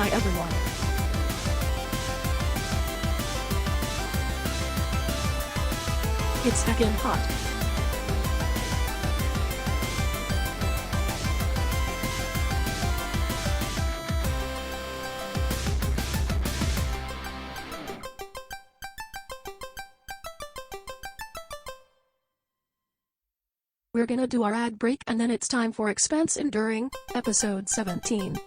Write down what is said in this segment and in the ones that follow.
Hi everyone. It's heckin' hot. We're gonna do our ad break and then it's time for Expanse Enduring, episode 17.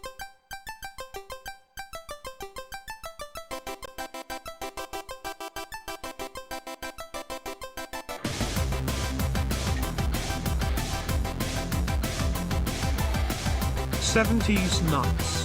'70s nuts.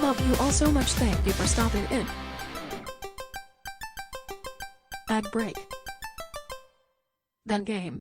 Love you all so much, thank you for stopping in. Ad break. Then game.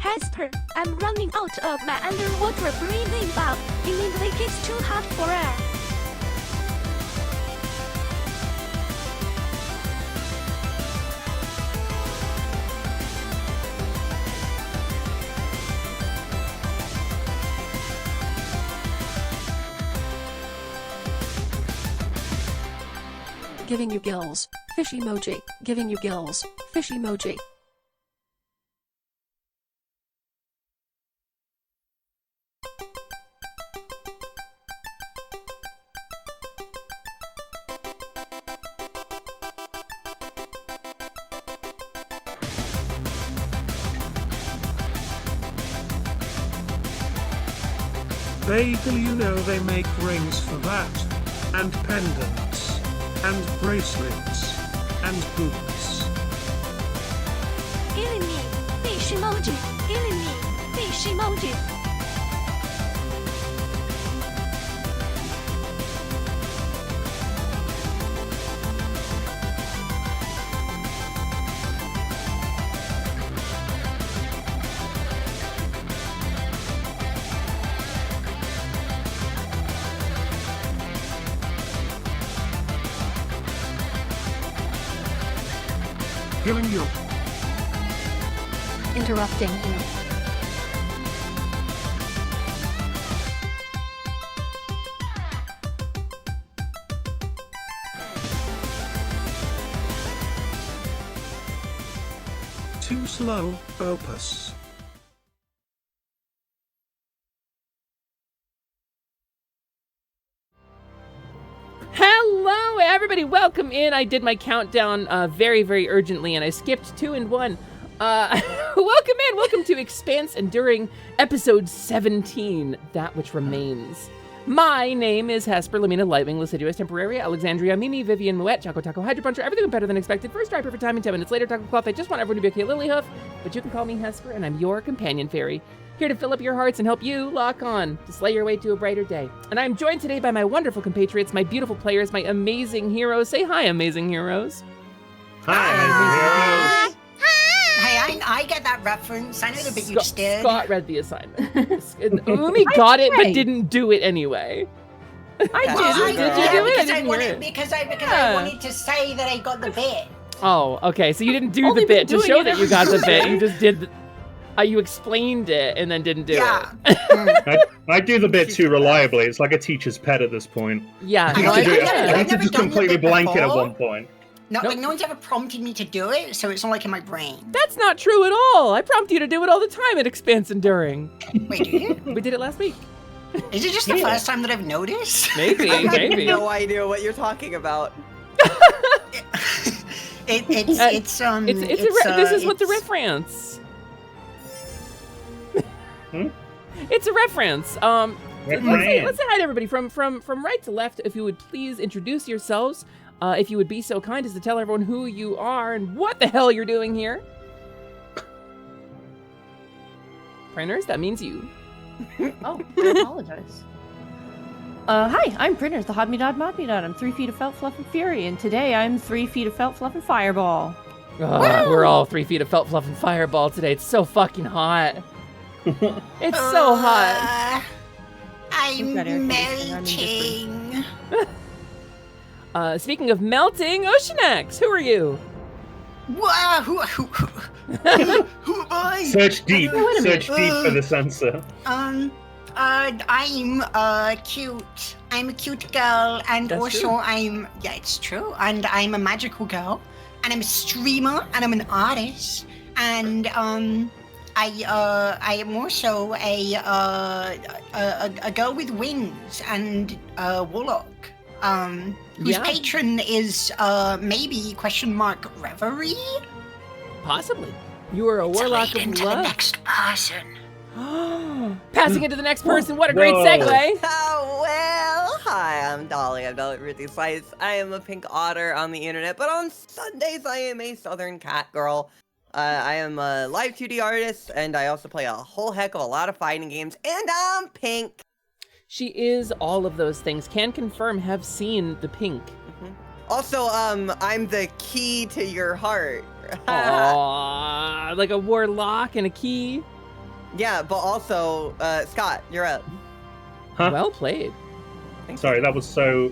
Hesper, I'm running out of my underwater breathing valve. Immediately it's too hot for air. giving you gills. Fish emoji, giving you gills. Fish emoji. Bagel, you know they make rings for that. And pendants. And bracelets. And boots. Killing me. Fish emoji. Killing me. Fish emoji. Killing you. Interrupting you. Too slow, Opus. Hello, everybody. Welcome in. I did my countdown very, very urgently, and I skipped 2 and 1. Welcome in. Welcome to Expanse Enduring, episode 17, That Which Remains. My name is Hesper, Lamina, Lightwing, Lucidius, Temporaria, Alexandria, Mimi, Vivian, Moet, Choco Taco, Hydro Puncher, everything went better than expected. First try, perfect time, and 10 minutes later, Taco Cloth. I just want everyone to be okay, Lilyhoof, but you can call me Hesper, and I'm your companion fairy, here to fill up your hearts and help you lock on to slay your way to a brighter day. And I'm joined today by my wonderful compatriots, my beautiful players, my amazing heroes. Say hi, amazing heroes. Hi. Hey, I get that reference. I know the bit you just did. Scott read the assignment. Umi got it, but didn't do it anyway. I did. Did you do it? Because I wanted to say that I got the bit. Oh, okay. So you didn't do the bit to show that you got the bit. You just did. You explained it and then didn't do it. I do the bit too reliably. It's like a teacher's pet at this point. Yeah. I have to just completely blank it at one point. No, like no one's ever prompted me to do it, so it's not like in my brain. That's not true at all. I prompt you to do it all the time at Expanse Enduring. Wait, do you? We did it last week. Is it just the first time that I've noticed? Maybe. I have no idea what you're talking about. This is what the reference. It's a reference. Let's say hi to everybody from right to left. If you would please introduce yourselves. If you would be so kind as to tell everyone who you are and what the hell you're doing here. Printers, that means you. Oh, I apologize. Hi, I'm Printers, the Hodmedod Modmedod. I'm 3 feet of felt, fluff, and fury, and today I'm 3 feet of felt, fluff, and fireball. We're all 3 feet of felt, fluff, and fireball today. It's so fucking hot. It's so hot. I'm melting. Speaking of melting, Oceanax, who are you? Wow, who am I? Search deep for the sensor. I'm cute. I'm a cute girl, and That's also true. it's true. And I'm a magical girl, and I'm a streamer, and I'm an artist, and I am also a girl with wings and a warlock. Whose patron is maybe ? Reverie? Possibly. You are a warlock of into love. the next person. Passing it to the next person. What a great segue. Oh, well, hi, I'm Dolly. I'm Dolly Ruthie Slice. I am a pink otter on the internet, but on Sundays I am a southern cat girl. I am a live 2D artist, and I also play a whole heck of a lot of fighting games, and I'm pink. She is all of those things. Can confirm, have seen the pink. Also, I'm the key to your heart. Aww, like a warlock and a key. Yeah, but also, Scott, you're up. Huh? Well played. Sorry, that was so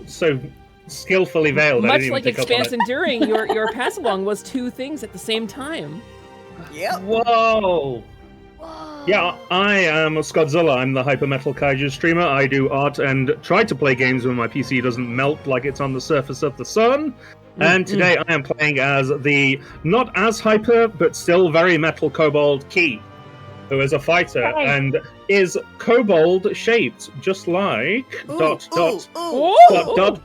skillfully veiled. I Much didn't like even pick up on Expanse Enduring, your pass along was 2 things at the same time. Yep. Whoa! Yeah, I am Scotzilla. I'm the Hyper Metal Kaiju streamer. I do art and try to play games when my PC doesn't melt like it's on the surface of the sun. And today I am playing as the not as hyper, but still very metal kobold Key, who is a fighter and is kobold shaped, just like dot,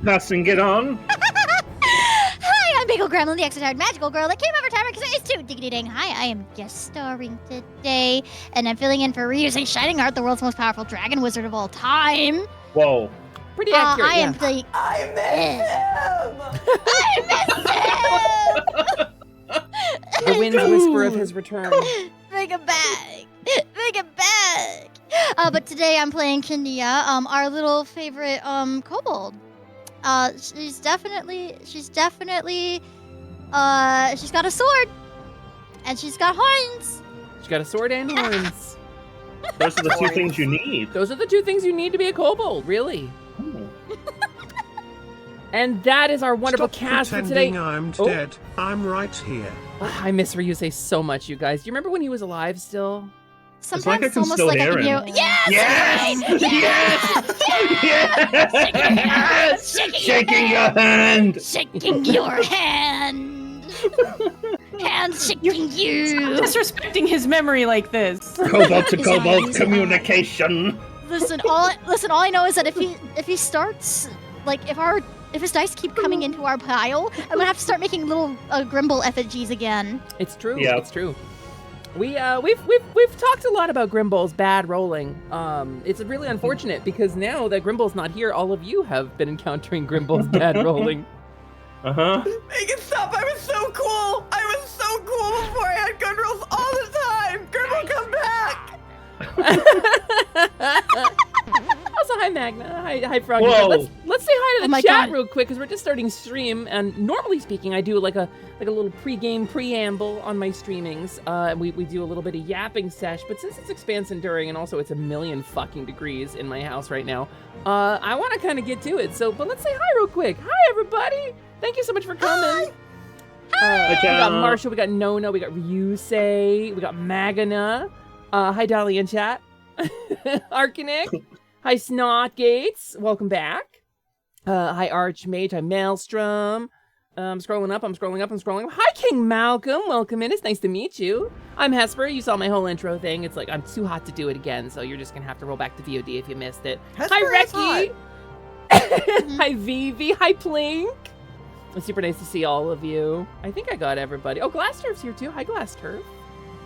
passing it on. Hi, I'm Bagel Gremlin, the extra-tired magical girl that came over time because it's too diggity-dang. Hi, I am guest starring today, and I'm filling in for Ryusei Shining Art, the world's most powerful dragon wizard of all time. Whoa. Pretty accurate, I am the... I miss him! The winds whisper of his return. Bring him back! Bring him back! But today I'm playing Kindia, our little favorite kobold. She's definitely she's got a sword, and she's got horns. She's got a sword and horns. Those are the two things you need. Those are the two things you need to be a kobold, really. And that is our wonderful cast for today. I'm dead. I'm right here. Oh, I miss Ryusei so much, you guys. Do you remember when he was alive still? Sometimes like I it's can almost still like I hear can hear. him. Yes! Shaking your hand! Shaking your hand! Hand shaking you! Disrespecting his memory like this. Kobold to His kobold eyes. communication. Listen, all I know is that if he starts, like, if his dice keep coming into our pile, I'm gonna have to start making little Grimble effigies again. It's true. Yeah. It's true. We've talked a lot about Grimble's bad rolling. It's really unfortunate because now that Grimble's not here, all of you have been encountering Grimble's bad rolling. Uh-huh. Make it stop! I was so cool! I was so cool before I had good rolls all the time! Grimble, come back! Also, hi Magna, hi Froggy. Whoa. Let's say hi to Oh the my chat God. real quick because we're just starting stream. And normally speaking, I do like a little pre-game preamble on my streamings. We do a little bit of yapping sesh, but since it's Expanse Enduring and also it's 1,000,000 fucking degrees in my house right now, I want to kind of get to it. But let's say hi real quick. Hi everybody. Thank you so much for coming. We got Marshall, we got Nona, we got Ryusei, we got Magna. Hi Dolly in chat. Arkanic. Hi Snotgates. Welcome back. Hi Archmage. Hi Maelstrom. I'm scrolling up. Hi King Malcolm. Welcome in. It's nice to meet you. I'm Hesper. You saw my whole intro thing. It's like I'm too hot to do it again, so you're just gonna have to roll back to VOD if you missed it. Hesper Hi is hot. Reki. Hi Vivi. Hi Plink. It's super nice to see all of you. I think I got everybody. Oh, Glass Turf's here too. Hi Glass Turf.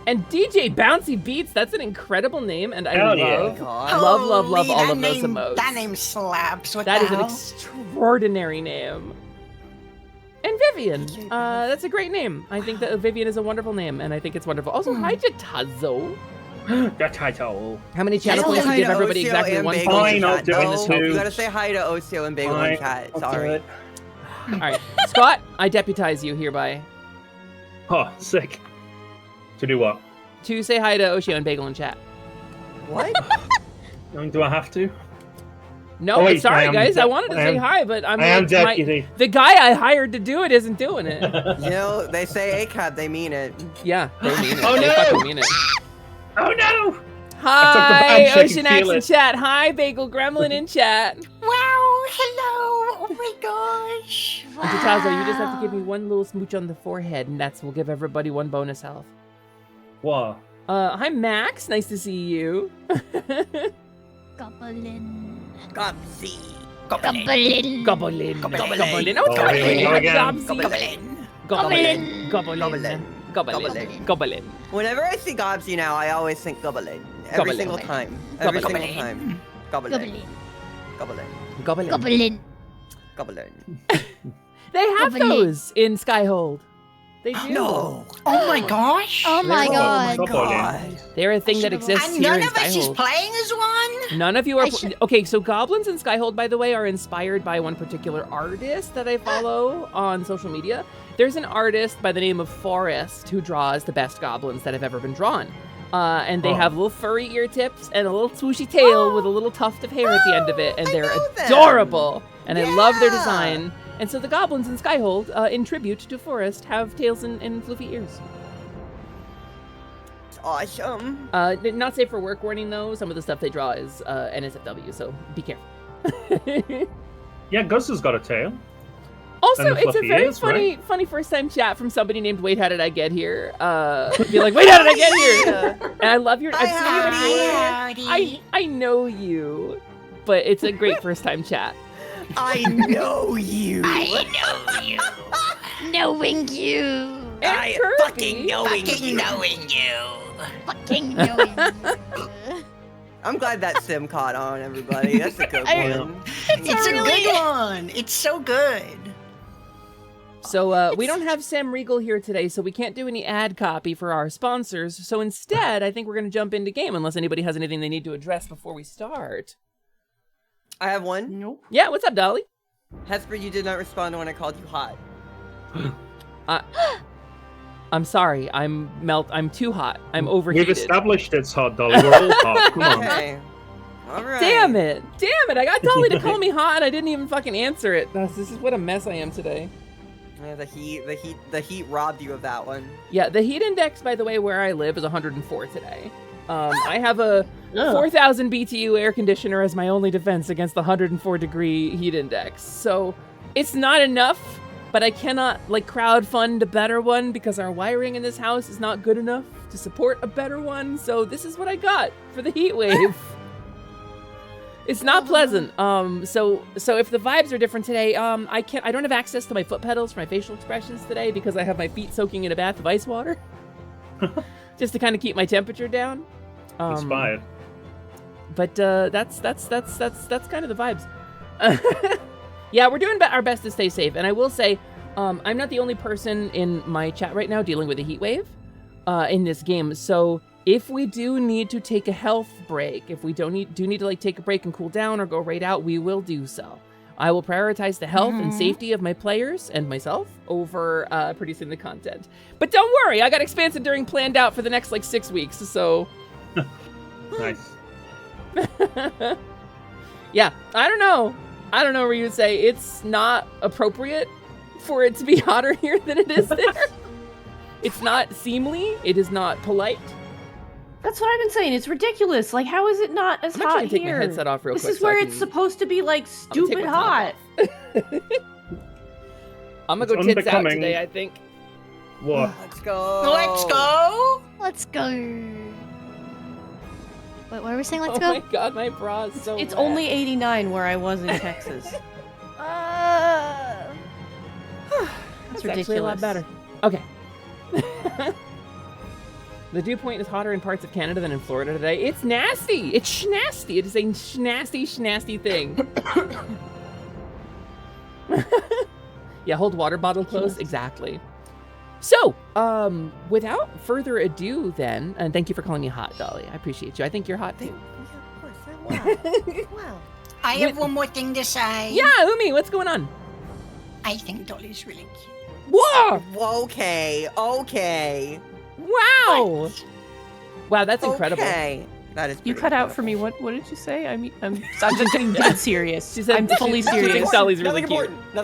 And DJ Bouncy Beats, that's an incredible name, and I Hell yeah. love Holy, all that of those name- emotes. That name slaps. What That the is an hell? extraordinary name. And Vivian, that's a great name. I think that Vivian is a wonderful name, and I think it's wonderful. Also, hi Jatazo. That title. How many channel Say points to hi give to everybody Ocio exactly and 1 Bagel point? Fine, in I'll chat, do it though. too. You gotta say hi to Ocio and Bagel in chat. Sorry. All right, Scott, I deputize you hereby Oh, sick. To do what? to say hi to Oshio and Bagel in chat. What? Do I have to? No, Oh, wait, sorry I am guys, I de- wanted to I say am- hi, but I am deputy. the guy I hired to do it isn't doing it. You know, they say ACAB, they mean it. Yeah, they mean it. Oh, They no! fucking mean it. Oh no! Hi, badge, I can Ocean Axe feel in it. chat. Hi, Bagel Gremlin in chat. Wow, hello. Oh my gosh. And Tatazo, you just have to give me one little smooch on the forehead, and we'll give everybody 1 bonus health. What? Hi, Max. Nice to see you. Goblin. Gopsy. Goblin. Goblin. Goblin. Oh, Oh, here we go again. Goblin. Goblin. Goblin. Goblin. Goblin. Whenever I see Gobsy now, I always think Goblin. Every Goblin. single time. Every Goblin. single time. Goblin. Goblin. Goblin. Goblin. Goblin. Goblin. They have Goblin. those in Skyhold. They do. No. Oh my gosh. Oh my Oh, god. Goblin. They're a thing that exists And here none in of us is Skyhold. playing as one? None of you are. I should- Okay, so goblins in Skyhold, by the way, are inspired by one particular artist that I follow on social media. There's an artist by the name of Forrest who draws the best goblins that have ever been drawn. And they Oh. have little furry ear tips and a little swooshy tail with a little tuft of hair at the end of it, and I they're know them. adorable. And I love their Yeah. design. And so the goblins in Skyhold, in tribute to Forrest, have tails and fluffy ears. awesome. Not safe for work warning though. Some of the stuff they draw is NSFW, so be careful. Yeah, Gus has got a tail. Also, And the it's a fluffy very ears, right? funny first time chat from somebody named Wait, how did I get here? Be like, wait, how did I get here? And I love your. I've seen you before. I know you, but it's a great first time chat. I know you. I know you. Knowing you. I Kirby. fucking knowing you. Fucking knowing you. I'm glad that sim caught on, everybody. That's a good one. It's a good one. It's so good. So we don't have Sam Regal here today, so we can't do any ad copy for our sponsors. So instead, I think we're going to jump into game, unless anybody has anything they need to address before we start. I have one. Nope. Yeah, what's up, Dolly? Hesper, you did not respond when I called you hot. I'm sorry. I'm too hot. I'm overheated. We've established it's hot, Dolly. We're all hot. Come on. Okay. All right. Damn it! I got Dolly to call me hot, and I didn't even fucking answer it. This is what a mess I am today. Yeah, the heat robbed you of that one. Yeah, the heat index, by the way, where I live is 104 today. I have a 4,000 BTU air conditioner as my only defense against the 104 degree heat index. So it's not enough, but I cannot crowdfund a better one because our wiring in this house is not good enough to support a better one. So this is what I got for the heat wave. It's not pleasant. So if the vibes are different today, I don't have access to my foot pedals for my facial expressions today because I have my feet soaking in a bath of ice water, just to kind of keep my temperature down. Inspired. But that's kind of the vibes. Yeah, we're doing our best to stay safe, and I will say, I'm not the only person in my chat right now dealing with a heat wave in this game. So if we do need to take a health break, if we do need to take a break and cool down or go right out, we will do so. I will prioritize the health and safety of my players and myself over producing the content. But don't worry, I got Expanse Enduring planned out for the next 6 weeks, so... Nice. Yeah, I don't know where you'd say it's not appropriate for it to be hotter here than it is there. It's not seemly, it is not polite. That's what I've been saying. It's ridiculous. How is it not as I'm hot actually gonna take here? my headset off real this quick. This is where it's supposed to be stupid hot. I'm gonna go tits out today, I think. What? Let's go. Let's go. Wait, what were we saying? Let's Oh go. my god, my bra is so It's wet. only 89 where I was in Texas. That's actually a lot better. Okay. The dew point is hotter in parts of Canada than in Florida today. It's nasty. It's schnasty. It is a schnasty thing. Yeah, hold water bottle close. Exactly. So, without further ado then, and thank you for calling me hot, Dolly. I appreciate you. I think you're hot too. Yeah, of course. Wow. I have one more thing to say. Yeah, Umi, what's going on? I think Dolly's really cute. Whoa! Okay. Wow! Wow, that's incredible. Okay. That is You pretty cut out for me. incredible. What did you say? I'm just getting dead serious. She said I'm fully she serious. thinks Dolly's really Nothing cute. important.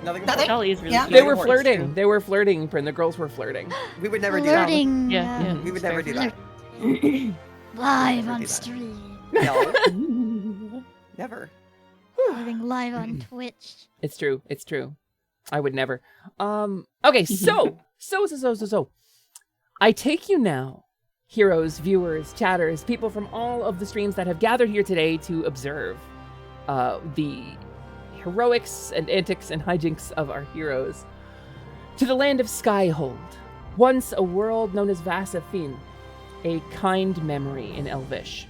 Nothing important. Dolly is really Yeah. cute. They were It's flirting. true. They were flirting, Prin. The girls were flirting. We would never do that. Flirting. Yeah. We would never do that. Live Never on do that. stream. No. Never. Living live on Twitch. It's true. It's true. I would never. Okay, so. I take you now, heroes, viewers, chatters, people from all of the streams that have gathered here today to observe the heroics and antics and hijinks of our heroes, to the land of Skyhold, once a world known as Vasafin, a kind memory in Elvish.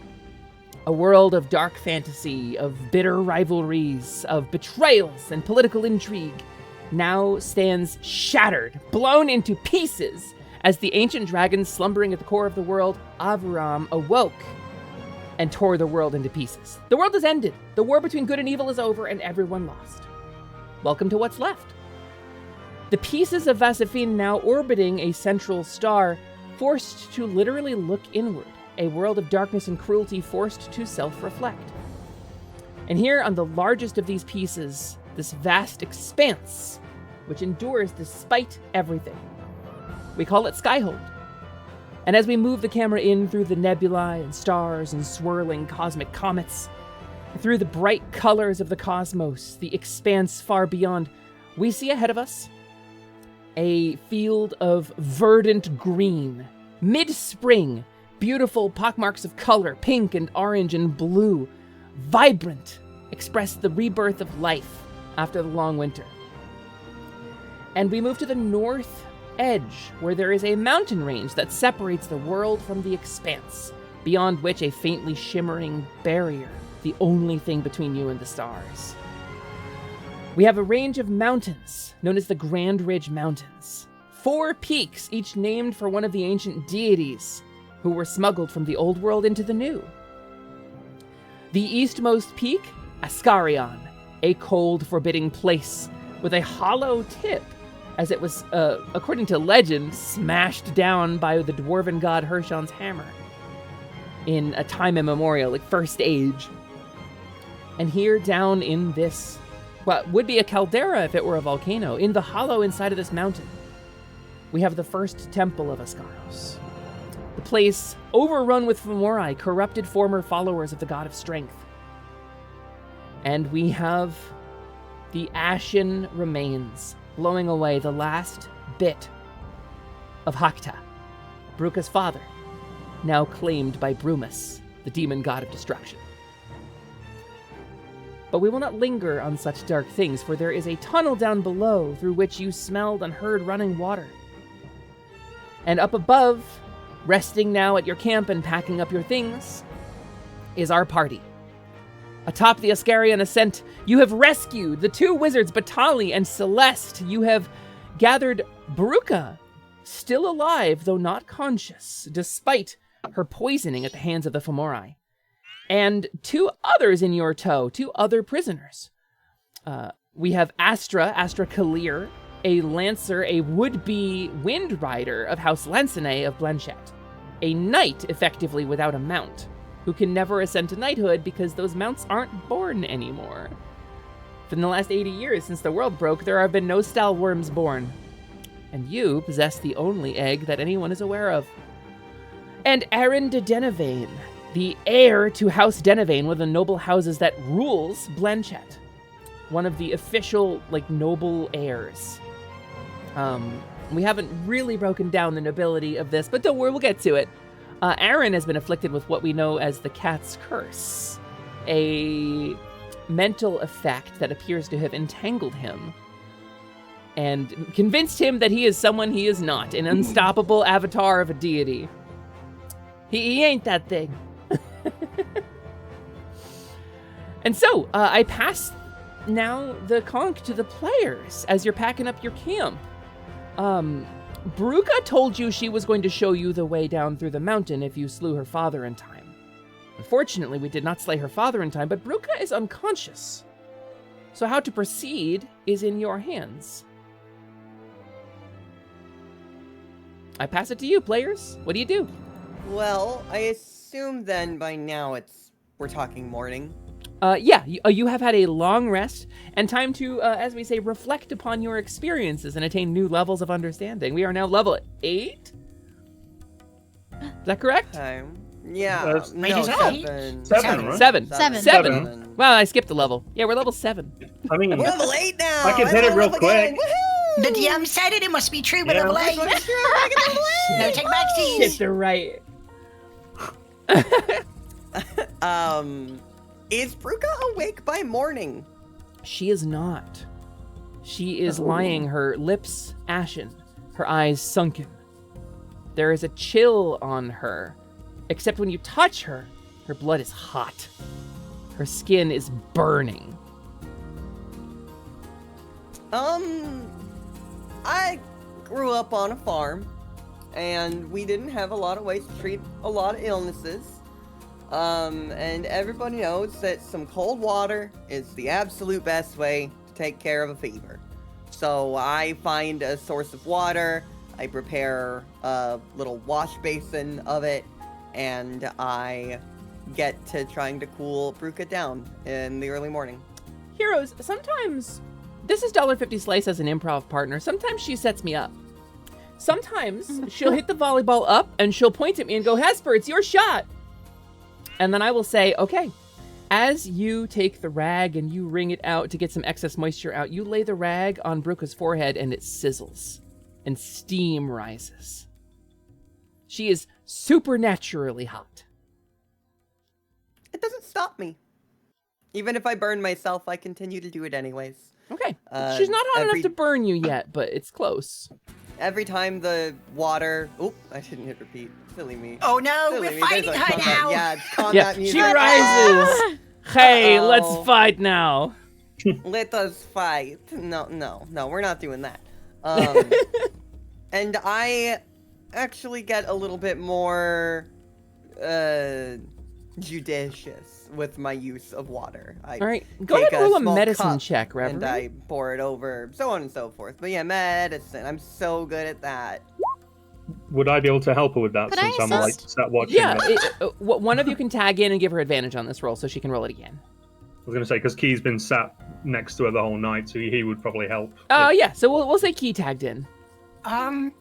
A world of dark fantasy, of bitter rivalries, of betrayals and political intrigue, now stands shattered, blown into pieces, as the ancient dragon slumbering at the core of the world, Avuram, awoke and tore the world into pieces. The world has ended. The war between good and evil is over, and everyone lost. Welcome to what's left. The pieces of Vasafin now orbiting a central star, forced to literally look inward, a world of darkness and cruelty forced to self-reflect. And here on the largest of these pieces, this vast expanse, which endures despite everything. We call it Skyhold. And as we move the camera in through the nebulae and stars and swirling cosmic comets, through the bright colors of the cosmos, the expanse far beyond, we see ahead of us a field of verdant green, mid-spring, beautiful pockmarks of color, pink and orange and blue, vibrant, express the rebirth of life after the long winter. And we move to the north edge, where there is a mountain range that separates the world from the expanse, beyond which a faintly shimmering barrier, the only thing between you and the stars. We have a range of mountains, known as the Grand Ridge Mountains. 4 peaks, each named for one of the ancient deities who were smuggled from the old world into the new. The eastmost peak, Ascarion, a cold, forbidding place with a hollow tip, as it was, according to legend, smashed down by the dwarven god Hershon's hammer in a time immemorial, like First Age. And here down in this, what would be a caldera if it were a volcano, in the hollow inside of this mountain, we have the first temple of Ascaros. The place overrun with Fomori, corrupted former followers of the god of strength. And we have the ashen remains blowing away the last bit of Hakta, Bruka's father, now claimed by Brumus, the demon god of destruction. But we will not linger on such dark things, for there is a tunnel down below through which you smelled and heard running water. And up above, resting now at your camp and packing up your things, is our party. Atop the Ascarian ascent, you have rescued the 2 wizards, Batali and Celeste. You have gathered Bruka, still alive, though not conscious, despite her poisoning at the hands of the Fomori. And 2 others in your tow, 2 other prisoners. We have Astra Kalir, a lancer, a would-be wind rider of House Lansine of Blanchette. A knight, effectively without a mount, who can never ascend to knighthood because those mounts aren't born anymore. For the last 80 years since the world broke, there have been no stalworms born. And you possess the only egg that anyone is aware of. And Aaron de Denevane, the heir to House Denevane, one of the noble houses that rules Blanchette. One of the official, noble heirs. We haven't really broken down the nobility of this, but don't worry, we'll get to it. Aaron has been afflicted with what we know as the Cat's Curse, a mental effect that appears to have entangled him and convinced him that he is someone he is not, an unstoppable avatar of a deity. He ain't that thing. And so, I pass now the conch to the players as you're packing up your camp. Bruka told you she was going to show you the way down through the mountain if you slew her father in time. Unfortunately, we did not slay her father in time, but Bruka is unconscious. So how to proceed is in your hands. I pass it to you, players. What do you do? Well, I assume then by now we're talking morning. Yeah, you have had a long rest and time to, as we say, reflect upon your experiences and attain new levels of understanding. We are now level 8? Is that correct? Yeah. no, 7. 7, right? 7. 7. Well, I skipped a level. Yeah, we're level 7. I mean, We're level 8 now. I can hit it real quick. The DM said it must be true, but Yeah. level 8. No take back Shit, they're right. Is Bruka awake by morning? She is not. She is lying, her lips ashen, her eyes sunken. There is a chill on her, except when you touch her, her blood is hot. Her skin is burning. I grew up on a farm, and we didn't have a lot of ways to treat a lot of illnesses. And everybody knows that some cold water is the absolute best way to take care of a fever. So I find a source of water, I prepare a little wash basin of it, and I get to trying to cool Bruka down in the early morning. Heroes, sometimes, this is $1.50 Slice as an improv partner, sometimes she sets me up. Sometimes she'll hit the volleyball up and she'll point at me and go, Hesper, it's your shot. And then I will say, okay, as you take the rag and you wring it out to get some excess moisture out, you lay the rag on Bruka's forehead and it sizzles and steam rises. She is supernaturally hot. It doesn't stop me. Even if I burn myself, I continue to do it anyways. Okay. She's not hot enough to burn you yet, but it's close. Every time the water... Oop, I shouldn't hit repeat. Silly me. Oh no, Silly we're me. fighting There's a her combat- now. Yeah, it's combat music. She rises. Hey, Uh-oh. let's fight now. Let us fight. No, we're not doing that. And I actually get a little bit more judicious with my use of water. All right, go ahead and roll a medicine check, Reverend. And I pour it over, so on and so forth. But yeah, medicine. I'm so good at that. Would I be able to help her with that Could since I I'm like assist? sat watching? Yeah, it? one of you can tag in and give her advantage on this roll so she can roll it again. I was going to say, because Key's been sat next to her the whole night, so he would probably help. Oh, yeah, so we'll say Key tagged in. Okay,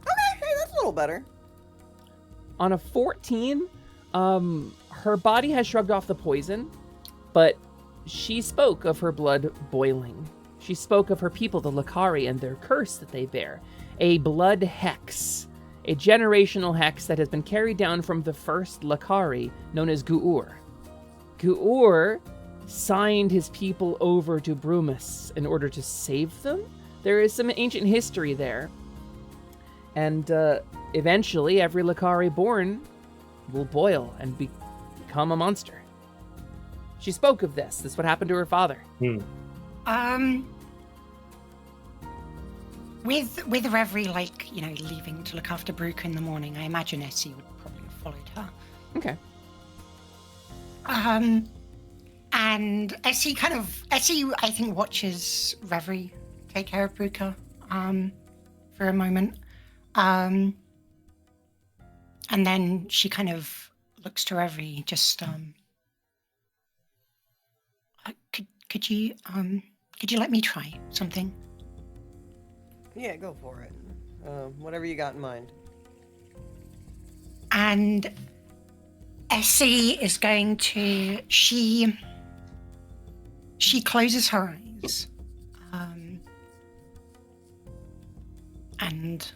hey, that's a little better. On a 14, her body has shrugged off the poison, but she spoke of her blood boiling. She spoke of her people, the Lakari, and their curse that they bear. A blood hex. A generational hex that has been carried down from the first Lakari, known as Gu'ur. Gu'ur signed his people over to Brumus in order to save them. There is some ancient history there. And eventually, every Lakari born will boil and become a monster. She spoke of this. This is what happened to her father. With Reverie, like, leaving to look after Bruca in the morning, I imagine Essie would probably have followed her. Okay. And Essie, I think, watches Reverie take care of Bruca, for a moment. And then she kind of looks to Reverie, just, could you let me try something? Yeah, go for it. Whatever you got in mind. And Essie is going to... She closes her eyes. And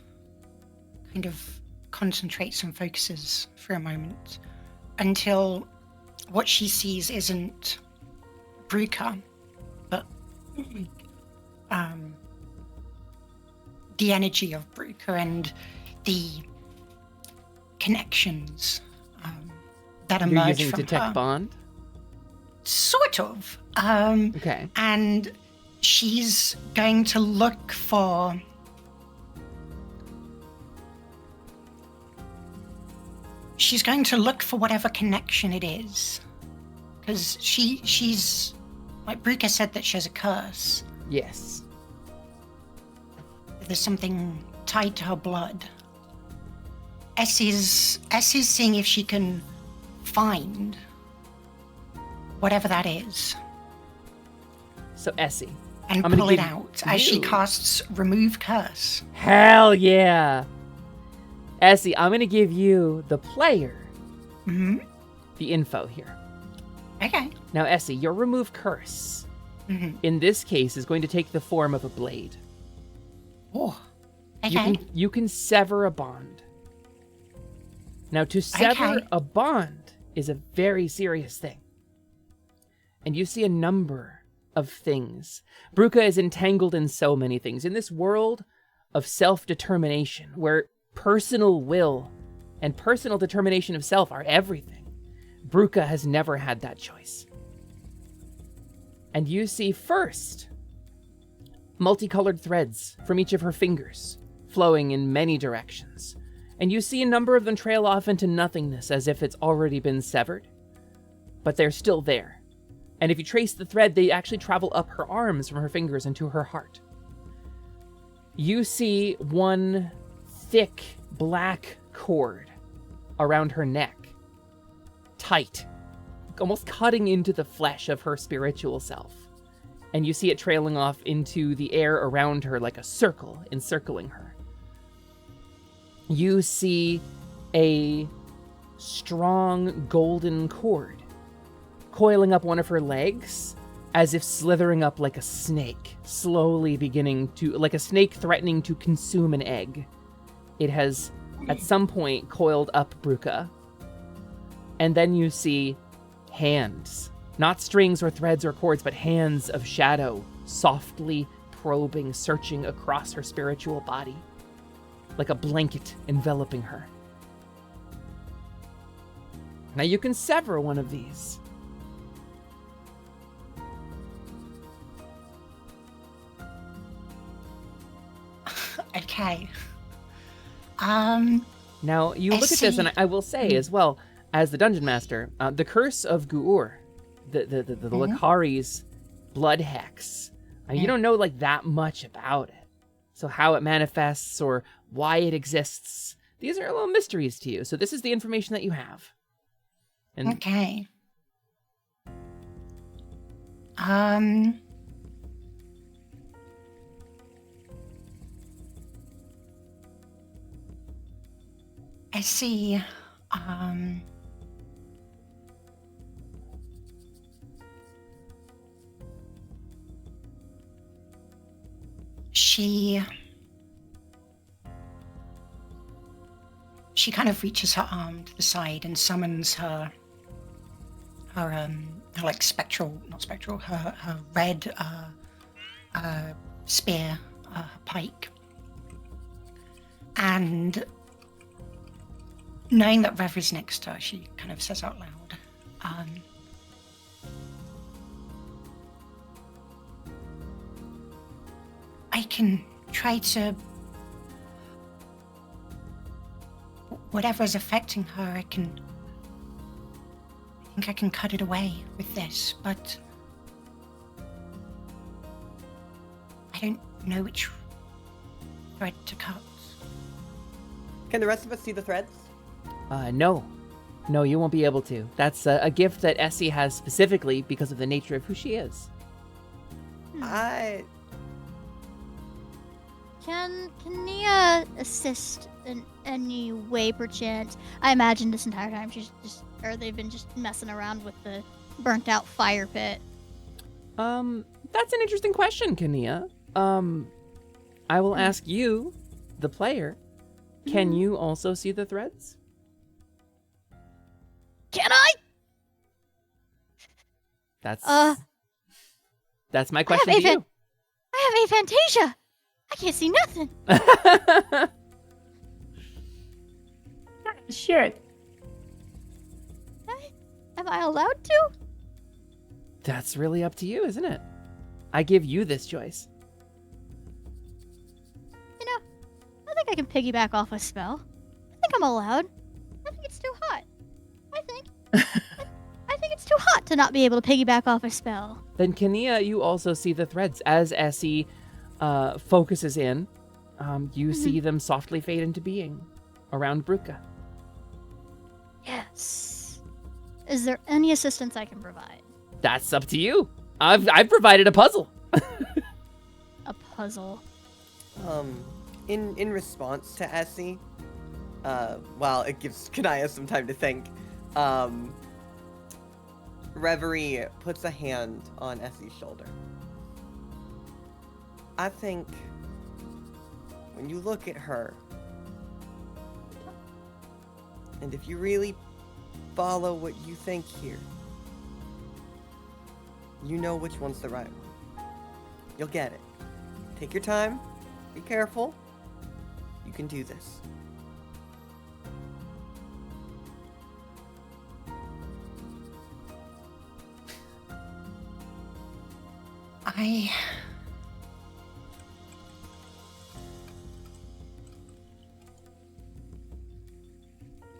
kind of concentrates and focuses for a moment until what she sees isn't Bruca, but the energy of Bruca and the connections that You're emerge using from Detect her. Bond? Sort of. Okay. And she's going to look for... She's going to look for whatever connection it is. Because she's... Like Bruca said that she has a curse. Yes. There's something tied to her blood. Essie's seeing if she can find whatever that is. So Essie. And I'm gonna pull it give out as she you- casts Remove Curse. Hell yeah. Essie, I'm going to give you, the player, Mm-hmm. the info here. Okay. Now, Essie, your Remove Curse, Mm-hmm. in this case, is going to take the form of a blade. Oh. Okay. You can sever a bond. Now, to sever Okay. a bond is a very serious thing. And you see a number of things. Bruca is entangled in so many things. In this world of self-determination, where personal will and personal determination of self are everything, Bruca has never had that choice. And you see first multicolored threads from each of her fingers flowing in many directions. And you see a number of them trail off into nothingness as if it's already been severed. But they're still there. And if you trace the thread, they actually travel up her arms from her fingers into her heart. You see one thick black cord around her neck. Tight. Almost cutting into the flesh of her spiritual self. And you see it trailing off into the air around her like a circle encircling her. you see a strong golden cord coiling up one of her legs as if slithering up like a snake, slowly beginning to, like a snake threatening to consume an egg. It has, at some point, coiled up Bruka. And then you see hands, not strings or threads or cords, but hands of shadow, softly probing, searching across her spiritual body, like a blanket enveloping her. Now you can sever one of these. Okay. Now you look at this, and I will say as well, as the dungeon master, the curse of Guur, the Lakari's blood hex. You don't know like that much about it, so how it manifests or why it exists. These are little mysteries to you. So this is the information that you have. And Okay. I see. She kind of reaches her arm to the side and summons her like spectral, not spectral, her red spear, pike. And knowing that Rev is next to her, she kind of says out loud, I can try to... Whatever is affecting her, I think I can cut it away with this, but I don't know which thread to cut. Can the rest of us see the threads? No, you won't be able to. That's a gift that Essie has specifically because of the nature of who she is. Can Nia assist in any way, perchance? I imagine this entire time they've been just messing around with the burnt out fire pit. That's an interesting question, Kania. I will ask you, the player, can you also see the threads? Can I? That's my question to you. I have aphantasia. I can't see nothing. Sure. Am I allowed to? That's really up to you, isn't it? I give you this choice. You know, I think I can piggyback off a spell. I think I'm allowed. I think it's too hot. I think it's too hot to not be able to piggyback off a spell. Then Kania, you also see the threads as Essie focuses in. You see them softly fade into being around Bruka. Yes. Is there any assistance I can provide? That's up to you. I've provided a puzzle. A puzzle. In response to Essie, while it gives Kanaya some time to think, Reverie puts a hand on Essie's shoulder. I think when you look at her, and if you really follow what you think here, you know which one's the right one. You'll get it. Take your time. Be careful. You can do this.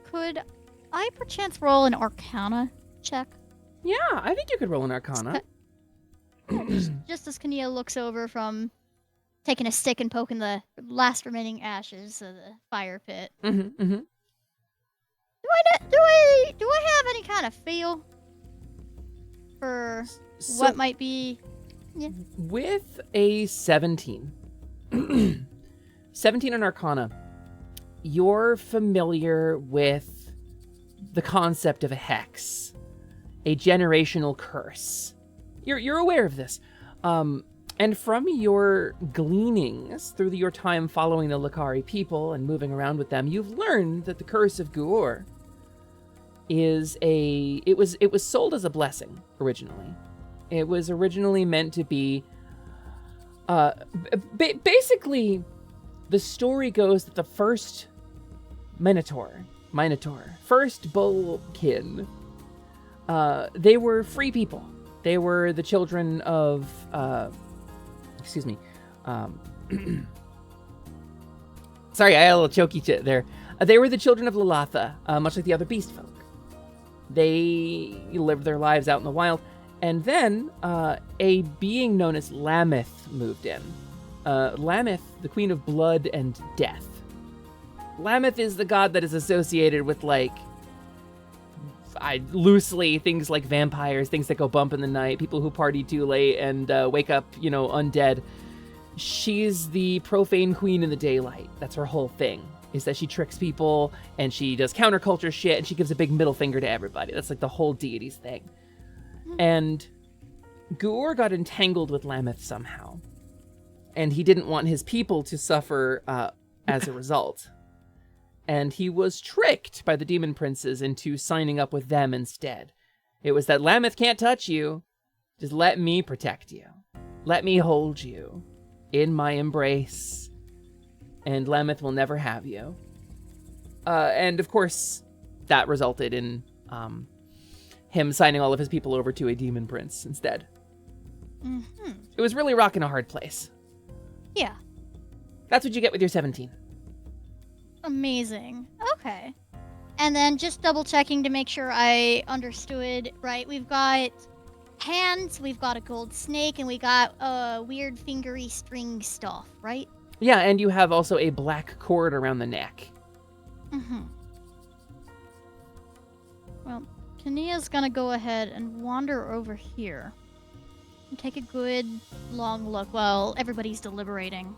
Could I perchance roll an Arcana check? Yeah, I think you could roll an Arcana. Just as Kania looks over from taking a stick and poking the last remaining ashes of the fire pit. Mm-hmm. Do I have any kind of feel for what might be? Yeah. With a 17, 17 on Arcana, you're familiar with the concept of a hex, a generational curse. You're aware of this. And from your gleanings through your time following the Lakari people and moving around with them, you've learned that the curse of Guor is it was sold as a blessing originally. It was originally meant to be basically, the story goes that the first Minotaur, first Bullkin, they were free people. They were the children of, sorry, I had a little choky there. They were the children of Lalatha, much like the other beast folk. They lived their lives out in the wild. And then a being known as Lameth moved in. Lameth, the queen of blood and death. Lameth is the god that is associated with, like, loosely things like vampires, things that go bump in the night, people who party too late and wake up, undead. She's the profane queen in the daylight. That's her whole thing, is that she tricks people and she does counterculture shit and she gives a big middle finger to everybody. That's like the whole deity's thing. And Guor got entangled with Lameth somehow. And he didn't want his people to suffer as a result. And he was tricked by the demon princes into signing up with them instead. It was that Lameth can't touch you. Just let me protect you. Let me hold you in my embrace. And Lameth will never have you. And of course, that resulted in him signing all of his people over to a demon prince instead. Mm-hmm. It was really rocking a hard place. Yeah. That's what you get with your 17. Amazing. Okay. And then just double checking to make sure I understood right. We've got hands, we've got a gold snake, and we got a weird fingery string stuff, right? Yeah, and you have also a black cord around the neck. Mm-hmm. Well, Kania's gonna go ahead and wander over here and take a good long look while everybody's deliberating.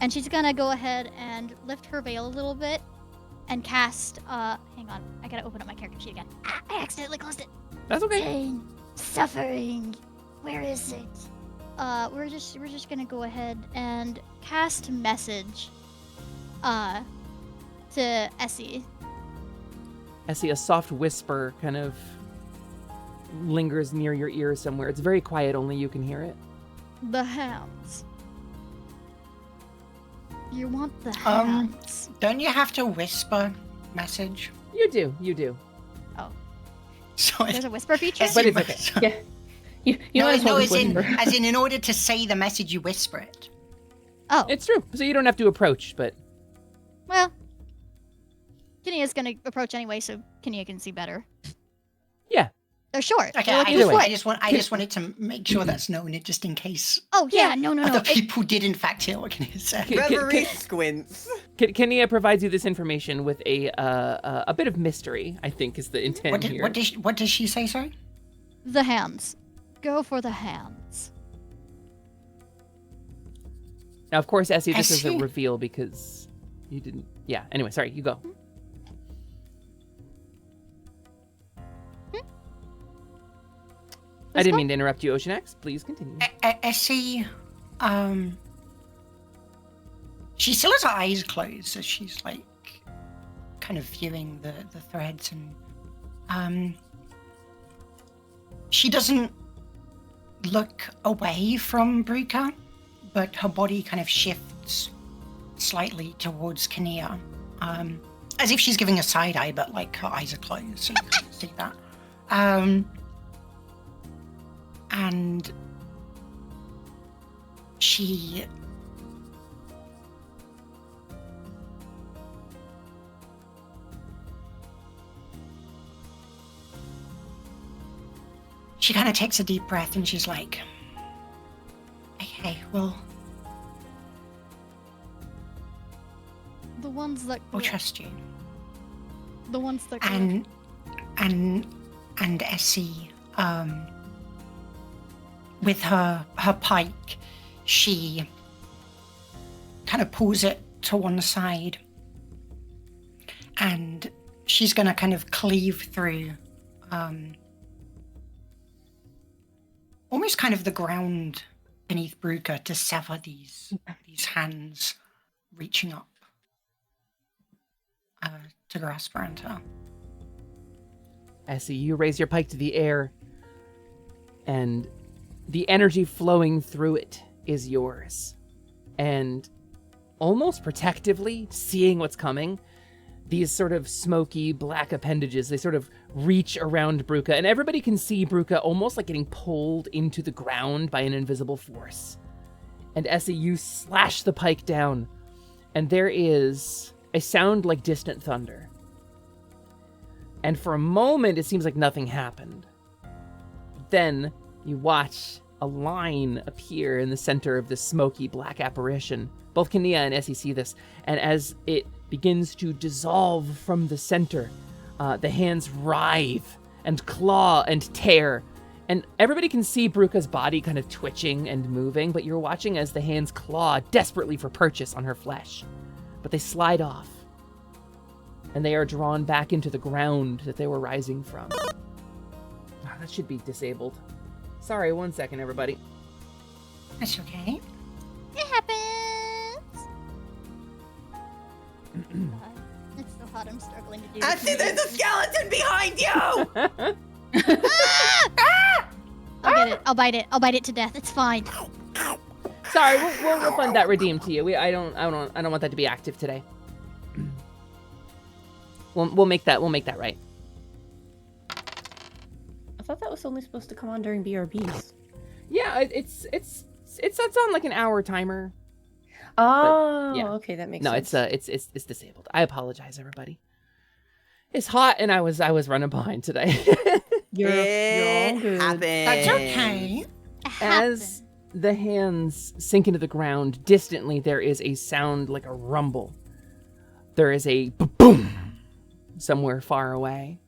And she's gonna go ahead and lift her veil a little bit and cast, hang on, I gotta open up my character sheet again. Ah, I accidentally closed it. That's okay. Pain, suffering, where is it? We're just gonna go ahead and cast message, to Essie. Essie, a soft whisper kind of lingers near your ear somewhere. It's very quiet, only you can hear it. The hands. You want the hands. Don't you have to whisper message? You do. Oh. So There's a whisper feature? But it's okay. Yeah. You No, might as well as in, whisper. as in order to say the message, you whisper it. Oh. It's true. So you don't have to approach, but... Well, Kinia's gonna approach anyway, so Kinia can see better. Yeah. They're short. Okay, They're I looking just, foot. I just wanted to make sure that's known, just in case Oh, yeah, no. other It- people did in fact hear what Kenia said. Reverie squints. Kenia provides you this information with a bit of mystery, I think, is the intent here. What does she say, sorry? the hands. Go for the hands. Now, of course, Essie, this is a Essie? reveal because you didn't... Yeah, anyway, sorry, you go. I didn't mean to interrupt you, Oceanax. Please continue. Essie, she still has her eyes closed, so she's like kind of viewing the threads, and she doesn't look away from Bruka, but her body kind of shifts slightly towards Kania, as if she's giving a side eye, but like her eyes are closed, so you can't see that. And she kind of takes a deep breath and she's like, okay, well, The ones that we'll glow. trust you. The ones that glow. And Essie, with her pike, she kind of pulls it to one side. And she's going to kind of cleave through almost kind of the ground beneath Bruca to sever these hands reaching up to grasp around her. Essie, you raise your pike to the air, and the energy flowing through it is yours. And almost protectively, seeing what's coming, these sort of smoky black appendages, they sort of reach around Bruca, and everybody can see Bruca almost like getting pulled into the ground by an invisible force. And Essie, you slash the pike down, and there is a sound like distant thunder. And for a moment, it seems like nothing happened. Then you watch a line appear in the center of this smoky black apparition. Both Kania and Essie see this, and as it begins to dissolve from the center, the hands writhe and claw and tear. And everybody can see Bruca's body kind of twitching and moving, but you're watching as the hands claw desperately for purchase on her flesh. But they slide off, and they are drawn back into the ground that they were rising from. That should be disabled. Sorry, 1 second, everybody. That's okay. It happens. It's so hot, I'm struggling to do this. Essie, there's a skeleton behind you! I'll get it. I'll bite it. I'll bite it to death. It's fine. Sorry, we'll refund that redeem to you. I don't want that to be active today. We'll make that right. I thought that was only supposed to come on during BRBs. Yeah, it's on like an hour timer. Oh, yeah. Okay, that makes no, sense. it's disabled. I apologize, everybody. It's hot, and I was running behind today. You're all good. That's okay. As the hands sink into the ground, distantly there is a sound like a rumble. There is a boom somewhere far away.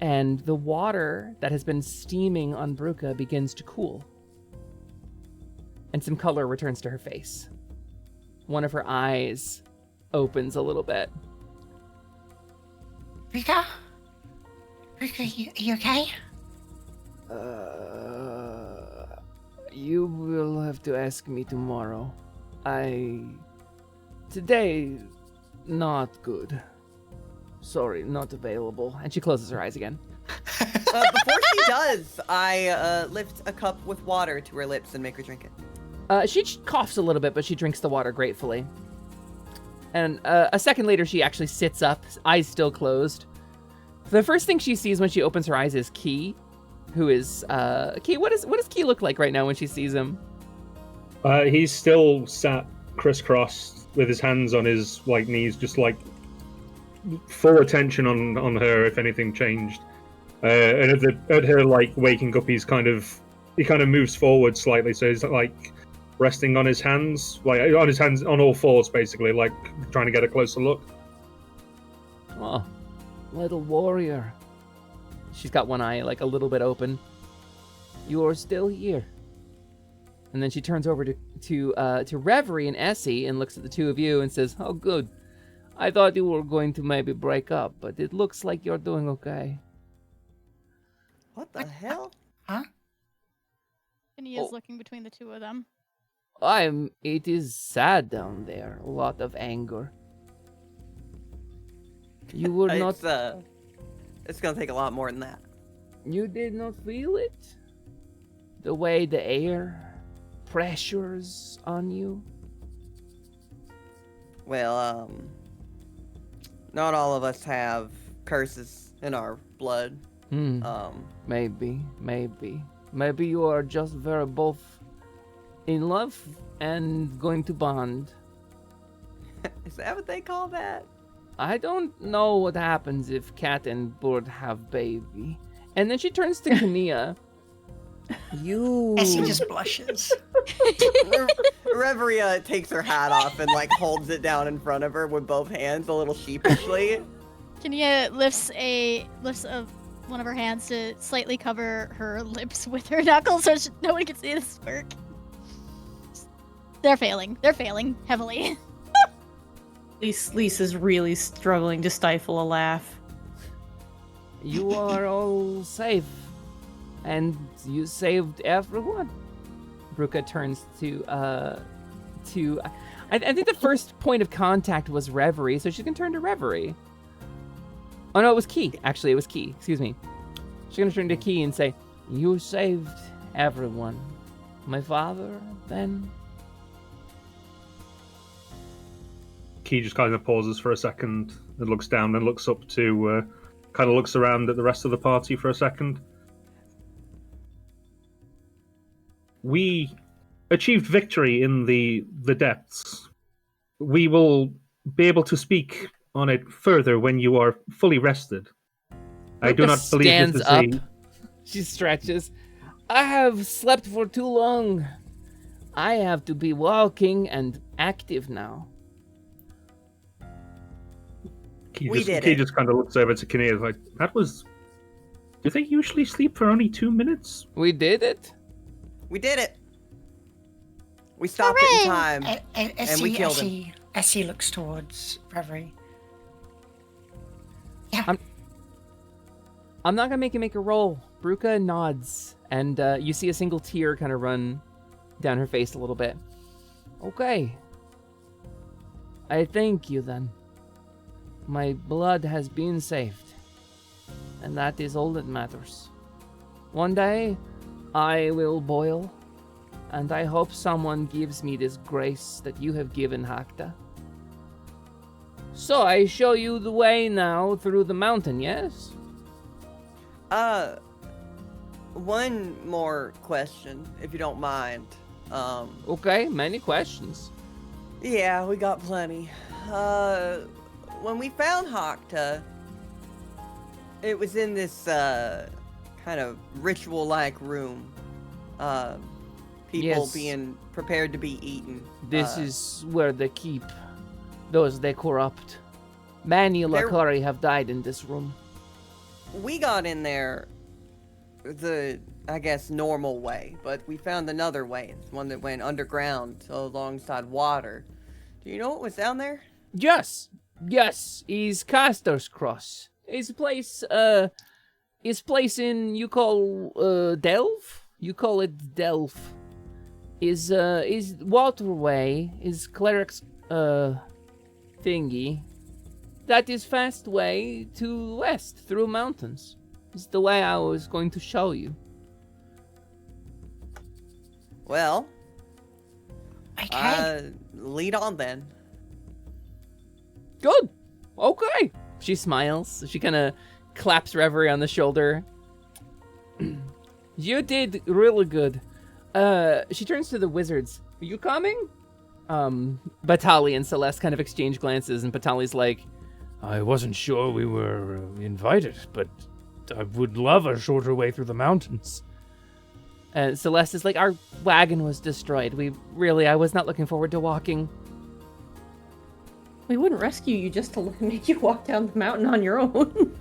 And the water that has been steaming on Bruca begins to cool. And some color returns to her face. One of her eyes opens a little bit. Bruca? Bruca, you okay? You will have to ask me tomorrow. Today, not good. Sorry, not available. And she closes her eyes again. Before she does, I lift a cup with water to her lips and make her drink it. She coughs a little bit, but she drinks the water gratefully. And a second later, she actually sits up, eyes still closed. The first thing she sees when she opens her eyes is Key, who is Key. What does Key look like right now when she sees him? He's still sat crisscrossed with his hands on his knees, just like full attention on her if anything changed. And at her waking up, he kind of moves forward slightly, so he's resting on his hands, on all fours, basically, trying to get a closer look. Oh, little warrior. She's got one eye a little bit open. You are still here. And then she turns over to Reverie and Essie and looks at the two of you and says, "Oh, good. I thought you were going to maybe break up, but it looks like you're doing okay." What the hell? Huh? And he is looking between the two of them. It is sad down there. A lot of anger. You were not... It's gonna take a lot more than that. You did not feel it? The way the air pressures on you? Well, not all of us have curses in our blood. Maybe. Maybe you are just both in love and going to bond. Is that what they call that? I don't know what happens if cat and bird have baby. and then she turns to Kania. Essie just blushes. Reverie takes her hat off and holds it down in front of her with both hands, a little sheepishly. Kania lifts one of her hands to slightly cover her lips with her knuckles so no one can see the smirk. They're failing. They're failing heavily. Lisa's really struggling to stifle a laugh. You are all safe. And you saved everyone. Bruka turns to I think the first point of contact was Reverie, so she can turn to Reverie. Oh no, it was Key. Actually, it was Key. Excuse me. She's gonna turn to Key and say, "You saved everyone. My father, then." Key just kind of pauses for a second and looks down and looks up to, kind of looks around at the rest of the party for a second. We achieved victory in the depths. We will be able to speak on it further when you are fully rested. I do not believe stands this is up. a... She stretches. I have slept for too long. I have to be walking and active now. Key We just, did Key it. just kind of looks over to Kinnear like, that was... Do they usually sleep for only 2 minutes? We did it. We did it. We stopped it in Hooray! time, and we killed him. Essie looks towards Reverie. I'm not gonna make you make a roll. Bruka nods, and you see a single tear kind of run down her face a little bit. Okay. I thank you then. My blood has been saved, and that is all that matters. One day, I will boil, and I hope someone gives me this grace that you have given Hakta. So I show you the way now through the mountain, yes? One more question, if you don't mind. Okay, many questions. Yeah, we got plenty. When we found Hakta, it was in this, kind of ritual-like room. People Yes. being prepared to be eaten. This is where they keep those they corrupt. Many There- Lakari have died in this room. We got in there the, I guess, normal way, but we found another way, one that went underground alongside water. Do you know what was down there? Yes, is Castor's Cross. Is place in you call Delve? You call it Delve. Is waterway, is cleric's thingy. That is fast way to west through mountains. It's the way I was going to show you. Well, Okay. lead on then. Good. Okay. She smiles. She kind of claps Reverie on the shoulder. You did really good. She turns to the wizards. Are you coming? Batali and Celeste kind of exchange glances, and Batali's like, I wasn't sure we were invited, but I would love a shorter way through the mountains. Celeste is like, our wagon was destroyed. I was not looking forward to walking. We wouldn't rescue you just to make you walk down the mountain on your own.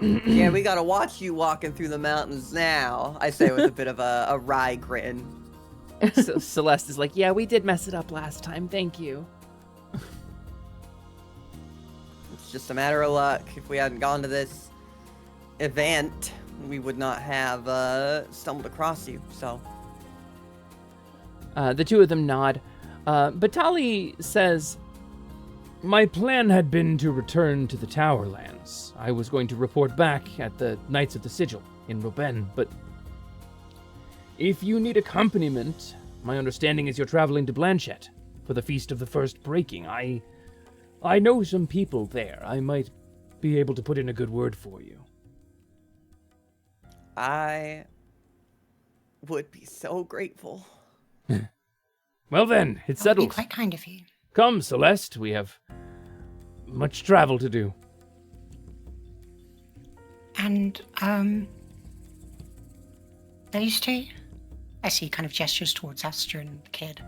Yeah, we gotta watch you walking through the mountains now, I say with a bit of a wry grin. Celeste is like, yeah, we did mess it up last time. Thank you. It's just a matter of luck. If we hadn't gone to this event, we would not have stumbled across you, so. The two of them nod. Batali says, My plan had been to return to the Towerlands. I was going to report back at the Knights of the Sigil in Roben, but if you need accompaniment, my understanding is you're traveling to Blanchette for the Feast of the First Breaking. I know some people there. I might be able to put in a good word for you. I would be so grateful. Well then, it's That would be settled. quite kind of you. Come, Celeste, we have much travel to do. And, those two? Essie kind of gestures towards Astra and the kid.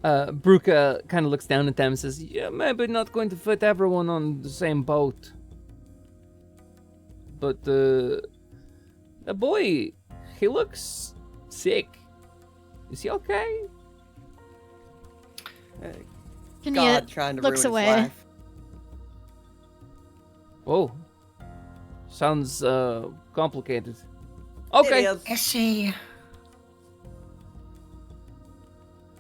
Bruka kind of looks down at them and says, yeah, maybe not going to fit everyone on the same boat. But the boy, he looks sick. Is he okay? Kania God trying to looks ruin away. his life. Whoa. Sounds complicated. It Okay. is. Essie,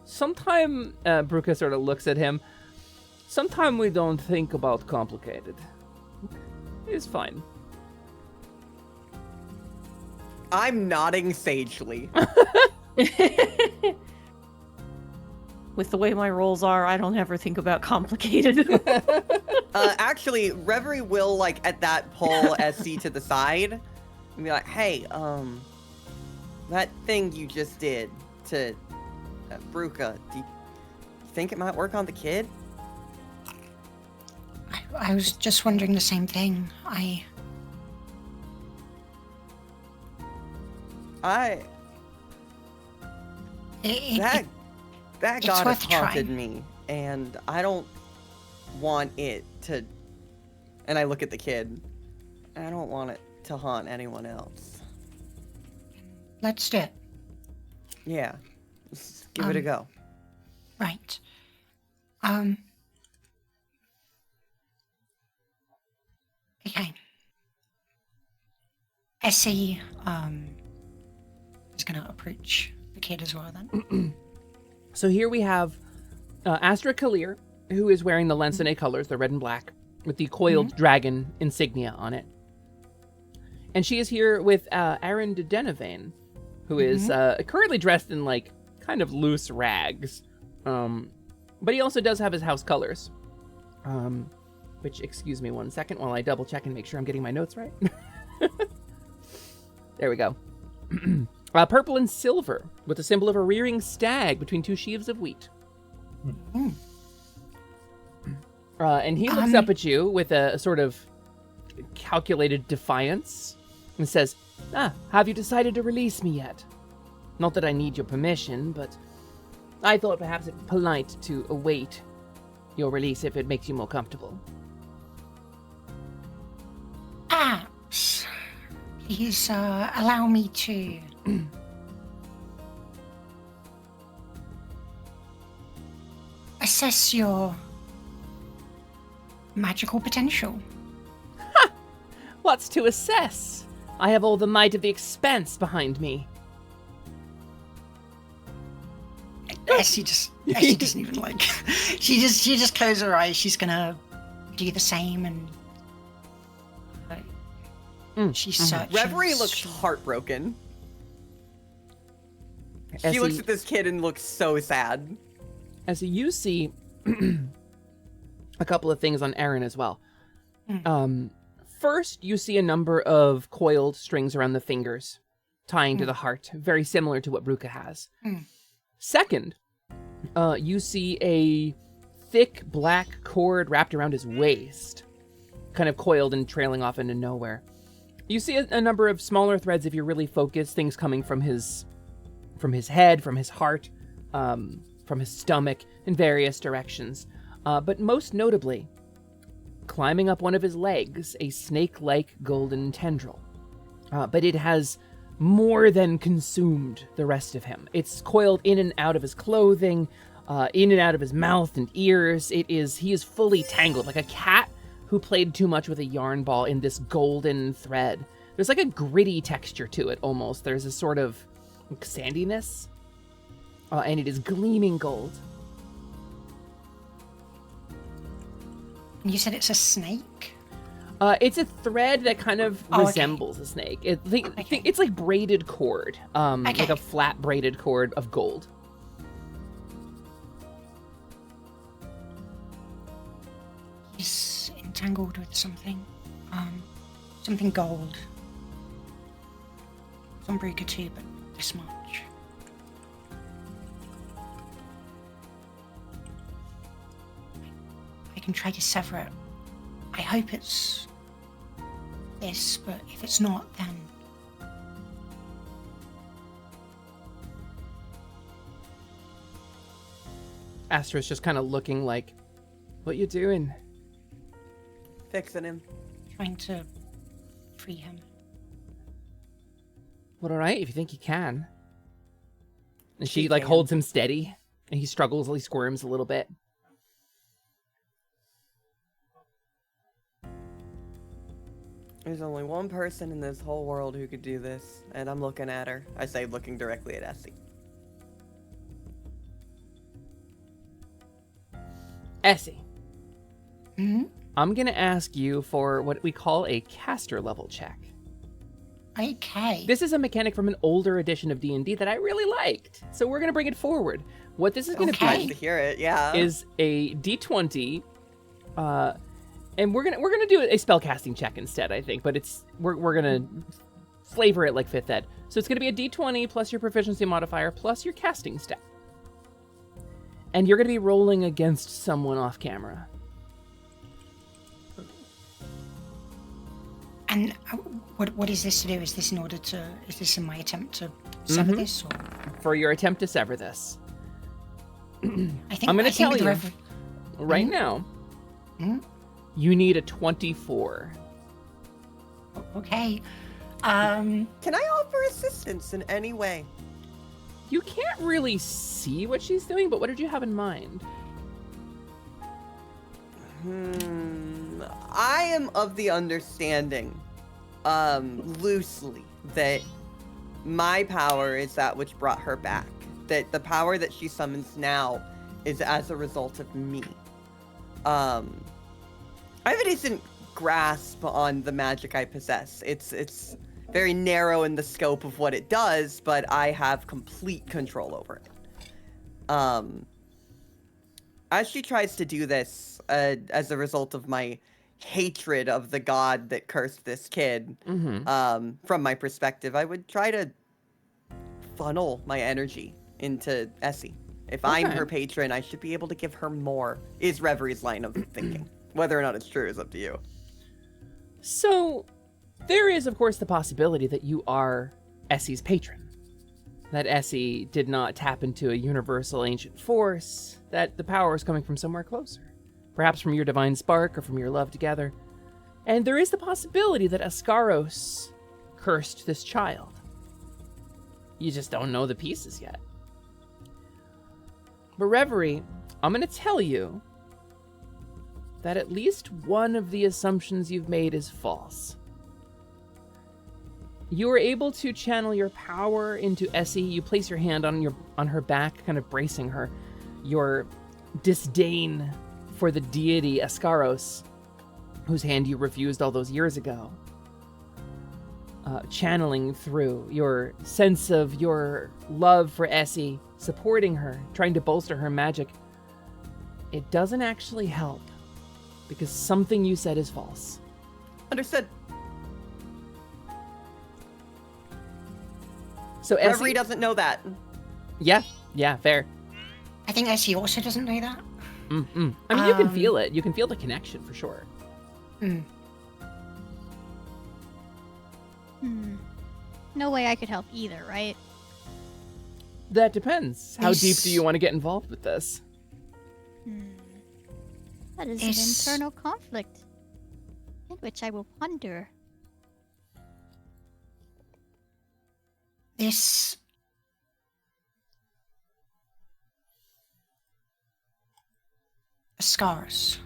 Sometime Bruca sort of looks at him. Sometime we don't think about complicated. It's fine. I'm nodding sagely. With the way my rolls are, I don't ever think about complicated. Actually, Reverie will, like, at that pull SC to the side and be like, hey, that thing you just did to Bruca, do you think it might work on the kid? I was just wondering the same thing. That it's god has worth haunted trying. me, and I don't want it to. And I look at the kid. I don't want it to haunt anyone else. Let's do it. Yeah, let's give it a go. Right. Okay. Essie, is gonna approach the kid as well then. So here we have Astra Kalir, who is wearing the Lensine colors, the red and black, with the coiled dragon insignia on it. And she is here with Aaron de Denevane, who is currently dressed in, like, kind of loose rags. But he also does have his house colors. Which, excuse me one second while I double check and make sure I'm getting my notes right. There we go. Purple and silver, with the symbol of a rearing stag between two sheaves of wheat. And he looks up at you with a sort of calculated defiance and says, have you decided to release me yet? Not that I need your permission, but I thought perhaps it polite to await your release if it makes you more comfortable. Perhaps. Please allow me to assess your magical potential. What's to assess? I have all the might of the Expanse behind me. Essie doesn't even like. She just closes her eyes. She's gonna do the same and. She searches. Reverie looks heartbroken. She Essie- looks at this kid and looks so sad. As you see a couple of things on Aaron as well. First, you see a number of coiled strings around the fingers, tying to the heart, very similar to what Bruca has. Second, you see a thick black cord wrapped around his waist, kind of coiled and trailing off into nowhere. You see a number of smaller threads if you're really focused, things coming from his head, from his heart, from his stomach, in various directions. But most notably, climbing up one of his legs, a snake-like golden tendril. But it has more than consumed the rest of him. It's coiled in and out of his clothing, in and out of his mouth and ears. He is fully tangled, like a cat who played too much with a yarn ball in this golden thread. There's like a gritty texture to it, almost. There's a sort of sandiness, and it is gleaming gold. You said it's a snake? It's a thread that kind of resembles a snake. It's like braided cord, like a flat braided cord of gold. He's entangled with something. Something gold. From Bruca too, but this much. I can try to sever it. I hope it's this, but if it's not, then Astra's just kind of looking like, what you doing? Fixing him. trying to free him. Well, all right, if you think you can. And she She like can. holds him steady And he struggles, he squirms a little bit. There's only one person in this whole world who could do this, and I'm looking at her. I say, looking directly at Essie. Essie. Hmm? I'm going to ask you for what we call a caster level check. Okay. This is a mechanic from an older edition of D&D that I really liked. So we're going to bring it forward. What this is going to Nice be to hear it, yeah. is a D20, and we're gonna do a spellcasting check instead, I think. But we're gonna flavor it like 5th Ed. So it's gonna be a D20 plus your proficiency modifier plus your casting stat, and you're gonna be rolling against someone off camera. And what is this to do? Is this in order to? Is this in my attempt to sever this? Or? For your attempt to sever this, I think I'm gonna tell you the right now. You need a 24. Okay. Can I offer assistance in any way? You can't really see what she's doing, but what did you have in mind? I am of the understanding, loosely, that my power is that which brought her back. That the power that she summons now is as a result of me. I have a decent grasp on the magic I possess. It's very narrow in the scope of what it does, but I have complete control over it. As she tries to do this, as a result of my hatred of the god that cursed this kid, from my perspective, I would try to funnel my energy into Essie. If I'm her patron, I should be able to give her more, is Reveries' line of thinking. Whether or not it's true is up to you. So, there is, of course, the possibility that you are Essie's patron. That Essie did not tap into a universal ancient force, that the power is coming from somewhere closer. Perhaps from your divine spark or from your love together. And there is the possibility that Ascaros cursed this child. You just don't know the pieces yet. But Reverie, I'm going to tell you that at least one of the assumptions you've made is false. You are able to channel your power into Essie. You place your hand on her back, kind of bracing her. Your disdain for the deity Ascaros, whose hand you refused all those years ago. Channeling through your sense of your love for Essie, supporting her, trying to bolster her magic. It doesn't actually help, because something you said is false. Understood. So Essie Reverie doesn't know that. Yeah, fair. I think Essie also doesn't know that. I mean, you can feel it. You can feel the connection for sure. No way I could help either, right? That depends. How deep do you want to get involved with this? That is an internal conflict, in which I will ponder. This Ascaris.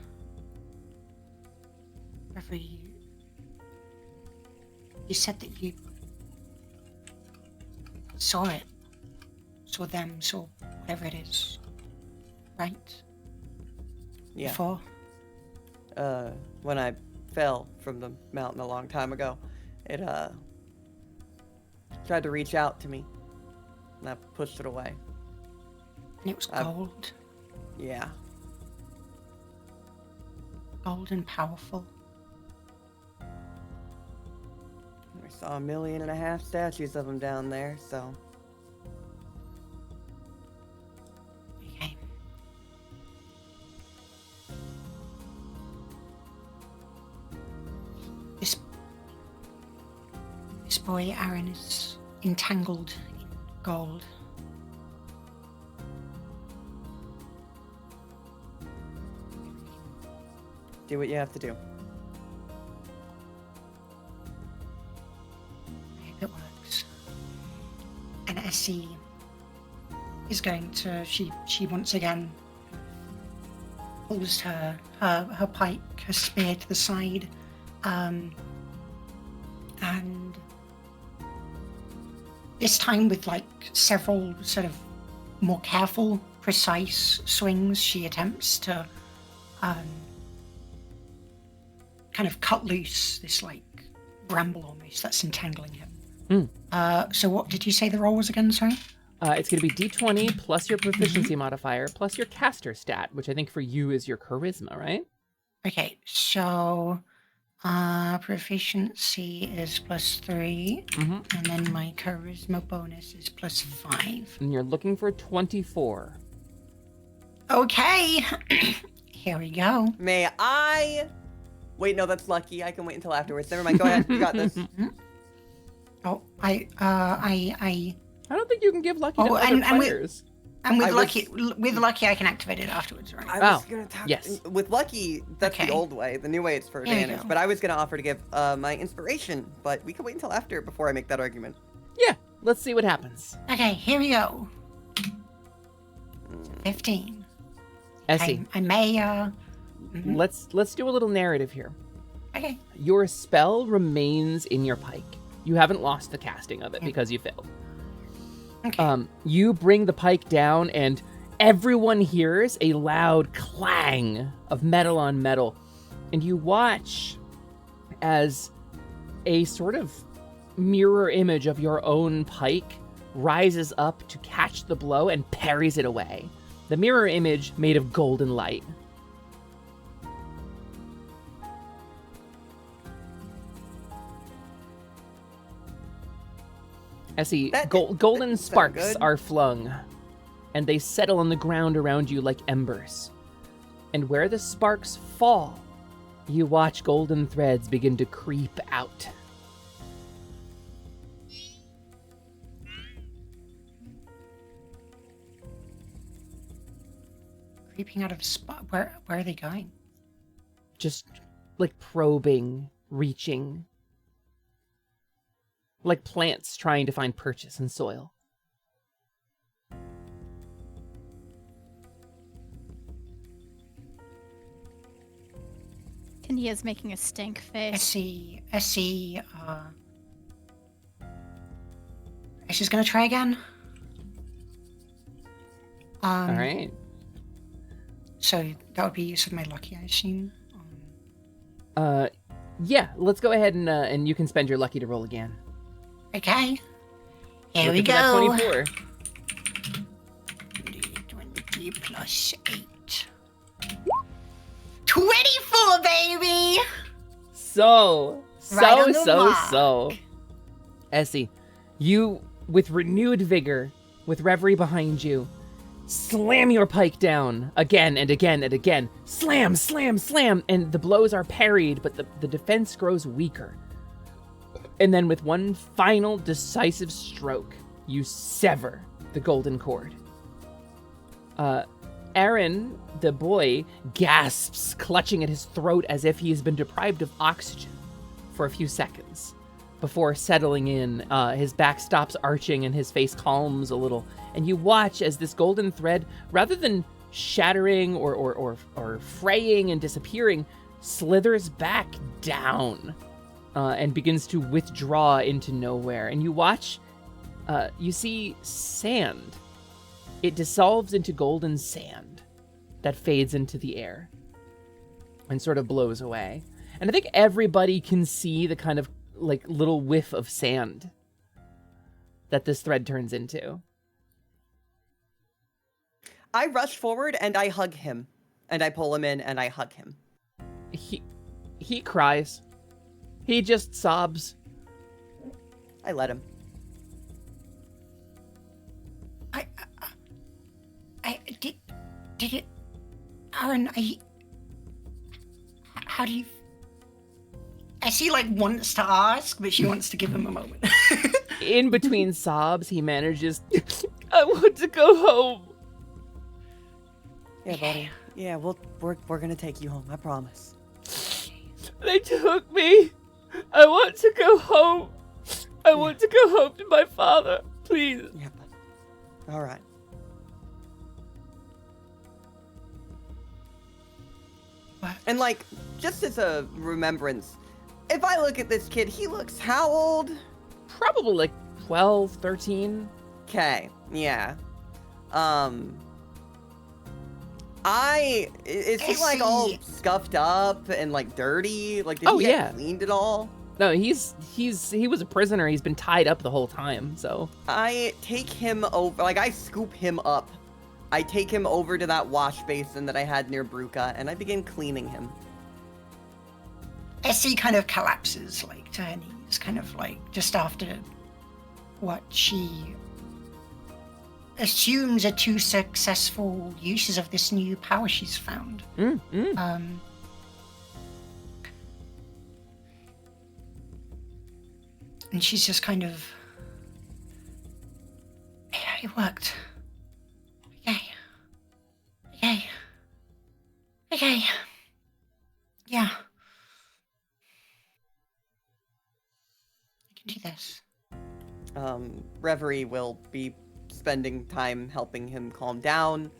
You said that you saw it, saw them, saw whatever it is, right? Yeah. Before? When I fell from the mountain a long time ago, it tried to reach out to me, and I pushed it away. And it was gold. Yeah. Gold and powerful. We saw 1.5 million statues of them down there, so. Okay. This boy, Aaron, is entangled in gold. Do what you have to do. I hope it works. And Essie is going to she once again pulls her pike, her spear to the side, and this time with like several sort of more careful, precise swings, she attempts to kind of cut loose this like bramble almost that's entangling him. So what did you say the roll was again, sorry? It's going to be d20 plus your proficiency modifier plus your caster stat, which I think for you is your charisma, right? Okay, so proficiency is +3, and then my charisma bonus is +5. And you're looking for 24. Okay, here we go. May I? Wait, no, that's lucky. I can wait until afterwards. Never mind. Go ahead. You got this. Oh, I don't think you can give lucky to other and players. And with I lucky, I can activate it afterwards, right? I was gonna talk. Yes. With lucky, that's the old way. The new way, it's for There you advantage. go. But I was gonna offer to give my inspiration, but we can wait until after before I make that argument. Yeah, let's see what happens. Okay, here we go. 15. Essie, I may let's do a little narrative here. Okay. Your spell remains in your pike. You haven't lost the casting of it because you failed. Okay. You bring the pike down, and everyone hears a loud clang of metal on metal, and you watch as a sort of mirror image of your own pike rises up to catch the blow and parries it away. The mirror image made of golden light. Essie, golden that sparks good. are flung, and they settle on the ground around you like embers. And where the sparks fall, you watch golden threads begin to creep out. Creeping out of spot. Where are they going? Just like probing, reaching. Like plants trying to find purchase in soil. Kania's making a stink face. Essie's gonna try again. All right. So that would be use of my lucky, I assume. Yeah, let's go ahead and you can spend your lucky to roll again. Okay. Here Looking we for that go. 24. 20 plus 8. 24, baby! So Right on the mark. Essie, you, with renewed vigor, with Reverie behind you, slam your pike down again and again and again. Slam, slam, slam, and the blows are parried, but the defense grows weaker. And then with one final decisive stroke, you sever the golden cord. Aaron, the boy, gasps, clutching at his throat as if he has been deprived of oxygen for a few seconds before settling in. His back stops arching and his face calms a little. And you watch as this golden thread, rather than shattering or fraying and disappearing, slithers back down and begins to withdraw into nowhere. And you watch, you see sand. It dissolves into golden sand that fades into the air and sort of blows away. And I think everybody can see the kind of like little whiff of sand that this thread turns into. I rush forward and I hug him. And I pull him in and I hug him. He cries. He just sobs. I let him. Did it, Aaron? How do you? Essie like wants to ask, but she wants to give him a moment. In between sobs, he manages. I want to go home. Yeah, buddy. Yeah, we're gonna take you home. I promise. They took me. I want to go home. I want to go home to my father. Please. Yeah. All right. And like, just as a remembrance, if I look at this kid, he looks how old? Probably like 12, 13. Okay, yeah. Is he like all scuffed up and like dirty? Like, did he get cleaned at all? No, he was a prisoner. He's been tied up the whole time, so. I take him over, like I scoop him up. I take him over to that wash basin that I had near Bruca, and I begin cleaning him. Essie kind of collapses, like, to her knees, kind of like, just after what she assumes are 2 successful uses of this new power she's found. And she's just kind of, yeah, it worked. Okay. Yeah. I can do this. Reverie will be spending time helping him calm down.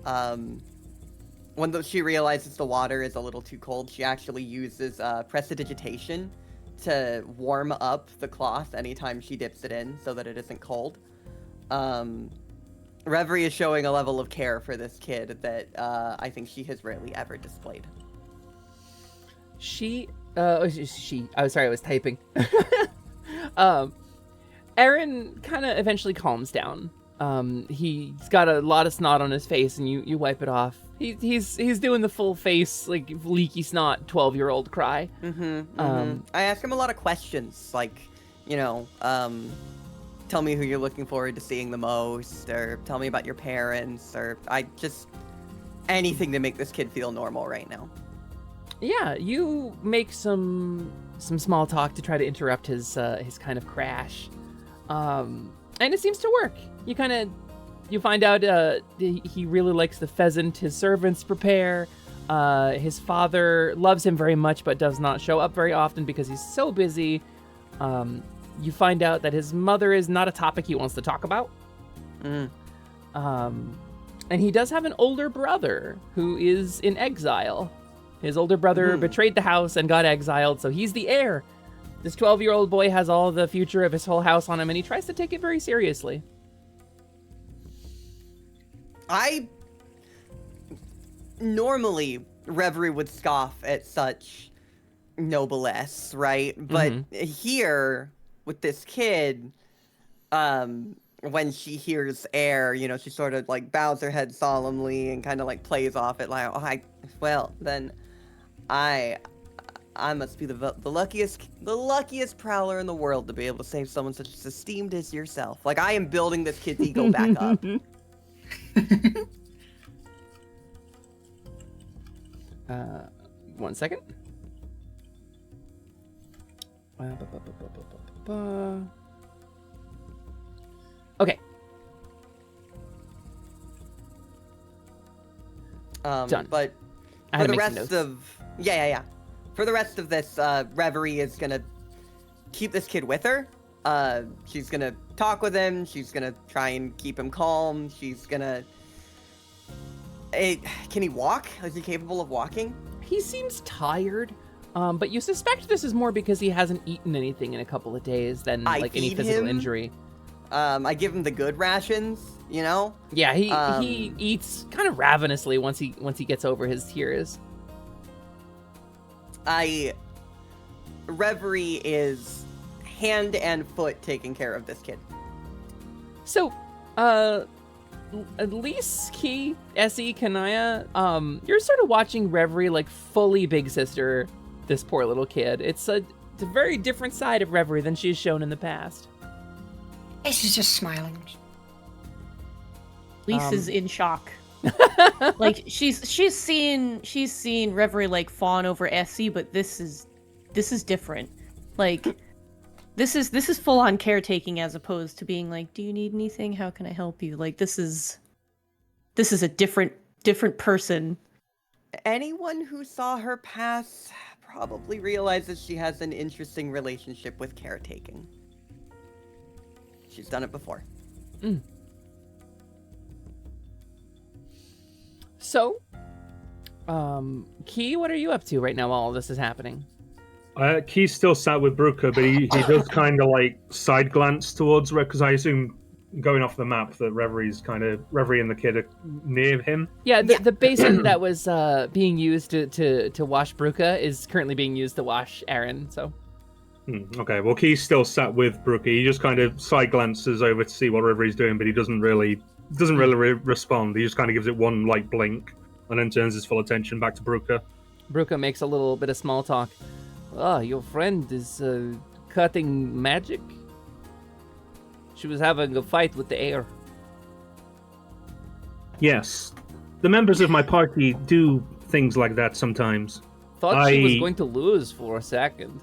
When she realizes the water is a little too cold, she actually uses prestidigitation to warm up the cloth anytime she dips it in so that it isn't cold. Reverie is showing a level of care for this kid that I think she has rarely ever displayed. I was typing. Aaron kind of eventually calms down. He's got a lot of snot on his face, and you wipe it off. He's doing the full face, like, leaky snot 12-year-old cry. I ask him a lot of questions, like, tell me who you're looking forward to seeing the most, or tell me about your parents, or anything to make this kid feel normal right now. Yeah, you make some small talk to try to interrupt his kind of crash, and it seems to work. You find out he really likes the pheasant his servants prepare. His father loves him very much, but does not show up very often because he's so busy. You find out that his mother is not a topic he wants to talk about. And he does have an older brother who is in exile. His older brother betrayed the house and got exiled, so he's the heir. This 12-year-old boy has all the future of his whole house on him, and he tries to take it very seriously. Normally, Reverie would scoff at such noblesse, right? But here, with this kid, when she hears heir, she sort of like bows her head solemnly and kind of like plays off it like, I must be the luckiest prowler in the world to be able to save someone such as esteemed as yourself. Like, I am building this kid's ego back up. 1 second. Okay. Done. But for the rest of for the rest of this, Reverie is gonna keep this kid with her. She's gonna talk with him. She's gonna try and keep him calm. She's gonna. Can he walk? Is he capable of walking? He seems tired. But you suspect this is more because he hasn't eaten anything in a couple of days than like any physical injury. I give him the good rations, Yeah, he eats kind of ravenously once he gets over his tears. Reverie is hand and foot taking care of this kid. So, Elise, Key, Essie, Kanaya, you're sort of watching Reverie like fully big sister this poor little kid. It's a very different side of Reverie than she's shown in the past. Essie's just smiling. Lisa's in shock. Like she's seen Reverie like fawn over Essie, but this is different. Like this is full on caretaking as opposed to being like, do you need anything? How can I help you? Like this is a different person. Anyone who saw her pass probably realizes she has an interesting relationship with caretaking. She's done it before. So, Key, what are you up to right now while all this is happening? Key's still sat with Brooker, but he does kind of like side glance towards Rev, because I assume going off the map that Reverie and the kid are near him. Yeah, the basin that was being used to wash Bruca is currently being used to wash Aaron, so. Okay, well, Key's still sat with Brooker. He just kind of side glances over to see what Reverie's doing, but he doesn't really respond. He just kind of gives it one light blink and then turns his full attention back to Brooker. Bruca makes a little bit of small talk. Oh, your friend is cutting magic? She was having a fight with the air. Yes. The members of my party do things like that sometimes. Thought she was going to lose for a second.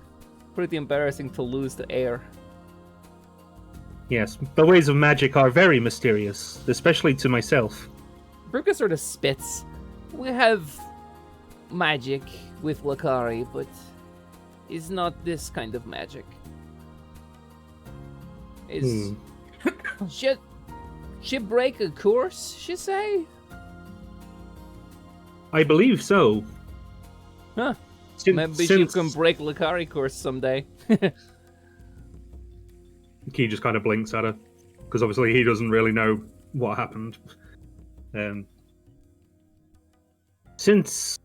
Pretty embarrassing to lose to air. Yes, the ways of magic are very mysterious, especially to myself. Bruca sort of spits. We have magic with Lakari, but it's not this kind of magic. Is she break a course, she say? I believe so. Huh. Maybe she can break Lakari course someday. Key just kind of blinks at her, because obviously he doesn't really know what happened. Since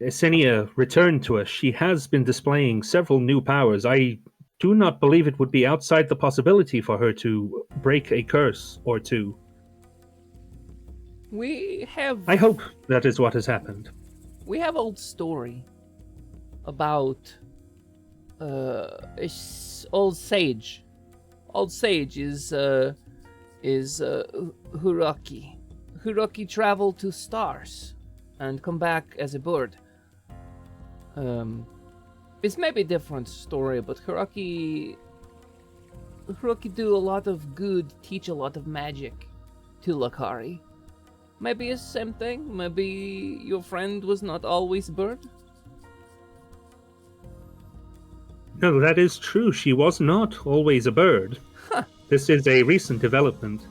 Esenia returned to us, she has been displaying several new powers. I do not believe it would be outside the possibility for her to break a curse or two. I hope that is what has happened. We have old story about old sage. Old sage is Huraki. Huraki traveled to stars and come back as a bird. It's maybe a different story, but Huraki do a lot of good, teach a lot of magic to Lakari. Maybe it's the same thing. Maybe your friend was not always bird. No, that is true. She was not always a bird. Huh. This is a recent development.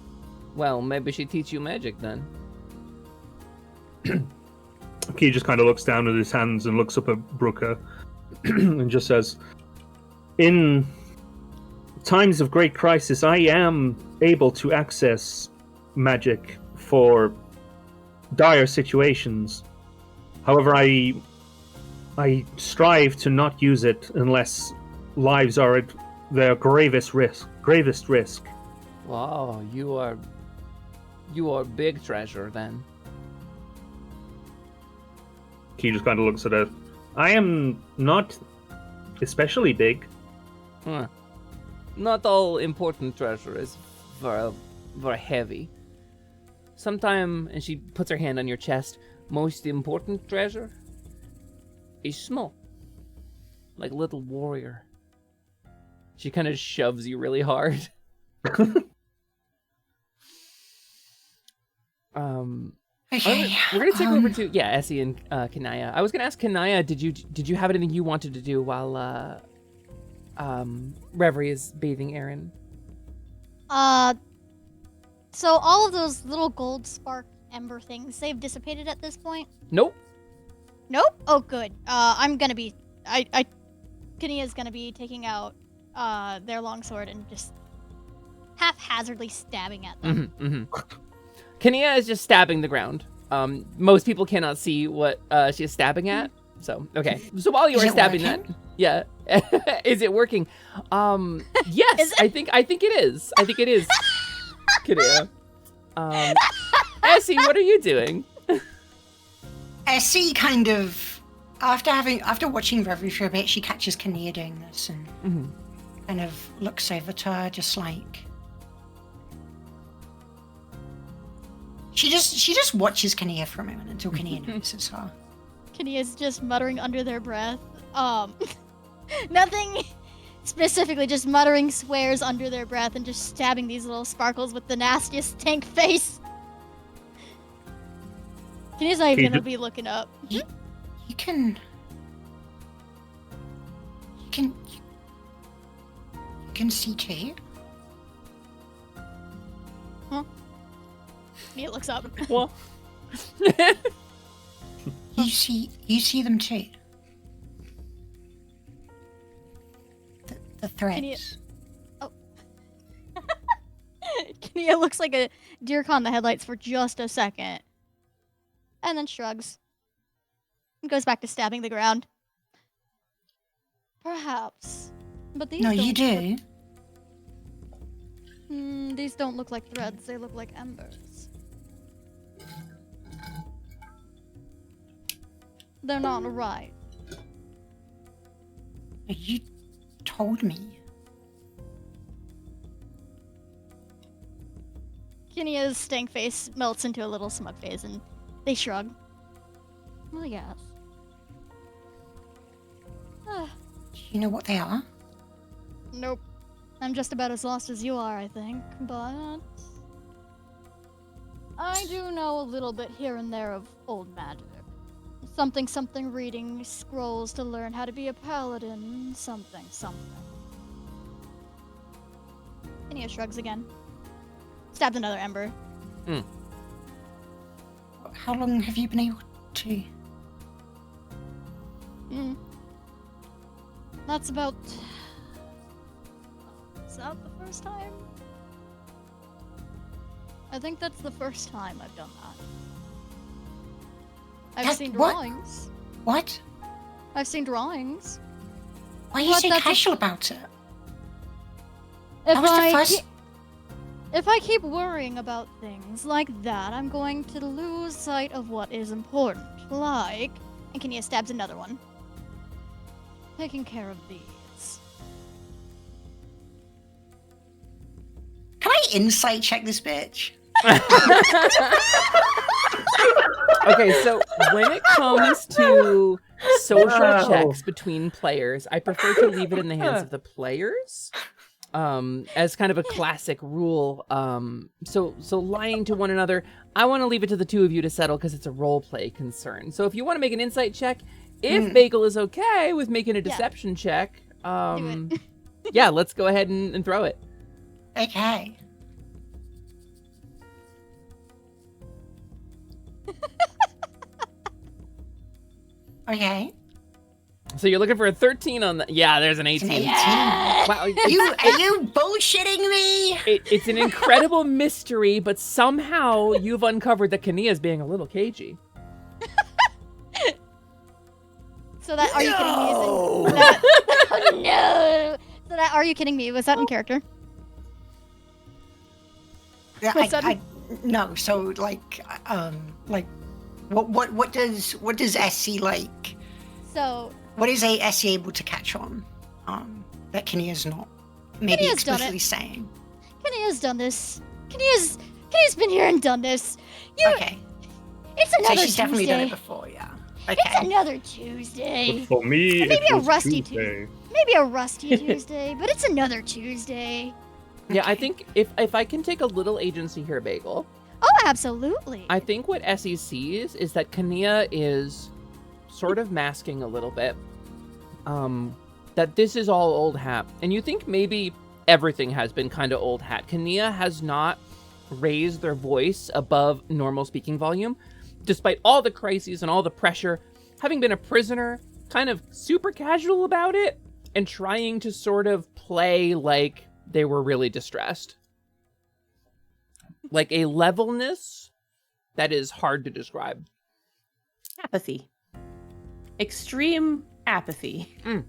Well, maybe she teach you magic then. He just kind of looks down at his hands and looks up at Brooker and just says, in times of great crisis, I am able to access magic for dire situations. However, I strive to not use it unless lives are at their gravest risk. Wow, you are big treasure then. He just kind of looks at her. I am not especially big. Huh. Not all important treasure is very heavy. Sometime, and she puts her hand on your chest, most important treasure is small. Like a little warrior. She kind of shoves you really hard. Okay. We're gonna take over to Essie and Kanaya. I was gonna ask Kanaya, did you have anything you wanted to do while Reverie is bathing Aaron? So all of those little gold spark ember things, they've dissipated at this point? Nope. Nope? Oh, good. Kania's gonna be taking out their longsword and just haphazardly stabbing at them. Kania is just stabbing the ground. Most people cannot see what she is stabbing at. So, okay. So while you are stabbing that, yeah. Is it working? Yes, I think it is. I think it is. Kania. Essie, what are you doing? Essie kind of, after watching Reverie for a bit, she catches Kania doing this and kind of looks over to her, just like. She just watches Kania for a moment until Kania notices her. Kania's just muttering under their breath. Nothing specifically, just muttering swears under their breath and just stabbing these little sparkles with the nastiest tank face. Kania's not even gonna be looking up. You can see too. Huh? Mia looks up. Well, You see them too. The threads. Kania looks like a deer caught in the headlights for just a second. And then shrugs. And goes back to stabbing the ground. Perhaps. But these No, don't you do. These don't look like threads, they look like embers. They're not right. You told me. Kinia's stank face melts into a little smug face and they shrug. Well, yes. Do you know what they are? Nope. I'm just about as lost as you are, I think, but I do know a little bit here and there of old magic. Something reading scrolls to learn how to be a paladin, something. Kinia shrugs again. Stabs another ember. How long have you been able to? That's about... Is that the first time? I think that's the first time I've done that. I've seen drawings. What? I've seen drawings. Why are you so casual about it? If I keep worrying about things like that, I'm going to lose sight of what is important. Like... And Kenia stabs another one. Taking care of these. Can I insight check this bitch? Okay, so when it comes to social checks between players, I prefer to leave it in the hands of the players. As kind of a classic rule. So lying to one another, I want to leave it to the two of you to settle because it's a role play concern. So if you want to make an insight check, if Bagel is okay with making a deception check, Do it. yeah, let's go ahead and throw it. Okay. Okay. So you're looking for a 13 on the... Yeah, there's an 18. Yeah. Wow. Are you bullshitting me? It's an incredible mystery, but somehow you've uncovered that Kania's being a little cagey. So that are you kidding me? Oh no! So that are you kidding me? Was that in character? Yeah, no. So like what does SC like? So what is SC able to catch on? That Kinia's not maybe Kinia's explicitly saying. Kinia's done this. Kinia's been here and done this. Okay. It's another So she's definitely done it Tuesday. before, yeah. It's Okay. another Tuesday. But for me, Maybe it a was rusty Tuesday. Maybe a rusty Tuesday, but it's another Tuesday. Yeah, I think if I can take a little agency here, Bagel. Oh, absolutely. I think what Essie sees is that Kania is sort of masking a little bit. That this is all old hat. And you think maybe everything has been kind of old hat. Kania has not raised their voice above normal speaking volume, despite all the crises and all the pressure, having been a prisoner, kind of super casual about it, and trying to sort of play like they were really distressed. Like a levelness that is hard to describe. Apathy. Extreme apathy. In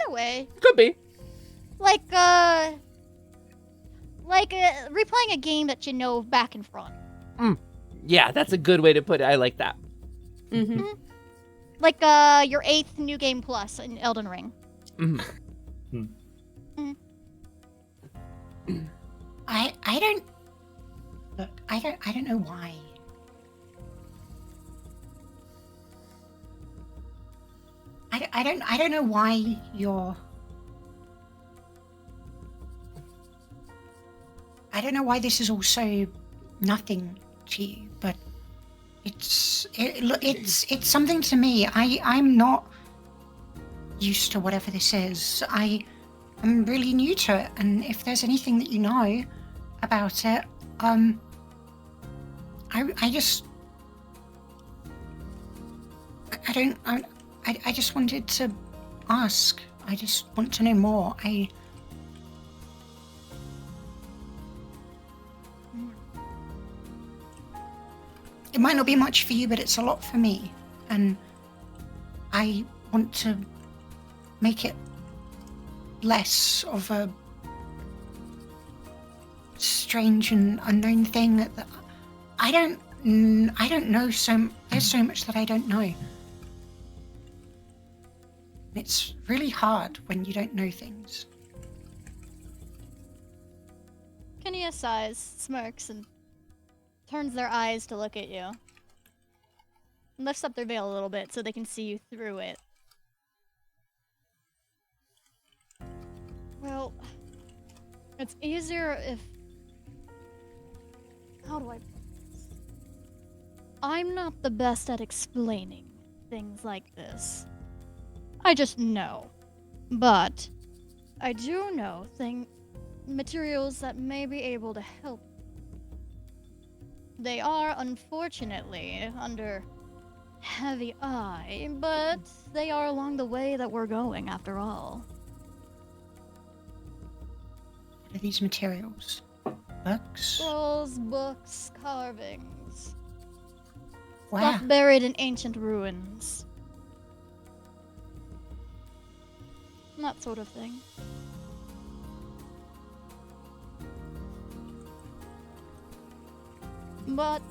a way. Could be. Like replaying a game that you know back and front. Yeah, that's a good way to put it. I like that. Mm-hmm. Like your 8th New Game Plus in Elden Ring. I don't look. I don't know why. I don't know why you're. I don't know why this is also nothing to you, but it's something to me. I'm not used to whatever this is. I'm really new to it, and if there's anything that you know about it, I just I just wanted to ask. I just want to know more. It might not be much for you, but it's a lot for me. And I want to make it less of a strange and unknown thing that I don't know there's so much that I don't know. It's really hard when you don't know things. Kenia sighs, smirks, and turns their eyes to look at you. And lifts up their veil a little bit so they can see you through it. Well, it's easier if... How do I put this? I'm not the best at explaining things like this. I just know. But I do know materials that may be able to help. They are, unfortunately, under heavy eye, but they are along the way that we're going, after all. What are these materials? Books? Scrolls, books, carvings. Wow. Stuff buried in ancient ruins. That sort of thing. But,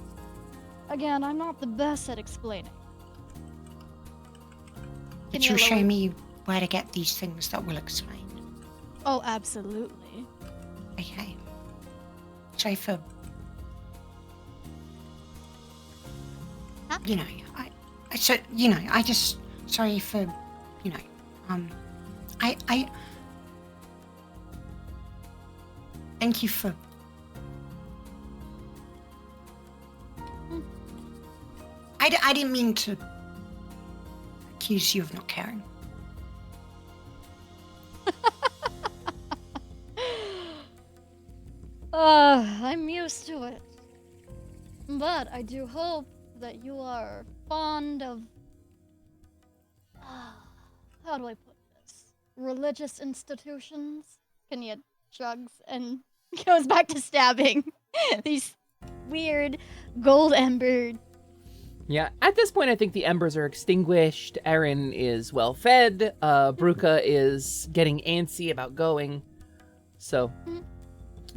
again, I'm not the best at explaining. Could you show me where to get these things that will explain? Oh, absolutely. Okay. Sorry for... Huh? You know, I just... Sorry for, I... Thank you for... I didn't mean to accuse you of not caring. I'm used to it. But I do hope that you are fond of... How do I put this? Religious institutions? Kenya shrugs and goes back to stabbing these weird gold ember. Yeah, at this point, I think the embers are extinguished. Erin is well fed. Bruca is getting antsy about going. So,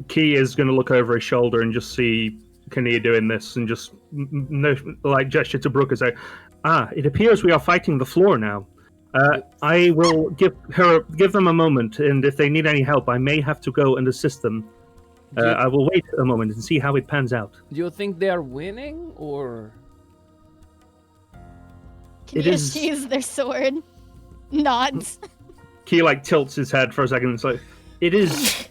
Key is going to look over his shoulder and just see Kania doing this and just gesture to Brooke and say, it appears we are fighting the floor now. I will give them a moment, and if they need any help, I may have to go and assist them. I will wait a moment and see how it pans out. Do you think they are winning, or... Kenya sheathes their sword. Nods. Key tilts his head for a second and it's like, it is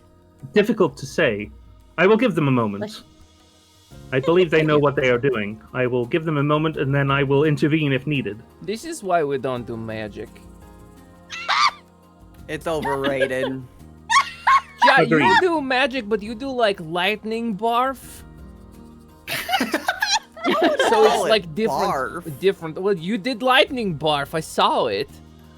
difficult to say. I will give them a moment. I believe they know what they are doing. I will give them a moment and then I will intervene if needed. This is why we don't do magic. It's overrated. Yeah, Agreed. you do magic, but you do lightning barf. So it's different. Well, you did lightning barf. I saw it.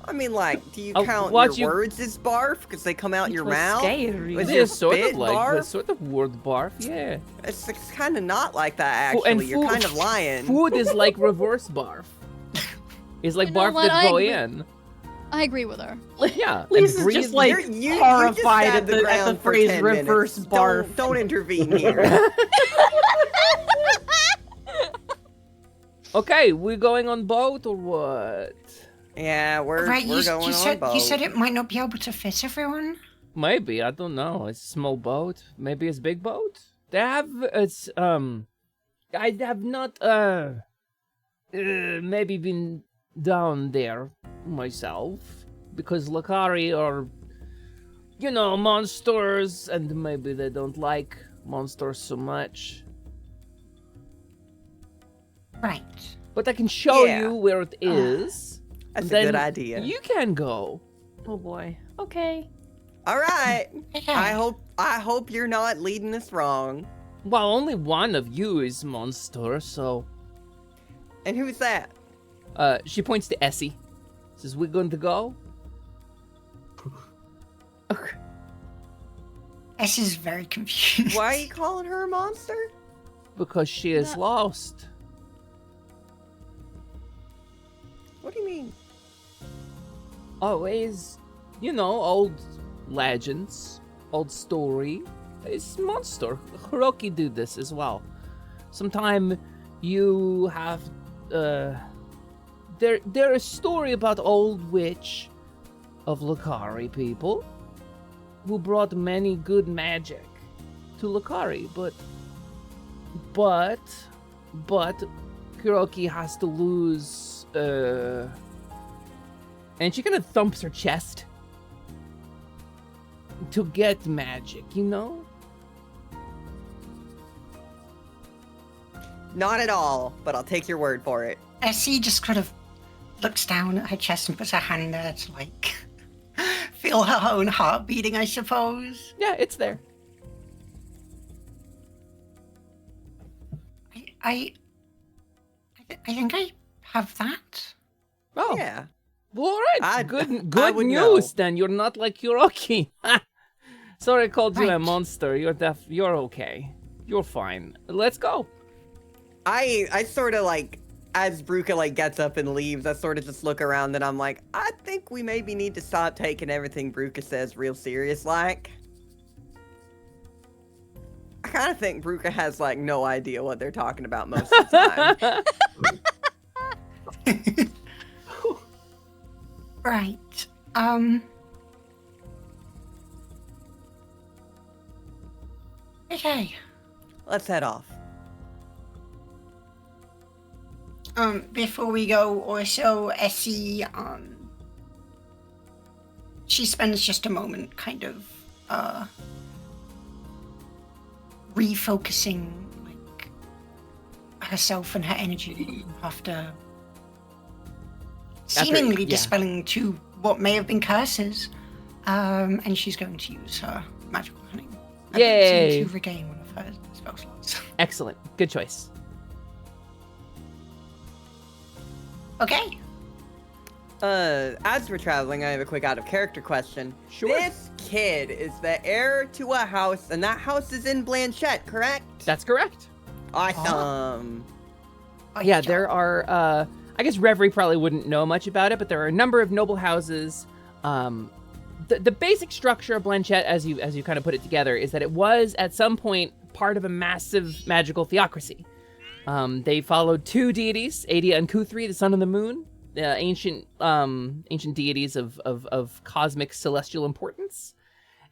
I mean, do you I'll count watch your words as barf because they come out your mouth? Scary. Was It your is sort spit of barf? the sort of word barf. Yeah. It's kind of not like that, Fo- and actually. You're food- kind of lying. Food is like reverse barf. It's like You know barf what? that go I agree. in. I agree with her. Yeah. and Lisa's breathe- just like You horrified just at the ground for phrase 10 reverse minutes. barf. Don't intervene here. Okay, we going on boat or what? Yeah, we're Right, going on boat. you said it might not be able to fit everyone? Maybe, I don't know. It's a small boat. Maybe it's big boat. They have I have not maybe been down there myself because Lakari are monsters and maybe they don't like monsters so much. Right. But I can show Yeah. you where it is. That's a then good idea. You can go. Oh boy. Okay. All right. Okay. I hope you're not leading us wrong. Well, only one of you is monster, so And who's that? She points to Essie. Says, "We're going to go." S is very confused. Why are you calling her a monster? Because she is lost. What do you mean? Always, old legends, old story. It's monster. Hiroki do this as well. Sometime you have, there is story about old witch of Lakari people who brought many good magic to Lakari, but Hiroki has to lose, and she kind of thumps her chest to get magic, Not at all, but I'll take your word for it. Essie just kind of looks down at her chest and puts her hand there to, like, feel her own heart beating, I suppose. Yeah, it's there. I think I have that. Oh. Yeah. Well, all right. Good would news, know. then. You're not like Hiroki. Sorry I called you a Right. monster. You're okay. You're fine. Let's go. I sort of like, as Bruca like gets up and leaves, I sort of just look around and I'm like, I think we maybe need to stop taking everything Bruca says real serious like. I kind of think Bruca has like no idea what they're talking about most of the time. Right. Okay. Let's head off. Before we go, also, Essie, she spends just a moment kind of, refocusing, like, herself and her energy after seemingly yeah. dispelling two what may have been curses. And she's going to use her magical cunning Yay. to regain one of her spell slots. Excellent. Good choice. Okay. As we're traveling, I have a quick out of character question. Sure. This kid is the heir to a house, and that house is in Blanchette, correct? That's correct. Awesome. Yeah, there are, I guess Reverie probably wouldn't know much about it, but there are a number of noble houses. The basic structure of Blanchette, as you kind of put it together, is that it was at some point part of a massive magical theocracy. They followed two deities, Adia and Kuthri, the sun and the moon, ancient deities of cosmic celestial importance.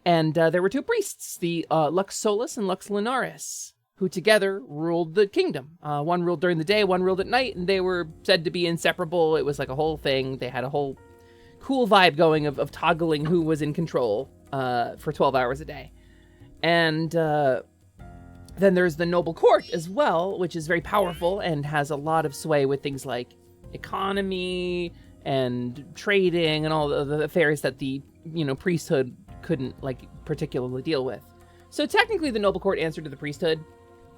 And there were two priests, the Lux Solus and Lux Lunaris, who together ruled the kingdom. One ruled during the day, one ruled at night, and they were said to be inseparable. It was like a whole thing. They had a whole cool vibe going of toggling who was in control for 12 hours a day. And then there's the noble court as well, which is very powerful and has a lot of sway with things like economy and trading and all the affairs that the priesthood couldn't like particularly deal with. So technically the noble court answered to the priesthood,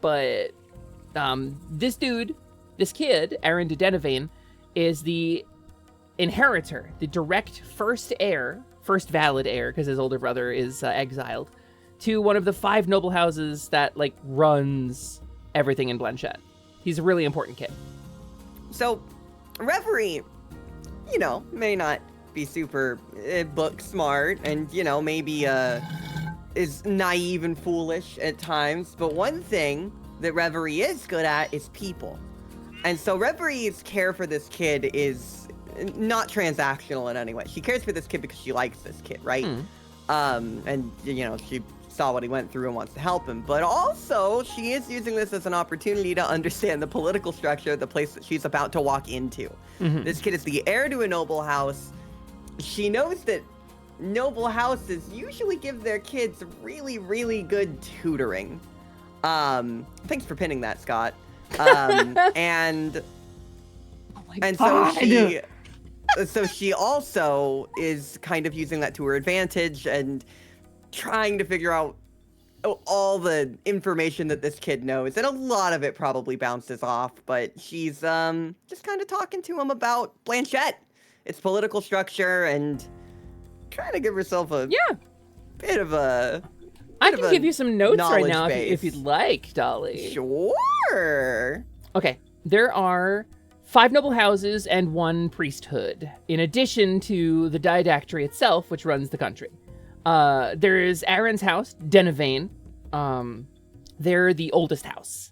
but this kid, Aaron de Denevane, is the inheritor, the direct first valid heir, because his older brother is exiled, to one of the 5 noble houses that like runs everything in Blanchette. He's a really important kid. So, Reverie, may not be super book smart and, maybe is naive and foolish at times, but one thing that Reverie is good at is people. And so Reverie's care for this kid is not transactional in any way. She cares for this kid because she likes this kid, right? And, she saw what he went through and wants to help him. But also, she is using this as an opportunity to understand the political structure of the place that she's about to walk into. Mm-hmm. This kid is the heir to a noble house. She knows that noble houses usually give their kids really, really good tutoring. Thanks for pinning that, Scott. And so she also is kind of using that to her advantage and trying to figure out all the information that this kid knows, and a lot of it probably bounces off, but she's just kind of talking to him about Blanchette, its political structure, and trying to give herself a bit of a... I can give you some notes right now if you'd base. like, Dolly. Sure. Okay, there are 5 noble houses and 1 priesthood, in addition to the didactry itself, which runs the country. There's Aaron's house, Denevane. They're the oldest house.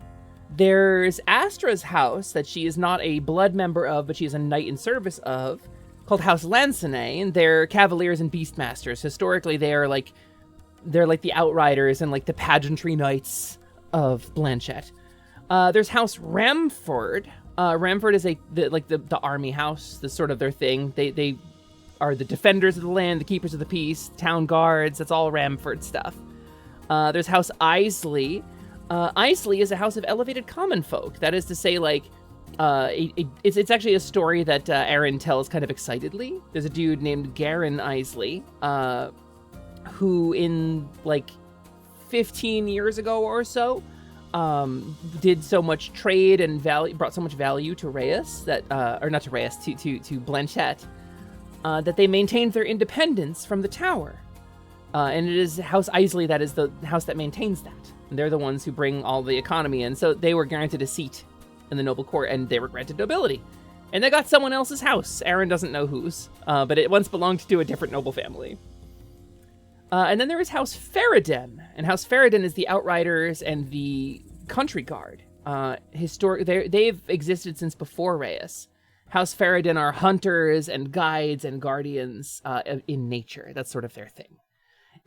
There's Astra's house that she is not a blood member of, but she is a knight in service of, called House Lansonay, and they're cavaliers and beastmasters. Historically, they're like the outriders and like the pageantry knights of Blanchette. There's House Ramford. Ramford is the army house. That's sort of their thing. They are the defenders of the land, the keepers of the peace, town guards. That's all Ramford stuff. There's House Isley. Isley is a house of elevated common folk. That is to say, like, it's actually a story that Aaron tells kind of excitedly. There's a dude named Garen Isley, who in like 15 years ago or so did so much trade and value, brought so much value to Reyes that, or not to Reyes, to Blanchette, that they maintained their independence from the tower. And it is House Isley that is the house that maintains that. And they're the ones who bring all the economy in. So they were granted a seat in the noble court, and they were granted nobility. And they got someone else's house. Aaron doesn't know whose, but it once belonged to a different noble family. And then there is House Ferrodin, and House Ferrodin is the Outriders and the Country Guard. They've existed since before Reyes. House Ferrodin are hunters and guides and guardians in nature. That's sort of their thing.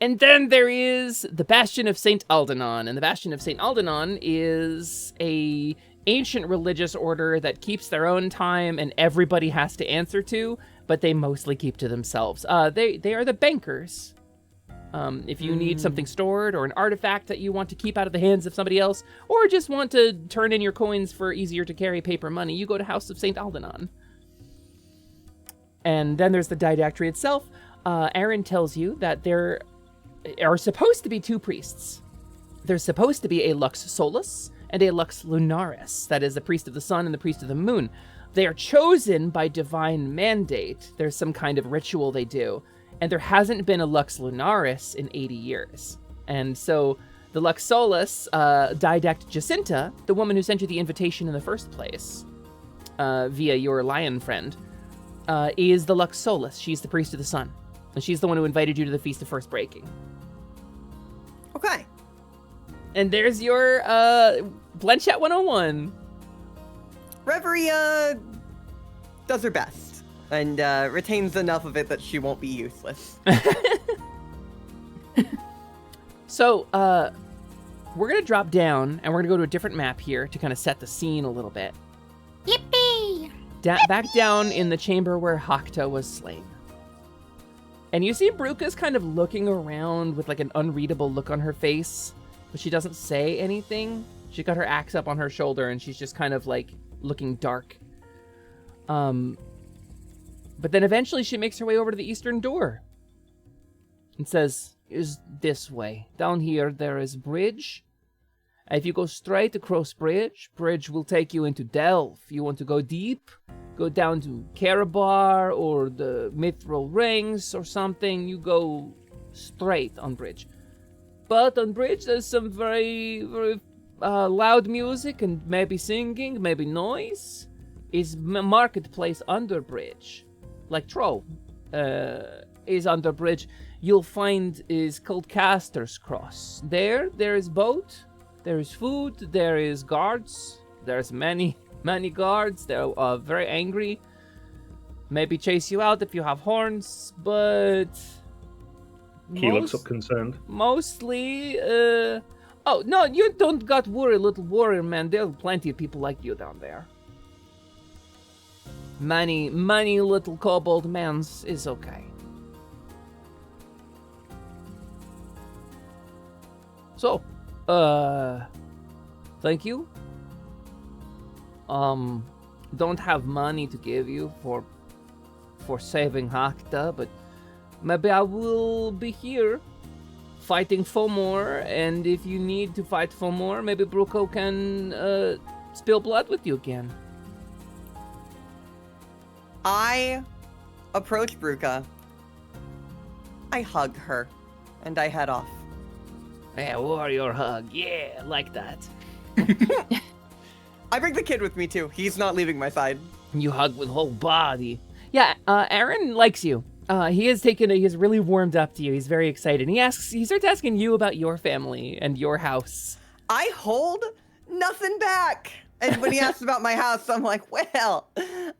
And then there is the Bastion of St. Aldenon, and the Bastion of St. Aldenon is a ancient religious order that keeps their own time and everybody has to answer to, but they mostly keep to themselves. They are the bankers. If you need something stored or an artifact that you want to keep out of the hands of somebody else, or just want to turn in your coins for easier to carry paper money, you go to House of St. Aldenon. And then there's the didactry itself. Aaron tells you that there are supposed to be 2 priests. There's supposed to be a Lux Solus and a Lux Lunaris, that is the priest of the sun and the priest of the moon. They are chosen by divine mandate. There's some kind of ritual they do. And there hasn't been a Lux Lunaris in 80 years. And so the Lux Solus, Didact Jacinta, the woman who sent you the invitation in the first place, via your lion friend, is the Lux Solus. She's the priest of the sun. And she's the one who invited you to the Feast of First Breaking. Okay. And there's your Blanchette 101. Reverie does her best and retains enough of it that she won't be useless. So, we're going to drop down and we're going to go to a different map here to kind of set the scene a little bit. Yippee! Back down in the chamber where Hakta was slain. And you see Bruka's kind of looking around with like an unreadable look on her face, but she doesn't say anything. She got her axe up on her shoulder and she's just kind of like looking dark. But then eventually she makes her way over to the eastern door and says, "Is this way. Down here there is bridge. If you go straight across bridge will take you into Delph. You want to go deep? Go down to Karabar or the Mithril Rings or something. You go straight on bridge. But on bridge there's some very, very loud music and maybe singing, maybe noise. Is marketplace under bridge. Like Troll is under bridge. You'll find is called Caster's Cross. There is boat, there is food, there is guards. There's many guards. They're very angry. Maybe chase you out if you have horns, but He looks up concerned. Mostly, oh no, you don't got worry, little warrior man. There are plenty of people like you down there. Many little kobold mans is okay. So, thank you. Don't have money to give you for saving Hakta, but maybe I will be here fighting for more, and if you need to fight for more, maybe Bruko can spill blood with you again. I approach Bruka. I hug her, and I head off. Yeah, warrior hug. Yeah, like that. I bring the kid with me too. He's not leaving my side. You hug with whole body. Yeah, Aaron likes you. He has really warmed up to you. He's very excited. He starts asking you about your family and your house. I hold nothing back. And when he asks about my house, I'm like, well,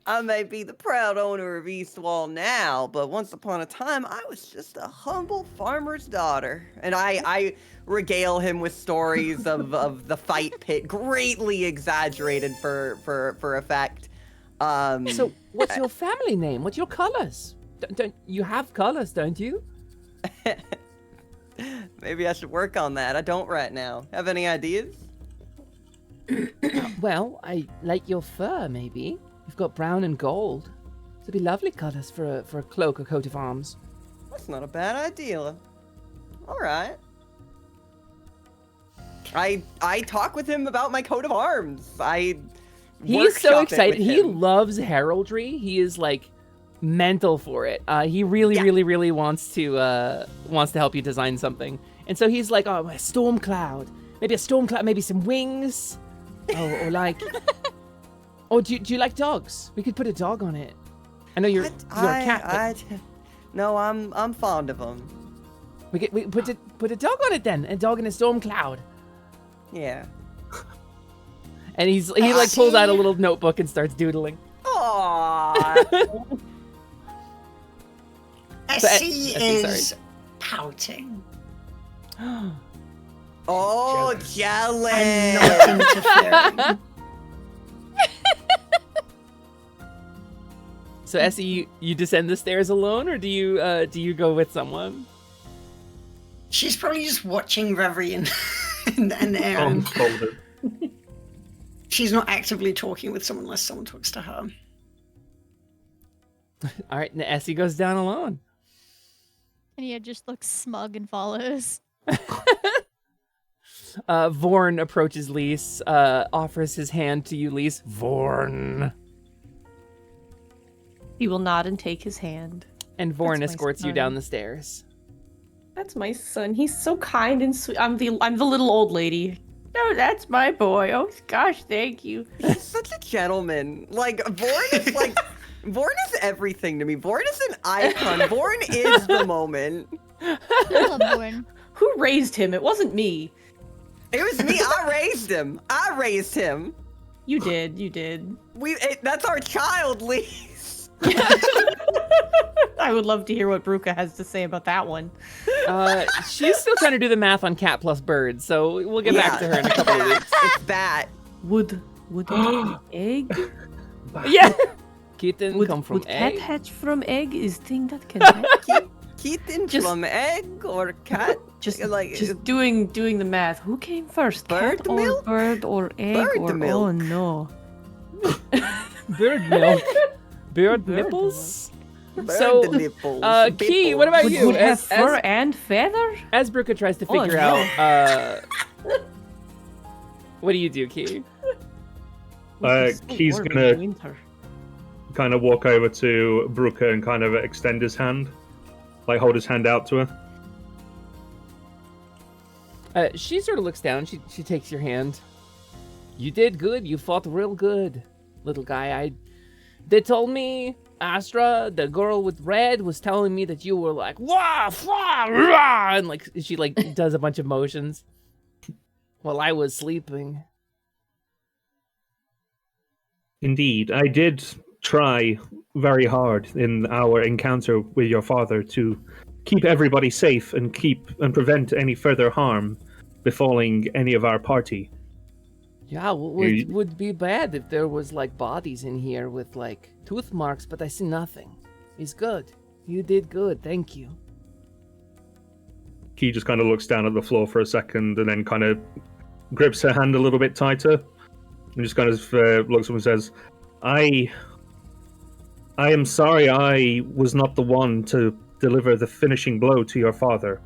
I may be the proud owner of Eastwall now, but once upon a time, I was just a humble farmer's daughter. And I regale him with stories of the fight pit, greatly exaggerated for effect. So, what's your family name? What's your colors? Don't you have colors, don't you? Maybe I should work on that. I don't right now. Have any ideas? Well, I like your fur, maybe. You've got brown and gold. It'd be lovely colors for a cloak or coat of arms. That's not a bad idea. All right. I talk with him about my coat of arms. He's so workshop it excited. with He him. loves heraldry. He is like mental for it. He really wants to help you design something. And so he's like, oh, a storm cloud. Maybe a storm cloud, maybe some wings. Or like, or do you like dogs? We could put a dog on it. I know you're a cat. No, I'm fond of them. We put a dog on it then. A dog in a storm cloud. Yeah. And he like pulls out a little notebook and starts doodling. Aww. Essie Essie, is pouting Oh, jealous. and not interfering. So Essie, you descend the stairs alone, or do you go with someone? She's probably just watching Reverie and Aaron. Unfolded. She's not actively talking with someone unless someone talks to her. All right, and Essie goes down alone. Kenia just looks smug and follows. Vorn approaches Lise, offers his hand to you, Lise. Vorn. He will nod and take his hand. And Vorn That's my escorts you son. down the stairs. That's my son. He's so kind and sweet. I'm the little old lady. No, that's my boy. Oh gosh, thank you. He's such a gentleman. Like, Vorn is like... Vorn is everything to me. Vorn is an icon. Vorn is the moment. I love Born. Who raised him? It wasn't me. It was me. I raised him. You did. You did. That's our child, Lise. I would love to hear what Bruka has to say about that one. She's still trying to do the math on cat plus bird, so we'll get back to her in a couple of weeks. It's that. Would it be egg? Yeah. Kitten come from would egg. cat hatch from egg? Is thing that can hatch? Kitten Just- from egg or cat? Just like doing the math. Who came first? Bird cat or milk? bird or egg Bird or milk. oh no. Bird milk. Bird nipples. bird So, nipples. Key, what about Would, you? would have As, fur as, and feather? as Bruka tries to Oh, figure no. out, what do you do, Key? He's Warm in gonna winter. kind of walk over to Brooker and kind of extend his hand, like hold his hand out to her. She sort of looks down. She takes your hand. You did good. You fought real good, little guy. They told me, Astra, the girl with red, was telling me that you were like, wah, wah, rah, and like she like does a bunch of motions while I was sleeping. Indeed, I did try very hard in our encounter with your father to keep everybody safe and prevent any further harm befalling any of our party. Yeah, would be bad if there was like bodies in here with like tooth marks, but I see nothing. He's good. You did good. Thank you. He just kind of looks down at the floor for a second and then kind of grips her hand a little bit tighter and just kind of looks up and says, I am sorry I was not the one to deliver the finishing blow to your father.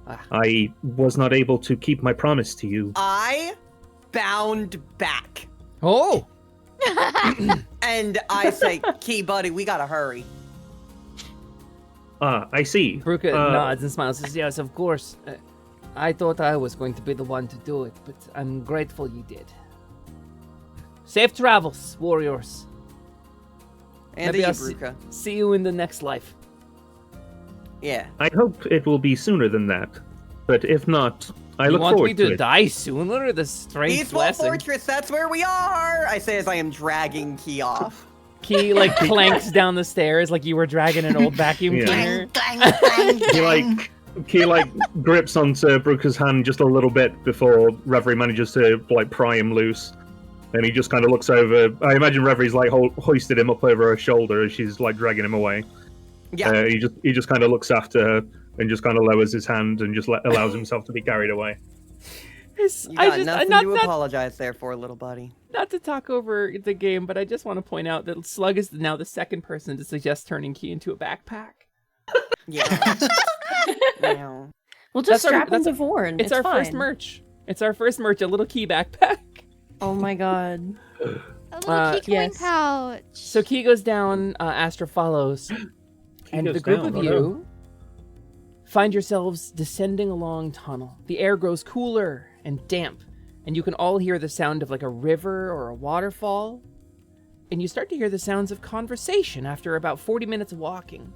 I was not able to keep my promise to you. I bound back. Oh! And I say, Key, buddy, we gotta hurry. I see. Bruca nods and smiles and says, yes, of course. I thought I was going to be the one to do it, but I'm grateful you did. Safe travels, warriors. And Maybe to I'll you, Bruca. see you in the next life. Yeah. I hope it will be sooner than that. But if not, I You look want forward me to to it. die sooner? The strength Peaceful blessing. Fortress, that's where we are! I say as I am dragging Key off. Key like clanks down the stairs like you were dragging an old vacuum Yeah. cleaner. Clang, clang, clang. He grips onto Bruca's hand just a little bit before Reverie manages to pry him loose. And he just kind of looks over. I imagine Reverie's hoisted him up over her shoulder as she's dragging him away. Yeah. He just kind of looks after her and just kind of lowers his hand and just allows himself to be carried away. You got nothing to apologize there for, little buddy. Not to talk over the game, but I just want to point out that Slug is now the second person to suggest turning Key into a backpack. Yeah. Yeah. We'll just strap him that's to Vorn. It's our first fine. merch. It's our first merch, a little Key backpack. Oh my god. A little key coin yes. pouch. So Key goes down, Astra follows, and goes the group down, of you find yourselves descending a long tunnel. The air grows cooler and damp, and you can all hear the sound of a river or a waterfall. And you start to hear the sounds of conversation after about 40 minutes of walking.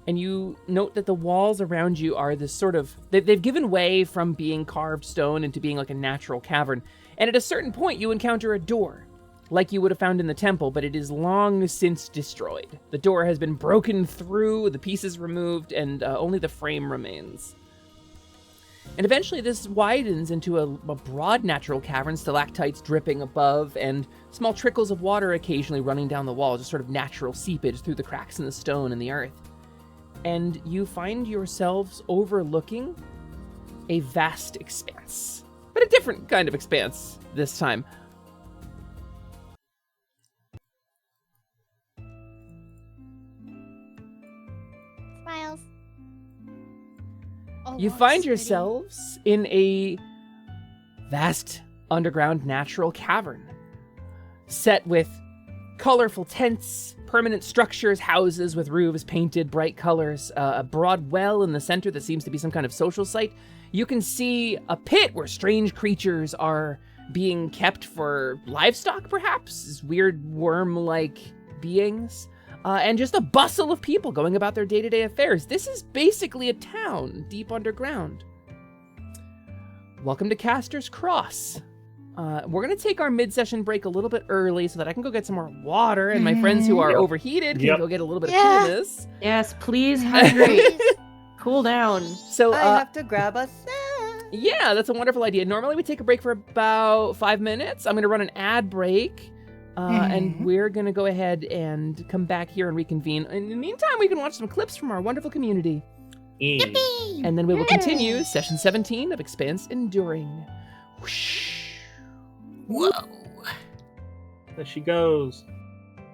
And you note that the walls around you are this sort of... They've given way from being carved stone into being a natural cavern. And at a certain point, you encounter a door, like you would have found in the temple, but it is long since destroyed. The door has been broken through, the pieces removed, and only the frame remains. And eventually this widens into a broad natural cavern, stalactites dripping above, and small trickles of water occasionally running down the wall, just sort of natural seepage through the cracks in the stone and the earth. And you find yourselves overlooking a vast expanse. But a different kind of expanse this time. Smiles. Oh, You wow, find it's yourselves in a vast underground natural cavern, set with colorful tents, permanent structures, houses with roofs painted bright colors, a broad well in the center that seems to be some kind of social site. You can see a pit where strange creatures are being kept for livestock, perhaps, these weird worm-like beings. And just a bustle of people going about their day-to-day affairs. This is basically a town deep underground. Welcome to Caster's Cross. We're going to take our mid-session break a little bit early so that I can go get some more water, and my friends who are overheated can go get a little bit of coolness. Yes, please hydrate. Cool down. So I have to grab a snack. yeah, that's a wonderful idea. Normally we take a break for about 5 minutes. I'm going to run an ad break. And we're going to go ahead and come back here and reconvene. In the meantime, we can watch some clips from our wonderful community. Yippee! And then we will continue session 17 of Expanse Enduring. Whoosh. Whoa. There she goes.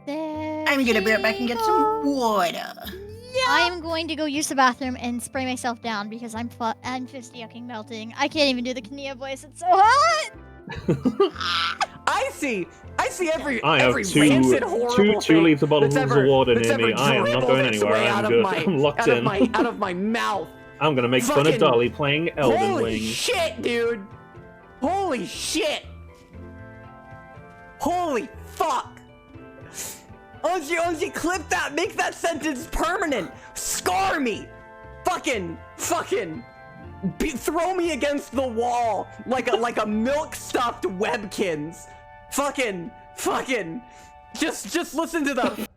I'm gonna be right back and get some water. I am going to go use the bathroom and spray myself down because I'm fist yucking melting. I can't even do the Kania voice. It's so hot. I see every I have every rancid, horrible two thing liter bottles that's of ever- water that's near me. ever I am not dribbled going its anywhere. way I'm out good. of my- I'm locked in. out of my mouth. I'm gonna make fun of Fucking- Dolly playing Elden Holy Ring. shit, dude! Holy shit! Holy fuck! Onji, clip that! Make that sentence permanent! Scar me! Fucking! Throw me against the wall like a milk-stuffed Webkins! Fucking! Just listen to the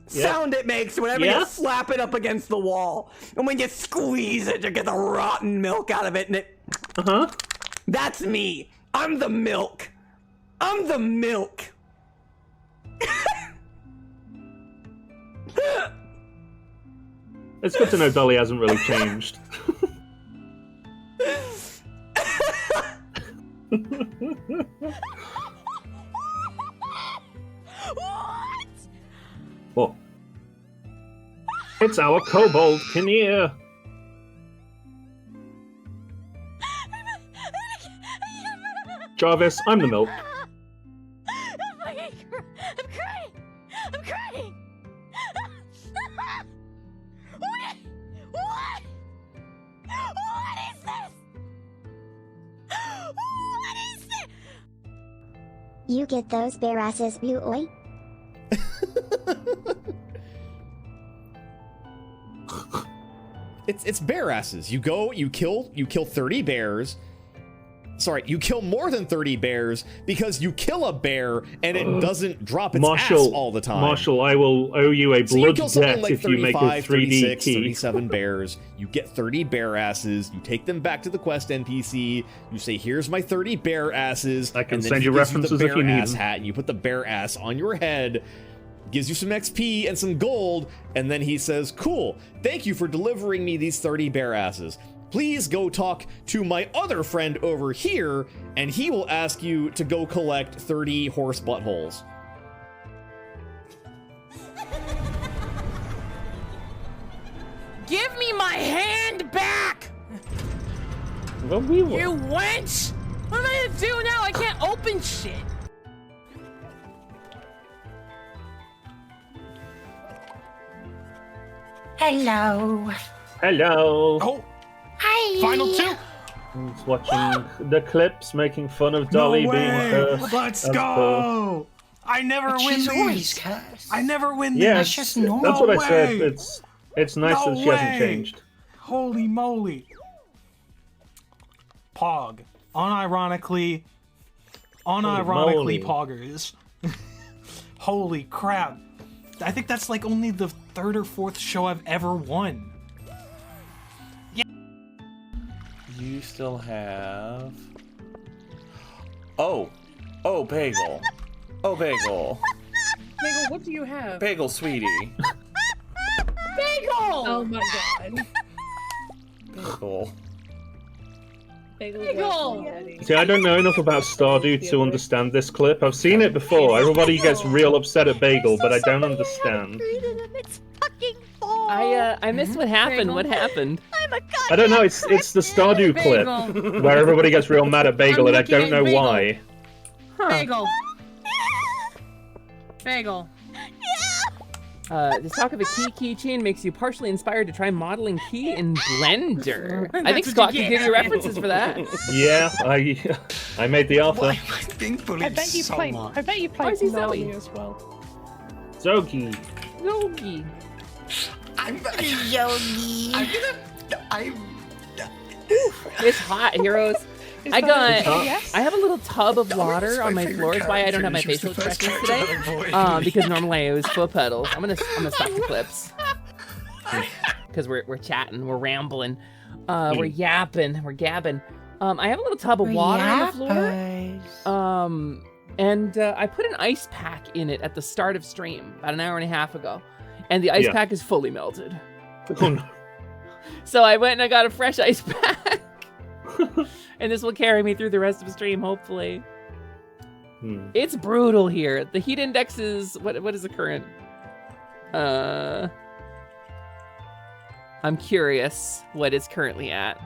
sound it makes whenever you slap it up against the wall. And when you squeeze it, you get the rotten milk out of it, and it... That's me! I'm the milk! It's good to know Dolly hasn't really changed. What? It's our kobold, Kinnear. Jarvis, I'm the milk. I'm crying. I'm crying. What? What is this? What is this? You get those bare asses, you oi. It's bear asses. You go, you kill 30 bears. Sorry, you kill more than 30 bears because you kill a bear and it doesn't drop its ass all the time. Marshall, I will owe you a blood debt like if you make a 3D 36, key. 37 bears. You get 30 bear asses. You take them back to the quest NPC. You say, "Here's my 30 bear asses." I can and then send he you gives references the if you bear need ass them. hat, and you put the bear ass on your head. Gives you some XP and some gold, and then he says, "Cool, thank you for delivering me these 30 bear asses. Please go talk to my other friend over here, and he will ask you to go collect 30 horse buttholes." Give me my hand back! Well, we will. You wench! What am I gonna do now? I can't open shit. Hello. Hello. Oh, Hi. final two. He's watching the clips, making fun of Dolly No being way. cursed. Let's as go. I never But win she's always these. cursed. I never win Yeah, That's these. just normal. that's what I said. way. It's nice No that she hasn't way. changed. Holy moly. Pog. Unironically moly. poggers. Holy crap. I think that's like only the third or fourth show I've ever won. You still have... Oh, Bagel. Oh, Bagel. Bagel, what do you have? Bagel, sweetie. Bagel! Oh my god. Bagel. Bagel! See, I don't know enough about Stardew to understand this clip. I've seen it before. Everybody gets real upset at Bagel, but I don't understand. It's fucking fall. I missed what happened. What happened? I'm a I don't know. It's the Stardew clip Bagel. where everybody gets real mad at Bagel, I'm and I looking don't at know Bagel. why. Bagel. Bagel. This talk of a keychain makes you partially inspired to try modeling key in Blender. I think That's Scott what you can get. give you references for that. Yeah, I made the offer. Thankfully, I bet you so played. long. I bet you Why is played he Zoe Zoe? as well. Zogi. Yogi. I'm Yogi. It's hot, heroes. I have a little tub of water on my floor. That's why I don't have my facial expressions today. Because normally I use foot pedals. I'm gonna stop the clips. Because we're chatting, we're rambling, we're yapping, we're gabbing. I have a little tub of water on the floor. And I put an ice pack in it at the start of stream about an hour and a half ago, and the ice pack is fully melted. Oh, no. So I went and I got a fresh ice pack. And this will carry me through the rest of the stream, hopefully. It's brutal here. The heat index is... What is the current? I'm curious what it's currently at.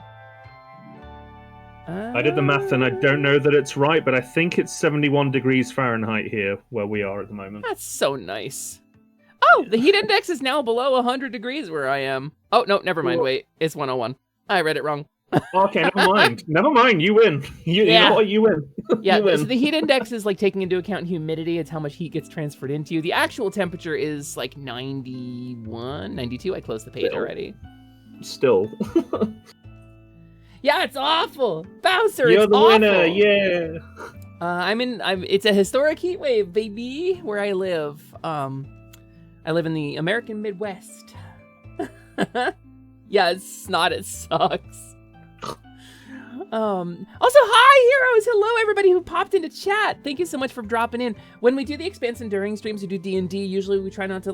I did the math and I don't know that it's right, but I think it's 71 degrees Fahrenheit here where we are at the moment. That's so nice. Oh, the heat index is now below 100 degrees where I am. Oh, no, never mind. Wait, it's 101. I read it wrong. Okay, never mind. Never mind. You win. You know what? You win. Yeah, You win. so the heat index is like taking into account humidity. It's how much heat gets transferred into you. The actual temperature is like 91, 92. I closed the page already. Still. Yeah, it's awful. Bowser, You're it's the awful. winner. Yeah. It's a historic heat wave, baby, where I live. I live in the American Midwest. Yeah, it's not. It sucks. Also, hi, heroes! Hello, everybody who popped into chat. Thank you so much for dropping in. When we do the Expanse Enduring streams, we do D&D. Usually, we try not to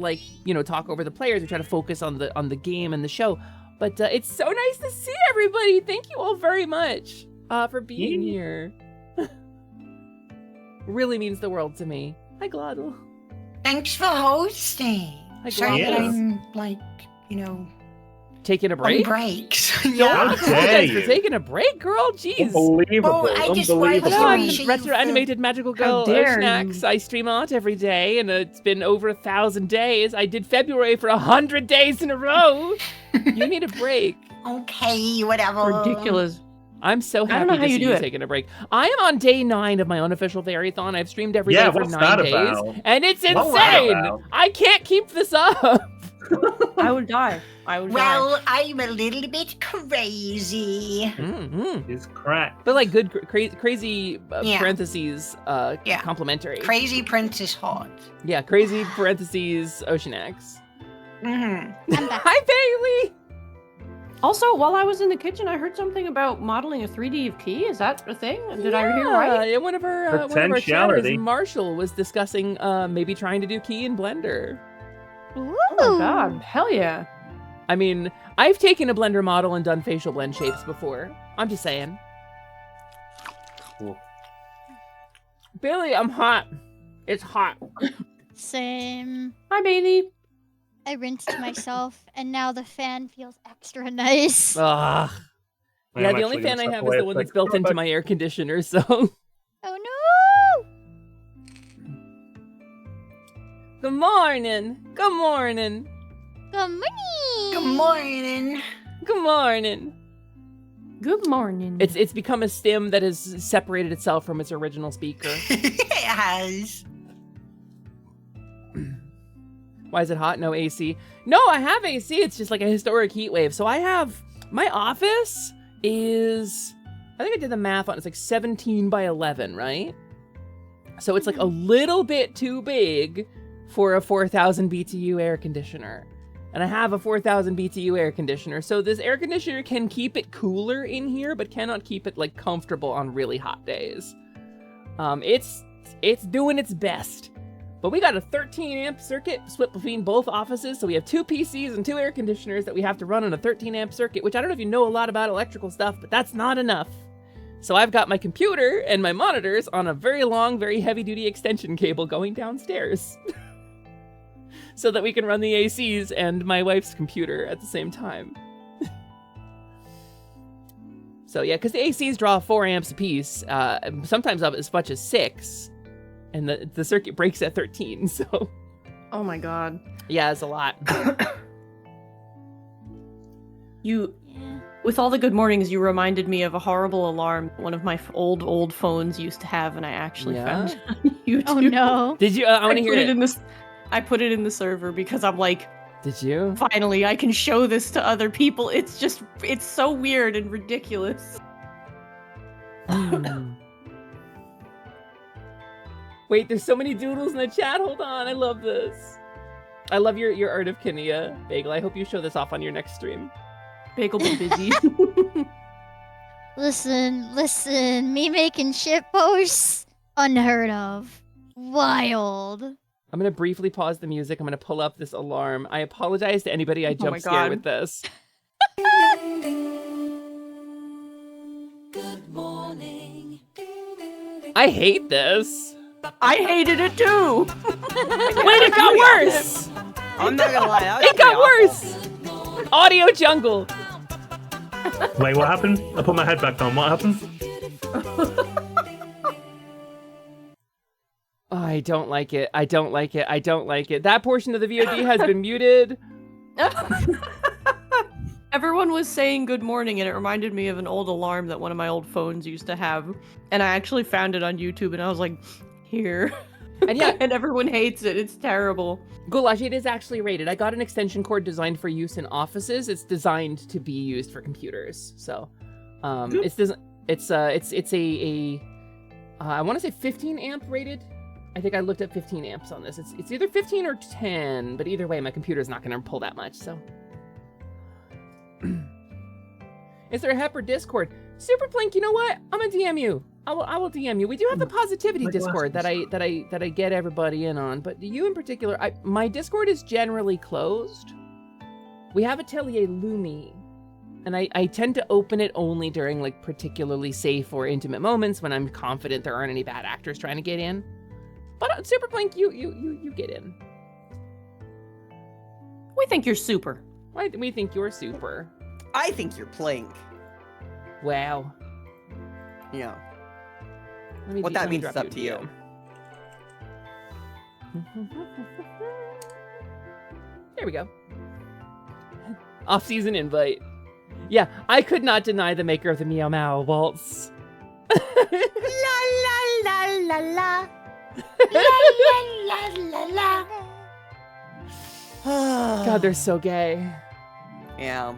talk over the players. We try to focus on the game and the show. But it's so nice to see everybody. Thank you all very much for being here. Really means the world to me. Hi, Glottal. Thanks for hosting. Hi, Sorry that Glottal. I'm Taking a On break? breaks. Don't yeah. apologize for taking a break, girl. Jeez. Unbelievable. Oh, I just Unbelievable. wanted Hello, I'm Appreciate Retro you for- Animated Magical Girl dare Snacks. you. I stream art every day, and it's been over 1,000 days. I did February for 100 days in a row. You need a break. Okay, whatever. Ridiculous. I'm so I don't happy know to how you see do you it. taking a break. I am on day 9 of my unofficial Fairython. I've streamed every day Yeah, for what's 9 that days, about? and it's What's that insane. about? I can't keep this up. I would die. I would die. Well, I'm a little bit crazy. Mm-hmm. It's crack. But like good, crazy Yeah. parentheses, Yeah. complimentary. Crazy Princess Hot. Yeah, crazy parentheses, Ocean X. Mm-hmm. Hi, Bailey. Also, while I was in the kitchen, I heard something about modeling a 3D of Key. Is that a thing? Did I hear right? Yeah, one of our chatters, Potentiality. Marshall, was discussing maybe trying to do Key in Blender. Ooh. Oh my god, hell yeah. I mean, I've taken a Blender model and done facial blend shapes before. I'm just saying. Cool. Billy, I'm hot. It's hot. Same. Hi, Bailey. I rinsed myself, and now the fan feels extra nice. Ugh. I Yeah, am the only actually fan gonna I step have away is a the one that's sec. built into my air conditioner, so. Oh no! Good morning. Good morning. Good morning. Good morning. Good morning. Good morning. It's become a stem that has separated itself from its original speaker. It has. Why is it hot? No AC. No, I have AC. It's just like a historic heat wave. So I have my office is, I think I did the math on it. It's like 17 by 11, right? So it's like a little bit too big for a 4,000 BTU air conditioner. And I have a 4,000 BTU air conditioner. So this air conditioner can keep it cooler in here, but cannot keep it like comfortable on really hot days. It's doing its best. But we got a 13 amp circuit split between both offices, so we have 2 PCs and 2 air conditioners that we have to run on a 13 amp circuit, which I don't know if you know a lot about electrical stuff, but that's not enough. So I've got my computer and my monitors on a very long, very heavy duty extension cable going downstairs. So that we can run the ACs and my wife's computer at the same time. So yeah, because the ACs draw 4 amps apiece, sometimes up as much as 6. And the circuit breaks at 13, so. Oh my god. Yeah, it's a lot. With all the good mornings, you reminded me of a horrible alarm one of my old phones used to have, and I actually found it on YouTube. Oh no. Did you? I want to hear it. I put it in the server because I'm like, did you? Finally, I can show this to other people. It's so weird and ridiculous. Wait, there's so many doodles in the chat. Hold on, I love this. I love your art of Kenia, Bagel. I hope you show this off on your next stream. Bagel been busy. Listen, me making shit posts, unheard of. Wild. I'm gonna briefly pause the music. I'm gonna pull up this alarm. I apologize to anybody I jump scared with this. Good morning. I hate this. I hated it too. Wait, it got worse. I'm not gonna lie. That was It got pretty awful. worse. Audio jungle. Wait, what happened? I put my head back on. What happened? Oh, I don't like it. I don't like it. I don't like it. That portion of the VOD has been muted. Everyone was saying good morning, and it reminded me of an old alarm that one of my old phones used to have. And I actually found it on YouTube, and I was like, here. And yeah, and everyone hates it. It's terrible. Goulash, it is actually rated. I got an extension cord designed for use in offices. It's designed to be used for computers. So, it's a I want to say 15 amp rated. I think I looked at 15 amps on this. It's either 15 or 10, but either way, my computer's not going to pull that much. So, is there a HEP or Discord? Super Plink, you know what? I'm gonna DM you. I will DM you. We do have the positivity Discord that I get everybody in on, but you in particular, my Discord is generally closed. We have Atelier Lumi, and I tend to open it only during like particularly safe or intimate moments when I'm confident there aren't any bad actors trying to get in. But Super Plink, you get in. We think you're super. We think you're super. I think you're Plink. Wow. Yeah. Let What that let me means is drop up to a you. DM. There we go. Off-season invite. Yeah, I could not deny the maker of the Meow Meow waltz. La la la la la. La la la la. God, they're so gay. Yeah.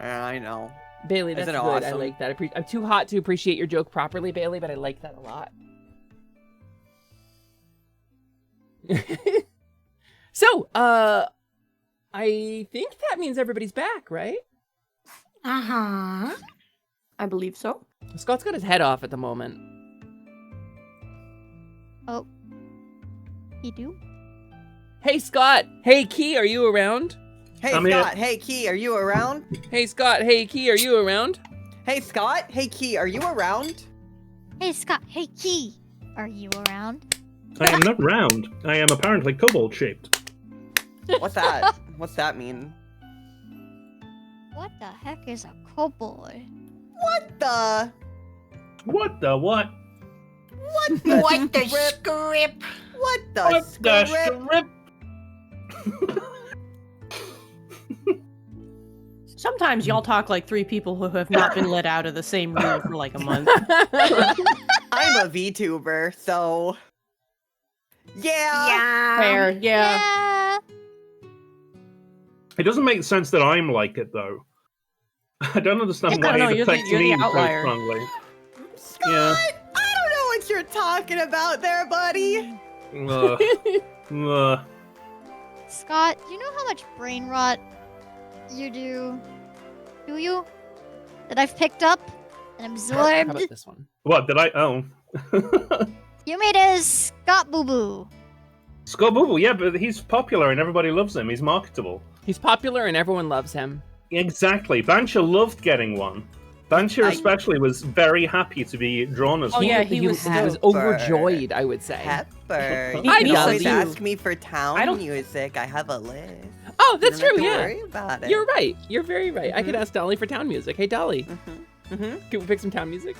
Yeah, I know. Bailey, that's Isn't good. it I awesome? like that. I'm too hot to appreciate your joke properly, Bailey, but I like that a lot. So, I think that means everybody's back, right? Uh-huh. I believe so. Scott's got his head off at the moment. Oh. You do? Hey, Scott. Hey, Key, are you around? Hey, I'm Scott. here. Hey, Key, are you around? Hey, Scott. Hey, Key, are you around? Hey, Scott. Hey, Key, are you around? Hey, Scott. Hey, Key. Are you around? I am not round. I am apparently kobold-shaped. What's that? What's that mean? What the heck is a kobold? What the? What the what? What the? What the script? script? What the What the script? script? Sometimes y'all talk like three people who have not been let out of the same room for like a month. I'm a VTuber, so yeah. Fair, yeah. Yeah. It doesn't make sense that I'm like it, though. I don't understand I don't why know, it you're the- affects you're the me so outlier. strongly. Scott, Yeah. I don't know what you're talking about there, buddy. Scott, do you know how much brain rot you do? Do you? That I've picked up and How absorbed? about this one? What, did I? Oh. You made a Scott Boo Boo. Scott Booble, yeah, but he's popular and everybody loves him. He's marketable. He's popular and everyone loves him. Exactly. Bancha loved getting one. Bancha especially was very happy to be drawn as Oh, one. yeah, he was overjoyed, I would say. Pepper. You I can know always you. ask me for town I don't- music. I have a list. Oh, that's You don't true, have to yeah. worry about it. You're right. You're very right. I could ask Dolly for town music. Hey, Dolly, Mm-hmm. can we pick some town music?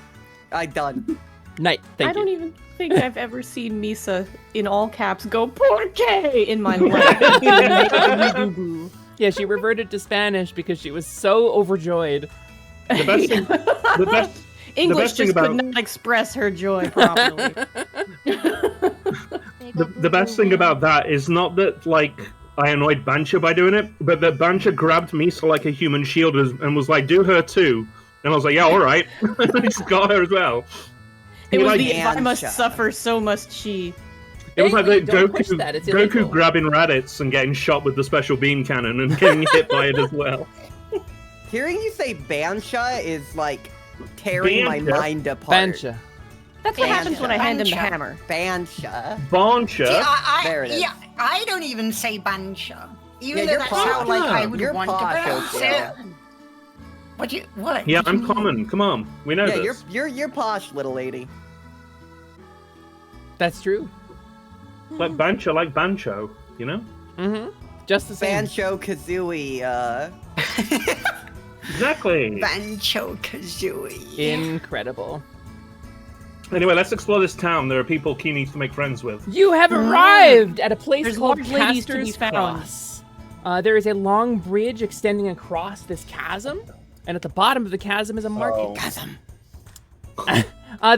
I done. Night. Thank I you. don't even think I've ever seen Misa in all caps go "Porque" in my life. Yeah, she reverted to Spanish because she was so overjoyed. The best thing, the best, English best thing just about- could not express her joy properly. the best thing about that is not that, like, I annoyed Bancha by doing it, but that Bancha grabbed Misa like a human shield and was like, do her too. And I was like, yeah, alright. And I just got her as well. It He, was like, the "if I must Bancha. suffer, so must she." It was like Bailey, the don't push that, it's illegal. Goku grabbing Raditz and getting shot with the special beam cannon and getting hit by it as well. Hearing you say Bancha is like tearing my Bancha? mind apart. Bancha. That's what happens Bancha. when I hand him the Bancha. hammer. Bancha. Bancha? There it is. Yeah, I don't even say Bancha. Even Yeah, though you're that's posh. how like I would You're want posh, to pronounce Ophelia. it. What you what? Yeah, What do I'm you mean? common. Come on, we know Yeah, this. you're posh, little lady. That's true. Like Bancha, like Bancho, you know? Mm-hmm. Just the same. Bancho Kazooie. Exactly. Bancho Kazooie. Incredible. Anyway, let's explore this town. There are people Key needs to make friends with. You have arrived at a place There's called large ladies to be Caster's found. Cross. There is a long bridge extending across this chasm, and at the bottom of the chasm is a market. Oh. Chasm.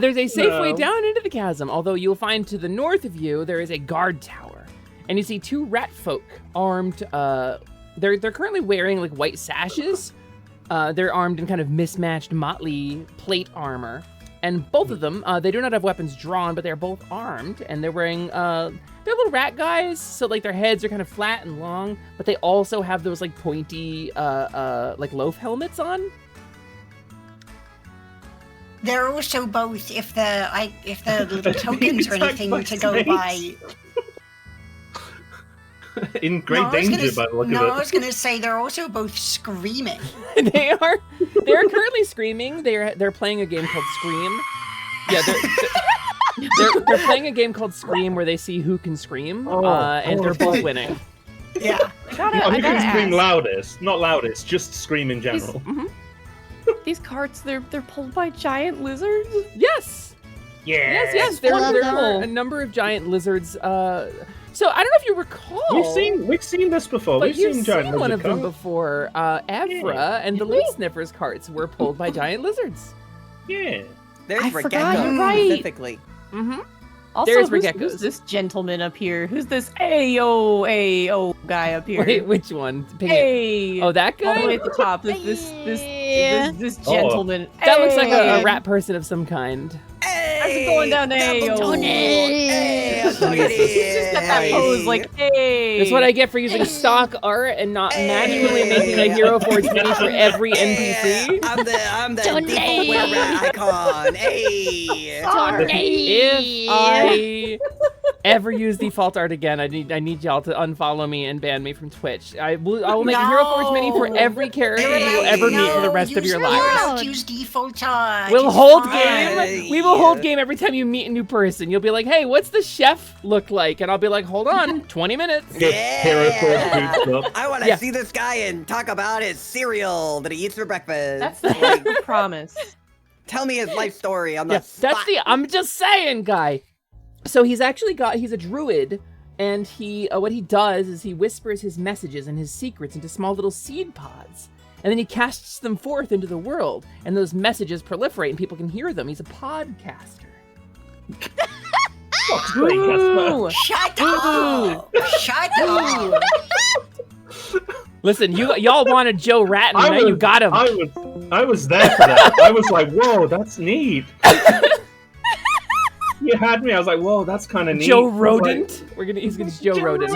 There's a safe way No. down into the chasm, although you'll find to the north of you there is a guard tower. And you see two rat folk armed. They're currently wearing like white sashes. They're armed in kind of mismatched motley plate armor. And both of them, they do not have weapons drawn, but they're both armed. And they're wearing, they're little rat guys. So like their heads are kind of flat and long, but they also have those like pointy, like loaf helmets on. They're also both if the little tokens or Attacked anything by to go snakes. by. In great No, I was danger gonna by the look no, I of was it. gonna say they're also both screaming. They're currently screaming. They're playing a game called Scream. Yeah, they're playing a game called Scream where they see who can scream, and they're both winning. Yeah. I gotta You can scream ask. loudest, not loudest, just scream in general. These carts, they're pulled by giant lizards? Yes. Yeah. Yes. I love There them. are a number of giant lizards. So I don't know if you recall. We've seen this before. But We've you've seen giant seen one lizard of them cars. before. Evra and the Loot Sniffers carts were pulled by giant lizards. Yeah. There's I forgot, Regekko you're right. specifically. Mm-hmm. Also, There's who's Regekko's. this gentleman up here? Who's this Ayo guy up here? Wait, which one? Pick it. Hey! Oh, that All the guy? way at the top. This gentleman. That looks like a Hey! rat person of some kind. Hey, going down double Ayo. tool. Hey, look at He's just got that pose like, hey! That's what I get for using stock art and not manually making a Hero Forge mini for every NPC. I'm the default wear rat icon. Hey. If I ever use default art again, I need y'all to unfollow me and ban me from Twitch. I will make a Hero Forge mini for every character you will ever meet for the rest of your lives. Use default art. We'll It's hold fine. game. We will hold game every time you meet a new person. You'll be like, "Hey, what's the chef look like?" And I'll be like, "Hold on, 20 minutes." Hero Forge boots up. I want to see this guy and talk about his cereal that he eats for breakfast. That's the promise. Tell me his life story on the That's the I'm just saying guy. So he's a druid, and what he does is he whispers his messages and his secrets into small little seed pods. And then he casts them forth into the world, and those messages proliferate and people can hear them. He's a podcaster. Ooh. Shut up! Shut up! Listen, y'all wanted Joe Rat, and now you got him. I was there for that. I was like, whoa, that's neat. You had me. I was like, whoa, that's kind of neat. Joe Rodent. He's gonna Joe Rodent.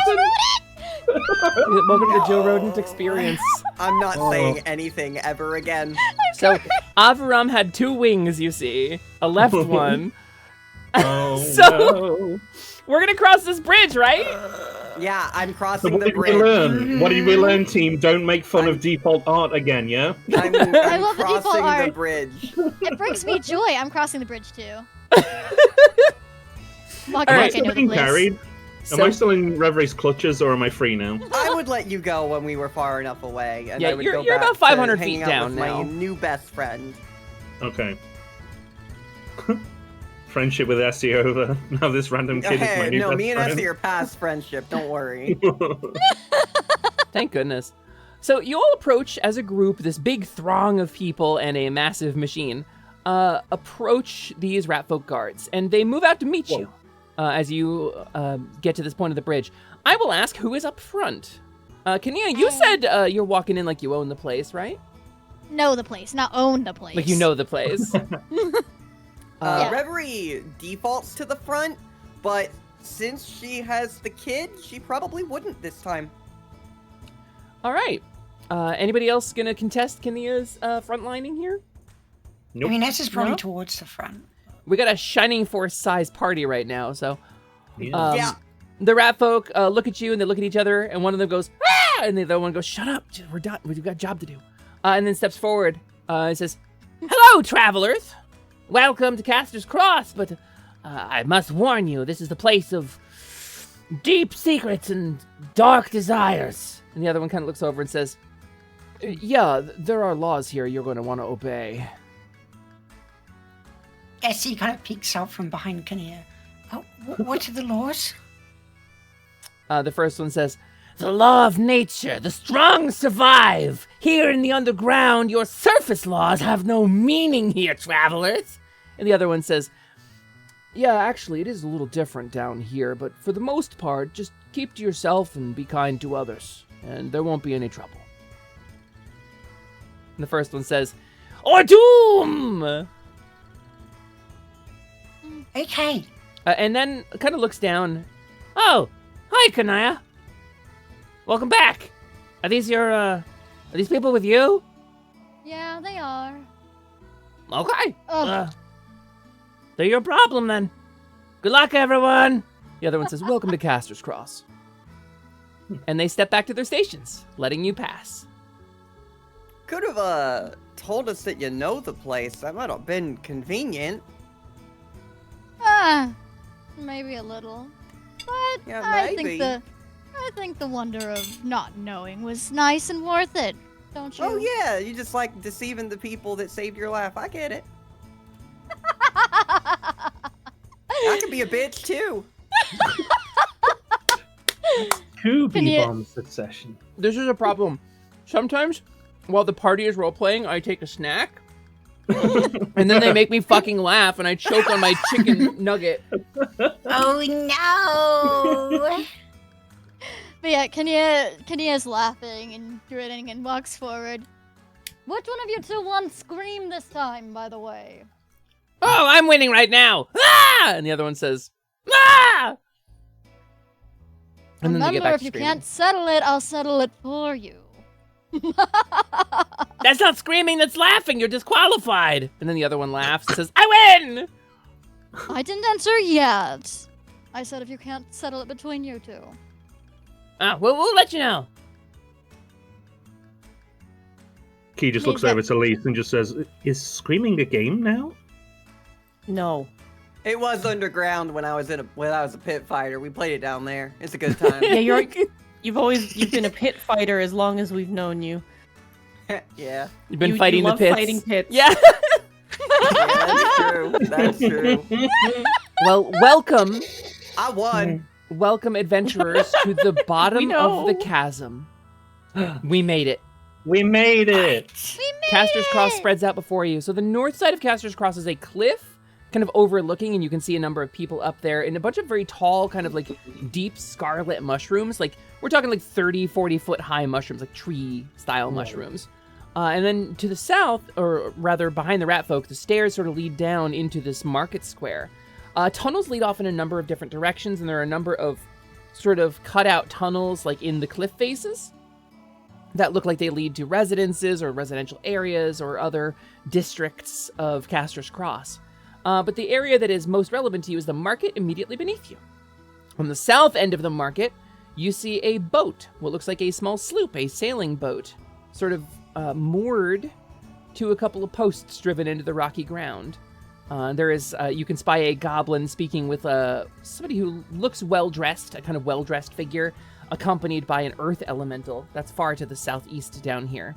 Welcome to the Joe Rodent experience. I'm not saying anything ever again. So, Avaram had 2 wings, you see. A left one. Oh, So, no. we're gonna cross this bridge, right? Yeah, I'm So crossing what the did we bridge. learn? What did we learn, team? Don't make fun of default art again, yeah? I'm I love the default crossing the art. bridge. It brings me joy. I'm crossing the bridge too. Walking Am I like I still know the being place. carried? Am I still in Reverie's clutches, or am I free now? I would let you go when we were far enough away, and Yeah, I would you're go about back 500 to hanging feet out down with now. my new best friend. Okay. Friendship with Essie over. Now this random kid is my Hey, new no, best me and friend. Essie are past friendship. Don't worry. Thank goodness. So you all approach as a group, this big throng of people and a massive machine, approach these ratfolk guards, and they move out to meet you as you get to this point of the bridge. I will ask who is up front. Kania, you said you're walking in like you own the place, right? Know the place, not own the place. Like you know the place. Yeah. Reverie defaults to the front, but since she has the kid, she probably wouldn't this time. All right. Anybody else gonna contest Kania's frontlining here? Nope. I mean, Ness is probably No? towards the front. We got a Shining Force size party right now, so. Yeah. The rat folk look at you and they look at each other, and one of them goes, "Ah!" And the other one goes, "Shut up, we're done. We've got a job to do." And then steps forward and says, "Hello, travelers. Welcome to Caster's Cross, but I must warn you, this is the place of deep secrets and dark desires." And the other one kind of looks over and says, "Yeah, there are laws here you're going to want to obey." Essie kind of peeks out from behind Kania. Oh, what are the laws? The first one says, "The law of nature, the strong survive. Here in the underground, your surface laws have no meaning here, travelers." And the other one says, "Yeah, actually, it is a little different down here, but for the most part, just keep to yourself and be kind to others, and there won't be any trouble." And the first one says, "Ordum!" Okay. And then kind of looks down. "Oh, hi, Kanaya. Welcome back. Are these people with you?" Yeah, they are. "Okay. Ugh. They're your problem then. Good luck, everyone." The other one says, "Welcome to Caster's Cross." And they step back to their stations, letting you pass. Could have told us that you know the place. That might have been convenient. Maybe a little. But Yeah, I maybe. think I think the wonder of not knowing was nice and worth it, don't you? Oh yeah, you just like deceiving the people that saved your life. I get it. I could be a bitch too. Two Can you- B-bomb succession. This is a problem. Sometimes, while the party is role-playing, I take a snack, and then they make me fucking laugh, and I choke on my chicken nugget. Oh no! But yeah, Kenya's laughing and grinning and walks forward. Which one of you two won scream this time, by the way? Oh, I'm winning right now! Ah! And the other one says, ah! And then they get Remember, back if to you screaming. can't settle it, I'll settle it for you. That's not screaming, that's laughing. You're disqualified. And then the other one laughs and says, I win! I didn't answer yet. I said if you can't settle it between you two. Ah, well, we'll let you know. Key just looks over to Lise and just says, "Is screaming a game now?" No. It was underground when I was a pit fighter. We played it down there. It's a good time. Yeah, you've been a pit fighter as long as we've known you. Yeah. You've been You fighting the love pits. fighting pits. Yeah. Yeah, that's true. That's true. Well, welcome. I won. Welcome, adventurers, to the bottom of the chasm. We made it. We made it. Caster's Cross spreads out before you. So the north side of Caster's Cross is a cliff, kind of overlooking, and you can see a number of people up there, and a bunch of very tall, kind of like deep scarlet mushrooms. Like, we're talking like 30, 40 foot high mushrooms, like tree-style mushrooms. And then to the south, or rather behind the rat folk, the stairs sort of lead down into this market square. Tunnels lead off in a number of different directions, and there are a number of sort of cut-out tunnels, like in the cliff faces, that look like they lead to residences or residential areas or other districts of Caster's Cross. But the area that is most relevant to you is the market immediately beneath you. On the south end of the market, you see a boat, what looks like a small sloop, a sailing boat, sort of moored to a couple of posts driven into the rocky ground. There is, you can spy a goblin speaking with somebody who looks well-dressed, a kind of well-dressed figure, accompanied by an earth elemental that's far to the southeast down here.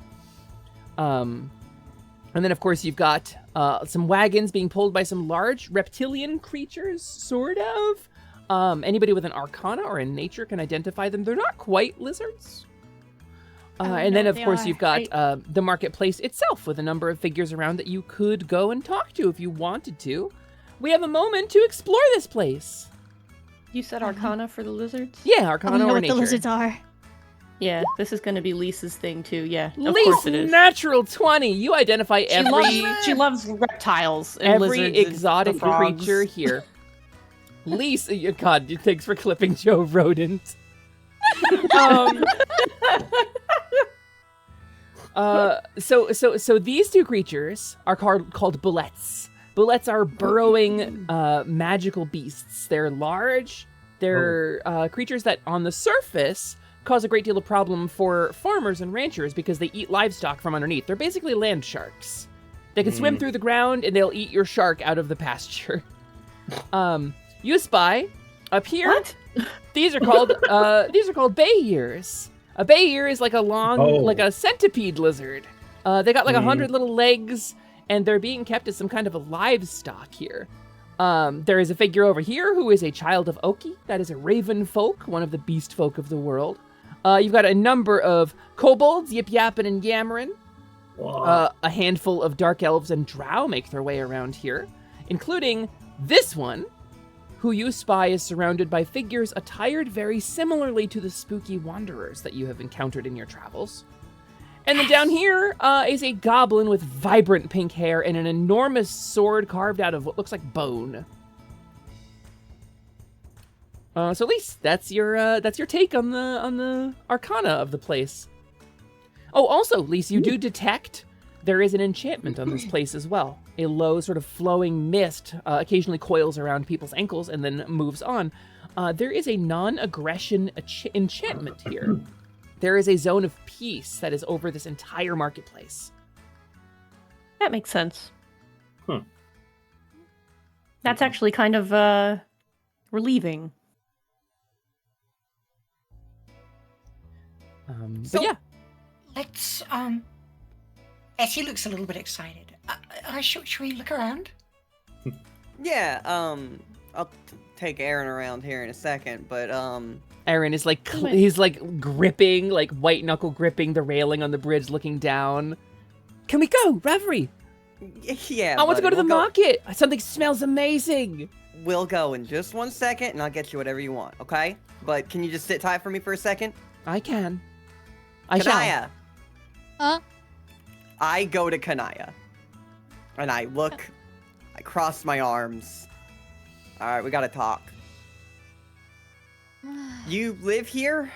And then, of course, you've got some wagons being pulled by some large reptilian creatures, sort of. Anybody with an arcana or a nature can identify them. They're not quite lizards. And then, of course, you've got the marketplace itself with a number of figures around that you could go and talk to if you wanted to. We have a moment to explore this place. You said Arcana for the lizards? Yeah, Arcana I know or what nature. the lizards are. Yeah, this is going to be Lisa's thing too. Yeah, of course it is. Natural 20. You identify She loves reptiles and every lizards exotic and the frogs. creature here. Lisa, God, thanks for clipping Joe Rodent. So these two creatures are called bullets. Bullets are burrowing magical beasts. They're large. They're creatures that on the surface cause a great deal of problem for farmers and ranchers because they eat livestock from underneath. They're basically land sharks. They can swim through the ground and they'll eat your shark out of the pasture. You spy up here. What? These are called bayers. A bayer is like a long, like a centipede lizard. They got like 100 little legs, and they're being kept as some kind of a livestock here. There is a figure over here who is a child of Oki. That is a raven folk, one of the beast folk of the world. You've got a number of kobolds, yip-yapping and yammering. A handful of dark elves and drow make their way around here, including this one, who you spy is surrounded by figures attired very similarly to the spooky wanderers that you have encountered in your travels. And then down here is a goblin with vibrant pink hair and an enormous sword carved out of what looks like bone. So Lise, that's your take on the arcana of the place. Oh, also, Lise, you do detect there is an enchantment on this place as well. A low, sort of flowing mist occasionally coils around people's ankles and then moves on. There is a non-aggression enchantment here. There is a zone of peace that is over this entire marketplace. That makes sense. That's actually kind of relieving. But yeah. Let's, Essie looks a little bit excited. Should we look around? Yeah, I'll take Aaron around here in a second, but, Aaron is like, he's like gripping, like white knuckle gripping the railing on the bridge, looking down. Can we go, Reverie? Yeah, I want to go to the we'll market. Something smells amazing. We'll go in just 1 second, and I'll get you whatever you want, okay? But can you just sit tight for me for a second? I can. I shall. Kanaya. Huh? I go to Kanaya. And I look, I cross my arms. Alright, we gotta talk. You live here?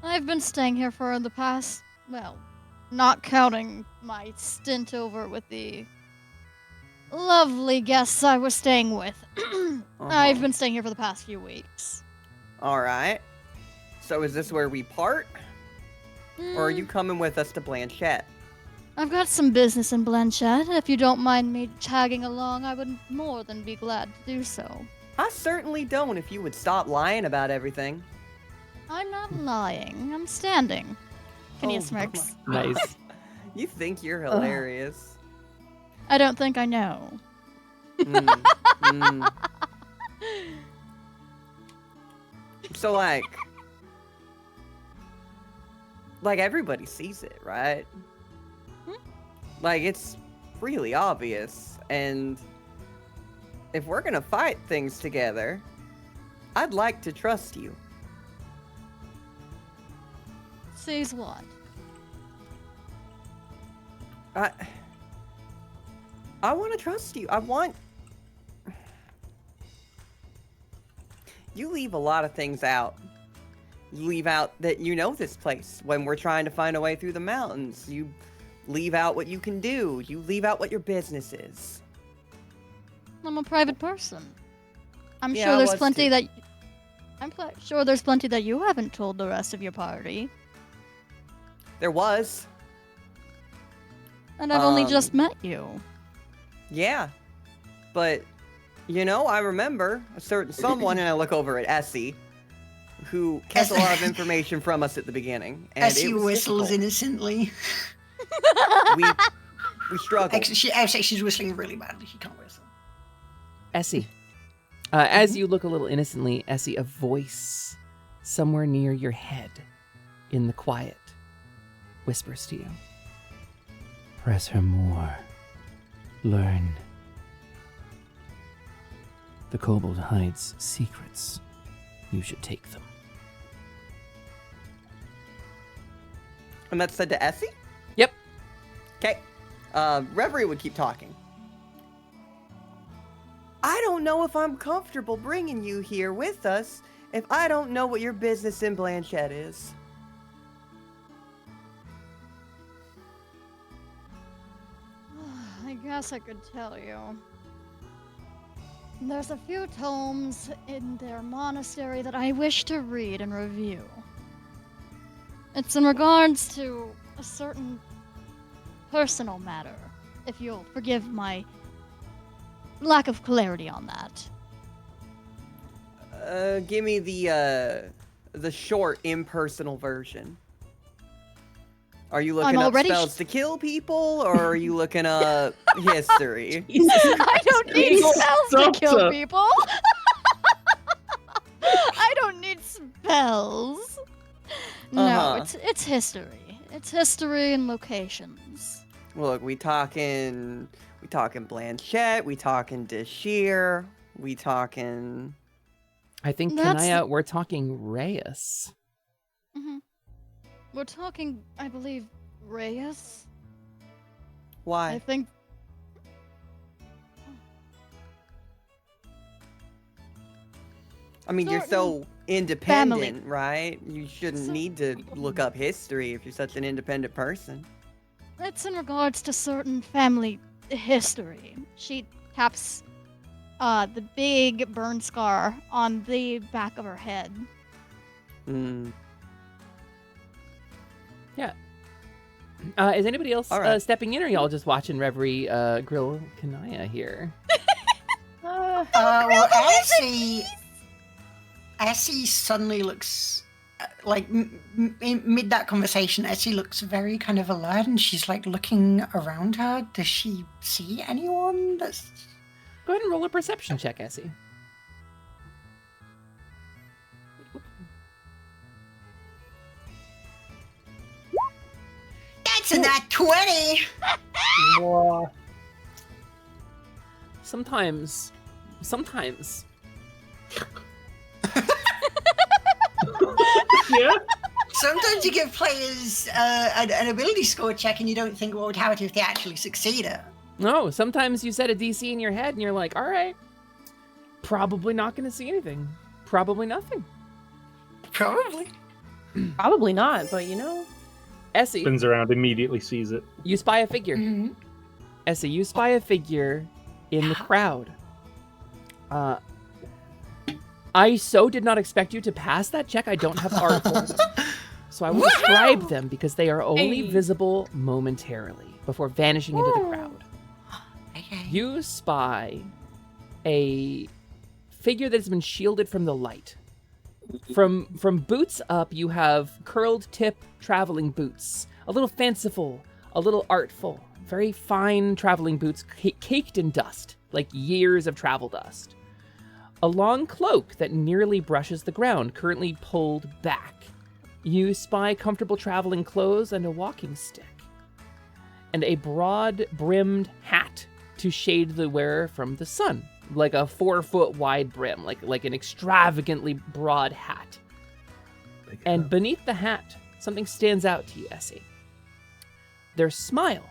I've been staying here for the past, well, not counting my stint over with the lovely guests I was staying with. I've been staying here for the past few weeks. Alright. So is this where we part? Or are you coming with us to Blanchette? I've got some business in Blanchette. If you don't mind me tagging along, I would more than be glad to do so. I certainly don't if you would stop lying about everything. I'm not lying. I'm standing. Kania smirks. Nice. You think you're hilarious. I don't think I know. So like everybody sees it, right? Like it's really obvious, and if we're gonna fight things together, I'd like to trust you. Sees what? I want to trust you. I want... You leave a lot of things out. You leave out that you know this place when we're trying to find a way through the mountains. You leave out what you can do. You leave out what your business is. I'm a private person. I'm Yeah, sure I there's was plenty too. that... I'm sure there's plenty that you haven't told the rest of your party. There was. And I've only just met you. Yeah. But, you know, I remember a certain someone, and I look over at Essie, who kept a lot of information from us at the beginning. And Essie it was whistles difficult. innocently. We struggled. Actually, she's whistling really badly. She can't whistle. Essie. As you look a little innocently, Essie, a voice somewhere near your head in the quiet whispers to you. Press her more. Learn. The kobold hides secrets. You should take them. And that's said to Essie? Yep. Okay. Reverie would keep talking. I don't know if I'm comfortable bringing you here with us if I don't know what your business in Blanchette is. I guess I could tell you. There's a few tomes in their monastery that I wish to read and review. It's in regards to a certain personal matter, if you'll forgive my lack of clarity on that. Give me the short, impersonal version. Are you looking up spells to kill people, or are you looking up history? I don't need spells to kill people. I don't need spells. No, it's history. It's history and locations. Look, we talking Blanchette, we talking Deshir, we talking... I think, Kanaya, we're talking Reyes. Mm-hmm. We're talking, I believe, Reyes? Why? I think... I mean, you're so independent, right? You shouldn't need to look up history if you're such an independent person. It's in regards to certain family history. She taps the big burn scar on the back of her head. Yeah. Is anybody else stepping in, or y'all just watching Reverie grill Kanaya here? Well, Essie suddenly looks like in mid that conversation, Essie looks very kind of alert, and she's like looking around her. Does she see anyone? Go ahead and roll a perception check, Essie. That's a nat 20. Sometimes. Yeah. Sometimes you give players an ability score check, and you don't think what would happen if they actually succeeded. No, sometimes you set a DC in your head and you're like, all right, probably not going to see anything. Probably nothing. Probably. Probably not, but you know. Essie. Spins around, immediately sees it. You spy a figure. Mm-hmm. Essie, you spy a figure in the crowd. I so did not expect you to pass that check. I don't have art for them. So I will describe them because they are only visible momentarily before vanishing into the crowd. Okay. You spy a figure that has been shielded from the light. From boots up, you have curled tip traveling boots. A little fanciful, a little artful, very fine traveling boots caked in dust, like years of travel dust. A long cloak that nearly brushes the ground, currently pulled back. You spy comfortable traveling clothes and a walking stick. And a broad-brimmed hat to shade the wearer from the sun, like a 4-foot wide brim, like an extravagantly broad hat. And beneath the hat, something stands out to you, Essie. Their smile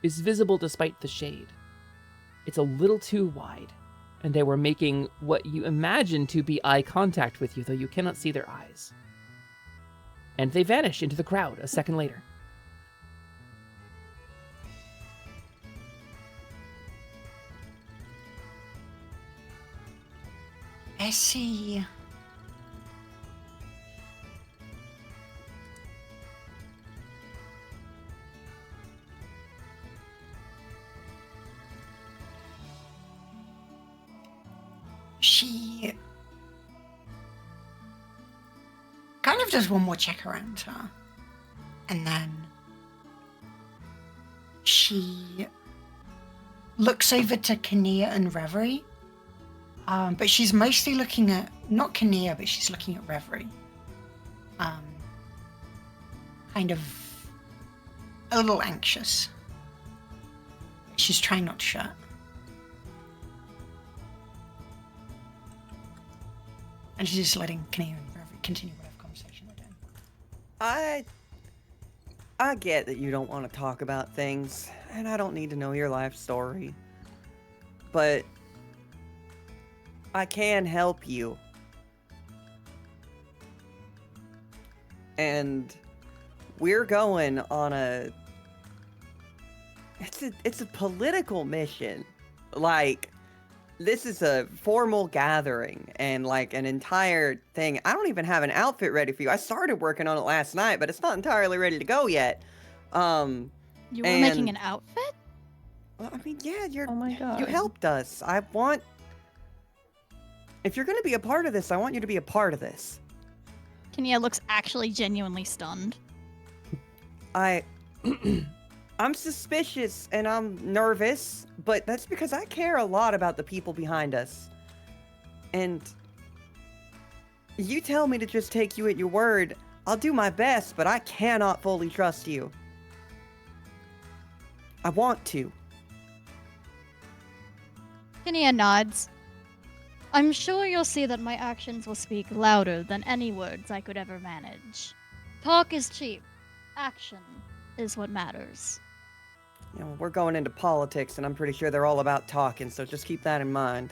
is visible despite the shade. It's a little too wide, and they were making what you imagine to be eye contact with you, though you cannot see their eyes. And they vanish into the crowd a second later. Essie. She kind of does one more check around her, and then she looks over to Kinnear and Reverie. But she's mostly looking at, not Kinnear, but she's looking at Reverie. Kind of a little anxious. She's trying not to shut. And she's just letting Kinnear and Reverie continue whatever conversation they're doing. I get that you don't want to talk about things, and I don't need to know your life story. But I can help you. And we're going on it's a political mission. Like, this is a formal gathering and like an entire thing. I don't even have an outfit ready for you. I started working on it last night, but it's not entirely ready to go yet. You were making an outfit? Well, I mean, yeah, Oh my god. you helped us. If you're going to be a part of this, I want you to be a part of this. Kinnear looks actually genuinely stunned. I'm suspicious and I'm nervous, but that's because I care a lot about the people behind us. And you tell me to just take you at your word, I'll do my best, but I cannot fully trust you. I want to. Kinnear nods. I'm sure you'll see that my actions will speak louder than any words I could ever manage. Talk is cheap. Action is what matters. You know, we're going into politics, and I'm pretty sure they're all about talking, so just keep that in mind.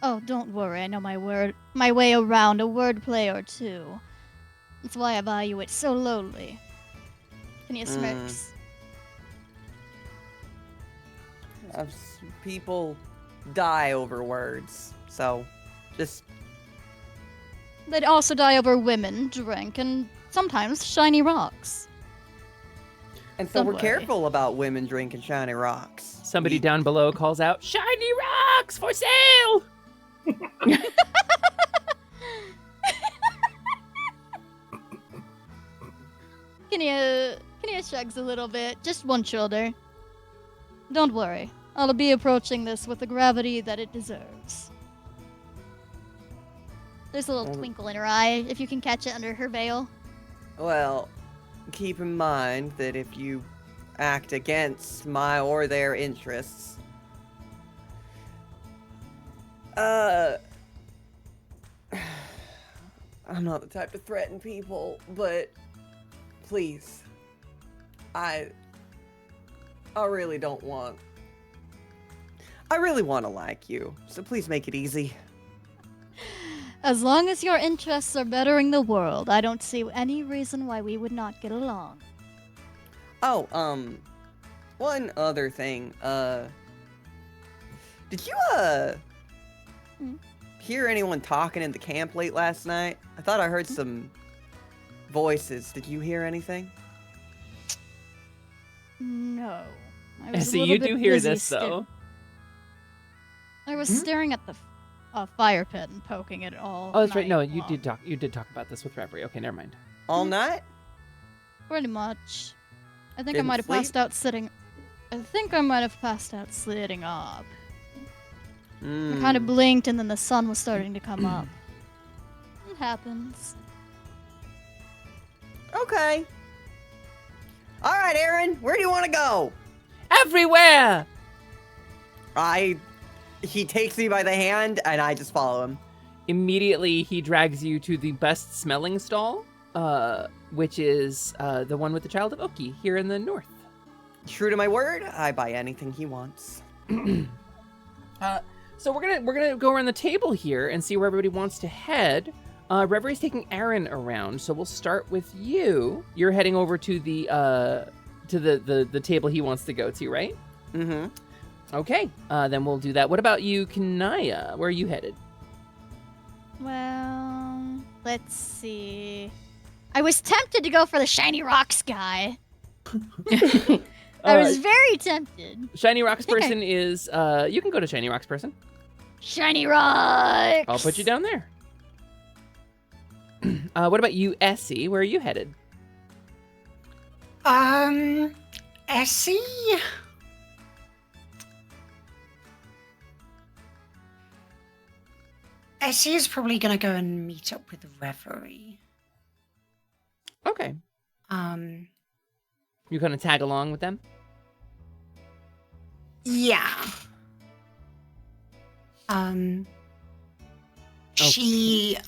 Oh, don't worry. I know my way around a wordplay or two. That's why I value it so lowly. Kinnear smirks. People die over words, so just... They'd also die over women, drink, and sometimes shiny rocks. And so Don't we're worry. careful about women drinking shiny rocks. Somebody down below calls out, "Shiny rocks for sale!" shrugs a little bit, just one shoulder. Don't worry. I'll be approaching this with the gravity that it deserves. There's a little twinkle in her eye, if you can catch it under her veil. Well, keep in mind that if you act against my or their interests, I'm not the type to threaten people, but please, I really don't want. I really want to like you, so please make it easy. As long as your interests are bettering the world, I don't see any reason why we would not get along. Oh, one other thing, did you, hear anyone talking in the camp late last night? I thought I heard some voices. Did you hear anything? No. I was a So little you bit do hear busy this, though. I was staring at the fire pit and poking it all. Oh, that's right. No, night you long. did talk. You did talk about this with Reverie. Okay, never mind. All night? Pretty much. I think I Didn't might have sleep? passed out sitting. I think I might have passed out sitting up. I kind of blinked and then the sun was starting to come up. It happens. Okay. All right, Aaron, where do you want to go? Everywhere! He takes me by the hand and I just follow him. Immediately, he drags you to the best smelling stall, which is the one with the Child of Oki here in the north. True to my word, I buy anything he wants. So we're gonna go around the table here and see where everybody wants to head. Reverie's taking Aaron around, so we'll start with you. You're heading over to the table he wants to go to, right? Mm-hmm. Okay, then we'll do that. What about you, Kanaya? Where are you headed? Well, let's see. I was tempted to go for the Shiny Rocks guy. I was very tempted. Shiny Rocks person is, you can go to Shiny Rocks person. Shiny Rocks! I'll put you down there. What about you, Essie? Where are you headed? Essie? Essie is probably gonna go and meet up with Reverie. Okay. You gonna tag along with them? Yeah. She's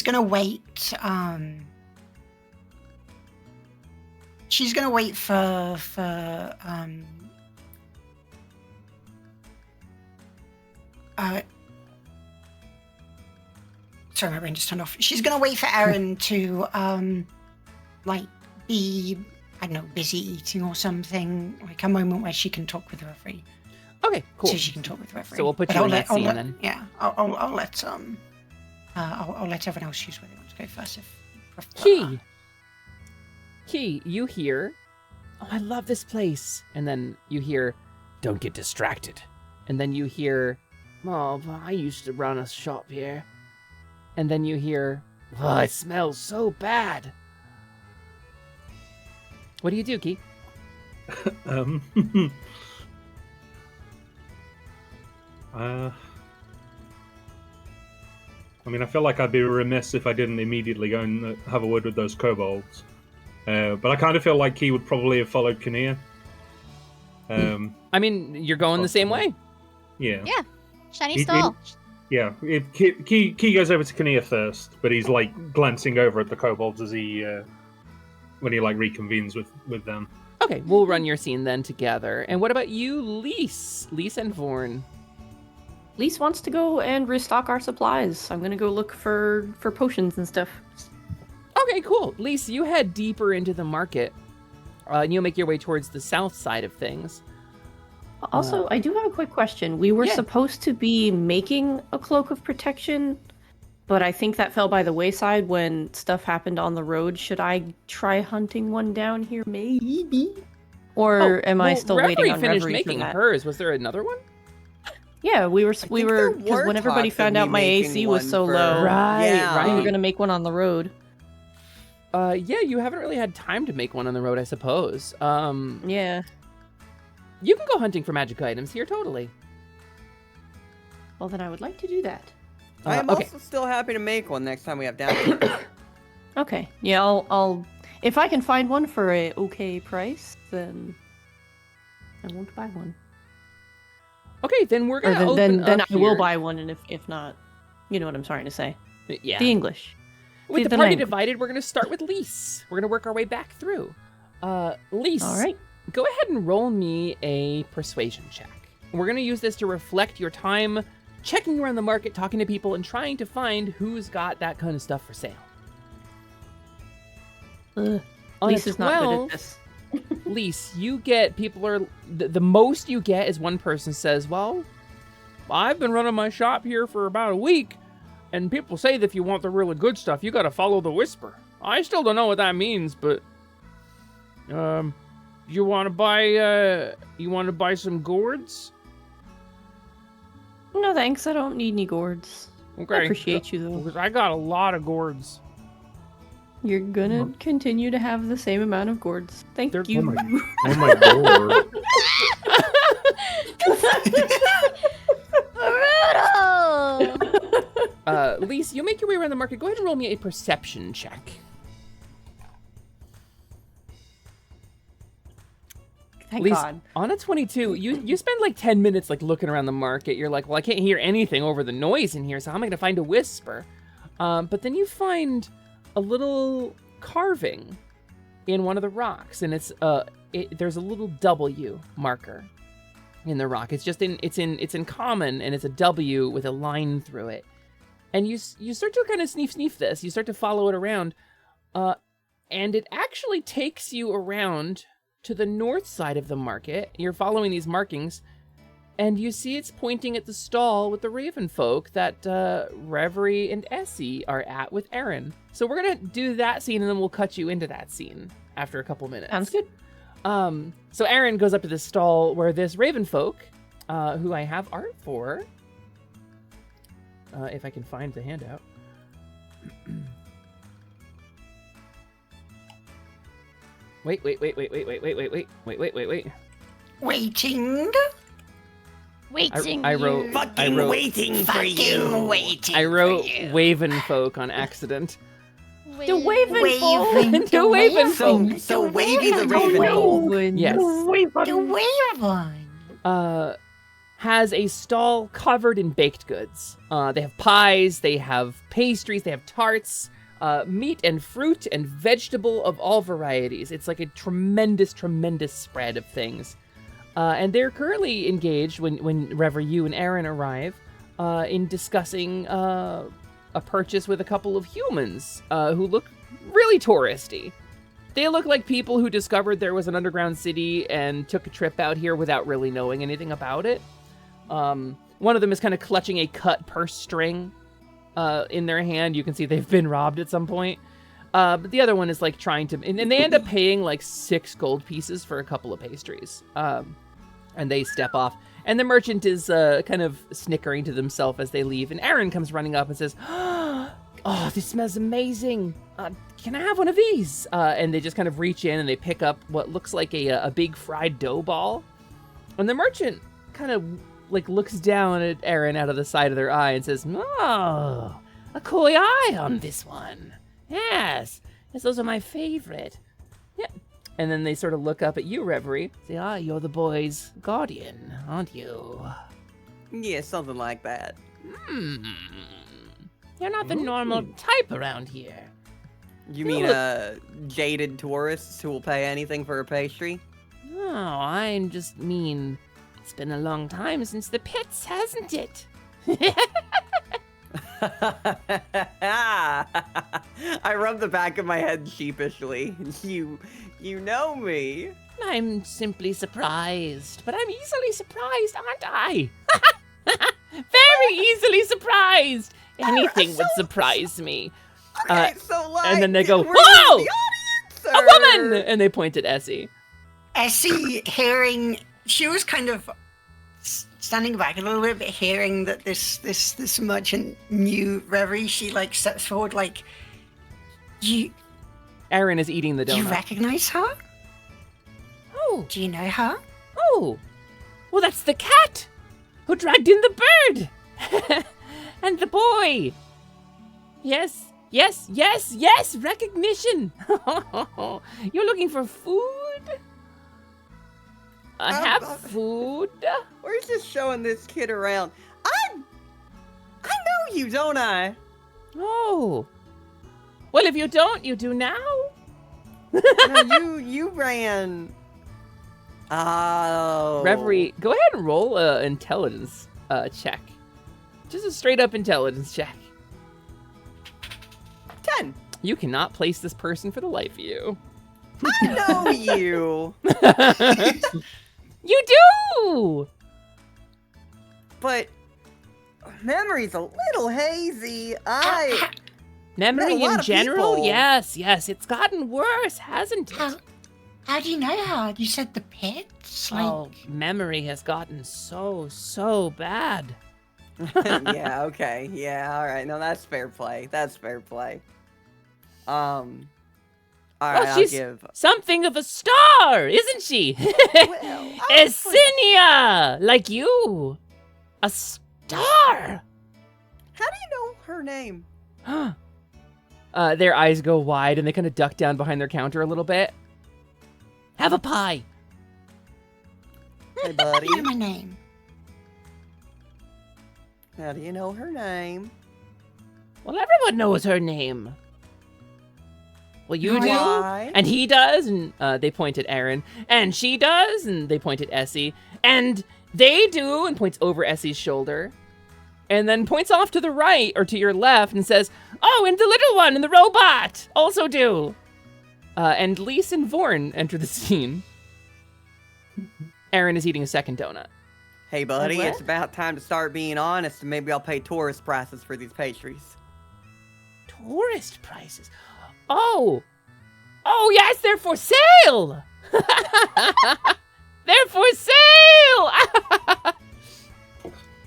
gonna wait, she's gonna wait for sorry, my brain just turned off. She's gonna wait for Aaron to, be, I don't know, busy eating or something. Like a moment where she can talk with Reverie. Okay, cool. So she can talk with Reverie. So we'll put But you I'll in that let- scene I'll let- then. Yeah, I'll let I'll let everyone else choose where they want to go first. If you prefer. Key, you hear, oh, I love this place. And then you hear, don't get distracted. And then you hear, oh, but I used to run a shop here. And then you hear, oh, it smells so bad. What do you do, Key? I mean, I feel like I'd be remiss if I didn't immediately go and have a word with those kobolds. But I kind of feel like he would probably have followed Kinnear. I mean, you're going the same way. Yeah. Yeah. Shiny stall. Yeah. Key goes over to Kinnear first, but he's like glancing over at the kobolds as he when he like reconvenes with them. Okay, we'll run your scene then together. And what about you, Lise? Lise and Vorn. Lise wants to go and restock our supplies. I'm gonna go look for potions and stuff. Okay, cool. Lise, you head deeper into the market, and you'll make your way towards the south side of things. Also, I do have a quick question. We were supposed to be making a cloak of protection, but I think that fell by the wayside when stuff happened on the road. Should I try hunting one down here, maybe? Or am I still waiting on finished Reverie making for that? hers. Was there another one? Yeah, we were there because were when everybody talks of found me out my making AC was one so for- low, Right, Yeah. we were right. gonna make one on the road. Yeah, you haven't really had time to make one on the road, I suppose. Yeah. You can go hunting for magic items here, totally. Well, then I would like to do that. I am okay. also still happy to make one next time we have downtime. Okay. Yeah, I'll if I can find one for a okay price, then I won't buy one. Okay, then we're gonna then open up I will here. buy one, and if not, you know what I'm trying to say. Yeah. The English. With the the party language. divided, we're gonna start with Lise. We're gonna work our way back through. Lise. All right. Go ahead and roll me a persuasion check. We're gonna use this to reflect your time checking around the market, talking to people, and trying to find who's got that kind of stuff for sale. On Lisa's a not good 12, at this. Lise, you get people are the most you get is one person says, "Well, I've been running my shop here for about a week, and people say that if you want the really good stuff, you got to follow the whisper. I still don't know what that means, but you want to buy some gourds?" No thanks, I don't need any gourds. Okay. I appreciate you though. Because I got a lot of gourds. You're gonna continue to have the same amount of gourds. Thank you. Oh my lord. Brutal! Lise, you make your way around the market. Go ahead and roll me a perception check. Thank Lise, God. on a 22, you spend like 10 minutes like looking around the market. You're like, well, I can't hear anything over the noise in here, so how am I gonna find a whisper? But then you find a little carving in one of the rocks, and there's a little W marker in the rock. It's in common, and it's a W with a line through it. And you start to kind of sniff this. You start to follow it around, and it actually takes you around to the north side of the market. You're following these markings, and you see it's pointing at the stall with the raven folk that Reverie and Essie are at with Aaron. So we're gonna do that scene, and then we'll cut you into that scene after a couple minutes. Sounds good. So Aaron goes up to this stall where this raven folk, who I have art for, if I can find the handout. Wait. Waiting. Waiting. I wrote waiting for you. Waiting. I wrote Waven folk on accident. The Waven The Waven folk. So Wavy the Raven. Yes. The Waven. Has a stall covered in baked goods. They have pies, they have pastries, they have tarts, meat and fruit and vegetable of all varieties. It's like a tremendous, tremendous spread of things. And they're currently engaged, whenever you and Aaron arrive, in discussing a purchase with a couple of humans who look really touristy. They look like people who discovered there was an underground city and took a trip out here without really knowing anything about it. One of them is kind of clutching a cut purse string in their hand. You can see they've been robbed at some point. But the other one is like trying to, and they end up paying like 6 gold pieces for a couple of pastries. And they step off. And the merchant is kind of snickering to themselves as they leave. And Aaron comes running up and says, "Oh, this smells amazing. Can I have one of these?" And they just kind of reach in and they pick up what looks like a big fried dough ball. And the merchant kind of like looks down at Aaron out of the side of their eye and says, "Oh, a coy eye on this one. Yes, those are my favorite." Yeah. And then they sort of look up at you, Reverie. Say, "You're the boy's guardian, aren't you?" Yeah, something like that. You're not the normal type around here. You mean jaded tourists who will pay anything for a pastry? No, I just mean it's been a long time since the pits, hasn't it? I rub the back of my head sheepishly. You know me. I'm simply surprised, but I'm easily surprised, aren't I? Very easily surprised. Anything would surprise me. Okay, so like, and then they go, we're "Whoa! in the audience, A or- woman!" And they point at Essie. Essie, hearing, she was kind of standing back a little bit, but hearing that this merchant knew Reverie, she like steps forward, like, you Aaron is eating the donut. Do you recognize her? Oh. Do you know her? Oh. Well, that's the cat who dragged in the bird. And the boy. Yes. Recognition. You're looking for food? Have food? We're just showing this kid around. I know you, don't I? Oh. Well, if you don't, you do now. No, you ran. Oh. Reverie, go ahead and roll an intelligence check. Just a straight up intelligence check. 10. You cannot place this person for the life of you. I know you. You do! But memory's a little hazy. Memory met a lot in of general? people. Yes. It's gotten worse, hasn't it? How do you know her? You said the pets? Like... Oh, memory has gotten so bad. Yeah, okay. Yeah, all right. No, that's fair play. All right, Well, she's I'll give. something of a star, isn't she? Well, Esinia! Like you. A star! How do you know her name? Their eyes go wide and they kind of duck down behind their counter a little bit. Have a pie. Hey, buddy. I know my name. How do you know her name? Well, everyone knows her name. Well, you do, Why? and he does, and they point at Aaron, and she does, and they point at Essie, and they do, and points over Essie's shoulder, and then points off to the right, or to your left, and says, oh, and the little one and the robot also do. And Lise and Vorn enter the scene. Aaron is eating a second donut. Hey, buddy, What? it's about time to start being honest, and maybe I'll pay tourist prices for these pastries. Tourist prices? Oh, yes, they're for sale. They're for sale.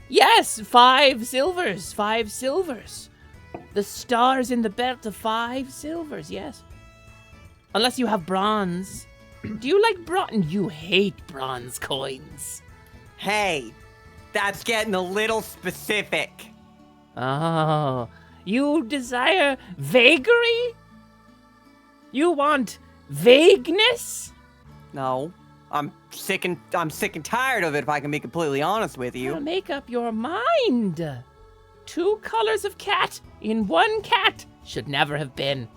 Yes, 5 silvers. The stars in the belt of 5 silvers, yes. Unless you have bronze. Do you like bronze? You hate bronze coins. Hey, that's getting a little specific. Oh, you desire vagary? You want vagueness? No, I'm sick and tired of it. If I can be completely honest with You you. make up your mind. 2 colors of cat in 1 cat should never have been,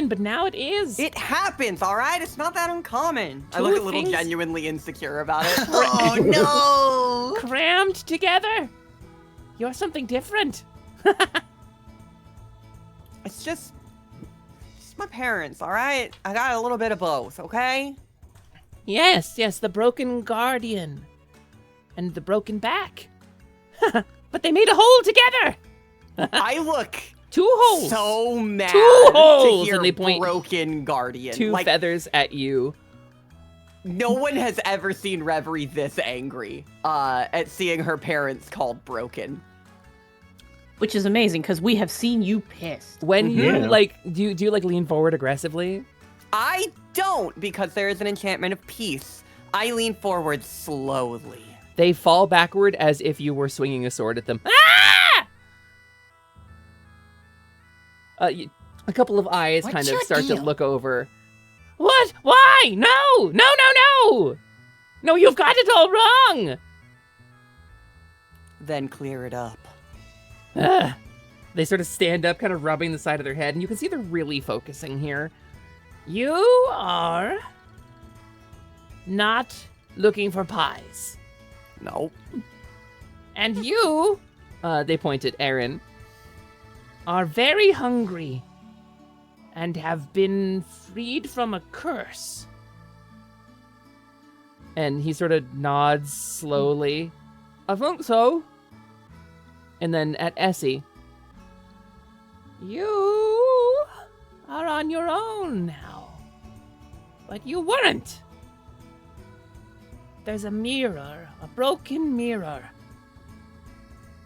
but now it is. It happens, all right. It's not that uncommon. I 2 look a little things genuinely insecure about it. Oh no! crammed together. You're something different. It's just my parents, all right. I got a little bit of both, okay? Yes, the broken guardian and the broken back. But they made a hole together. I look 2 holes. so mad 2 to holes, hear and they point broken guardian. 2 like, feathers at you. no one has ever seen Reverie this angry at seeing her parents called broken. Which is amazing because we have seen you pissed. When you Yeah. do you like lean forward aggressively? I don't, because there is an enchantment of peace. I lean forward slowly. They fall backward as if you were swinging a sword at them. Ah! A couple of eyes What's kind of your start to deal? look over. What? Why? No! No, you've got it all wrong! Then clear it up. They sort of stand up, kind of rubbing the side of their head, and you can see they're really focusing here. You are not looking for pies. No. And you, they point at Aaron, are very hungry and have been freed from a curse. And he sort of nods slowly. I think so. And then at Essie, you are on your own now. But you weren't. There's a mirror, a broken mirror.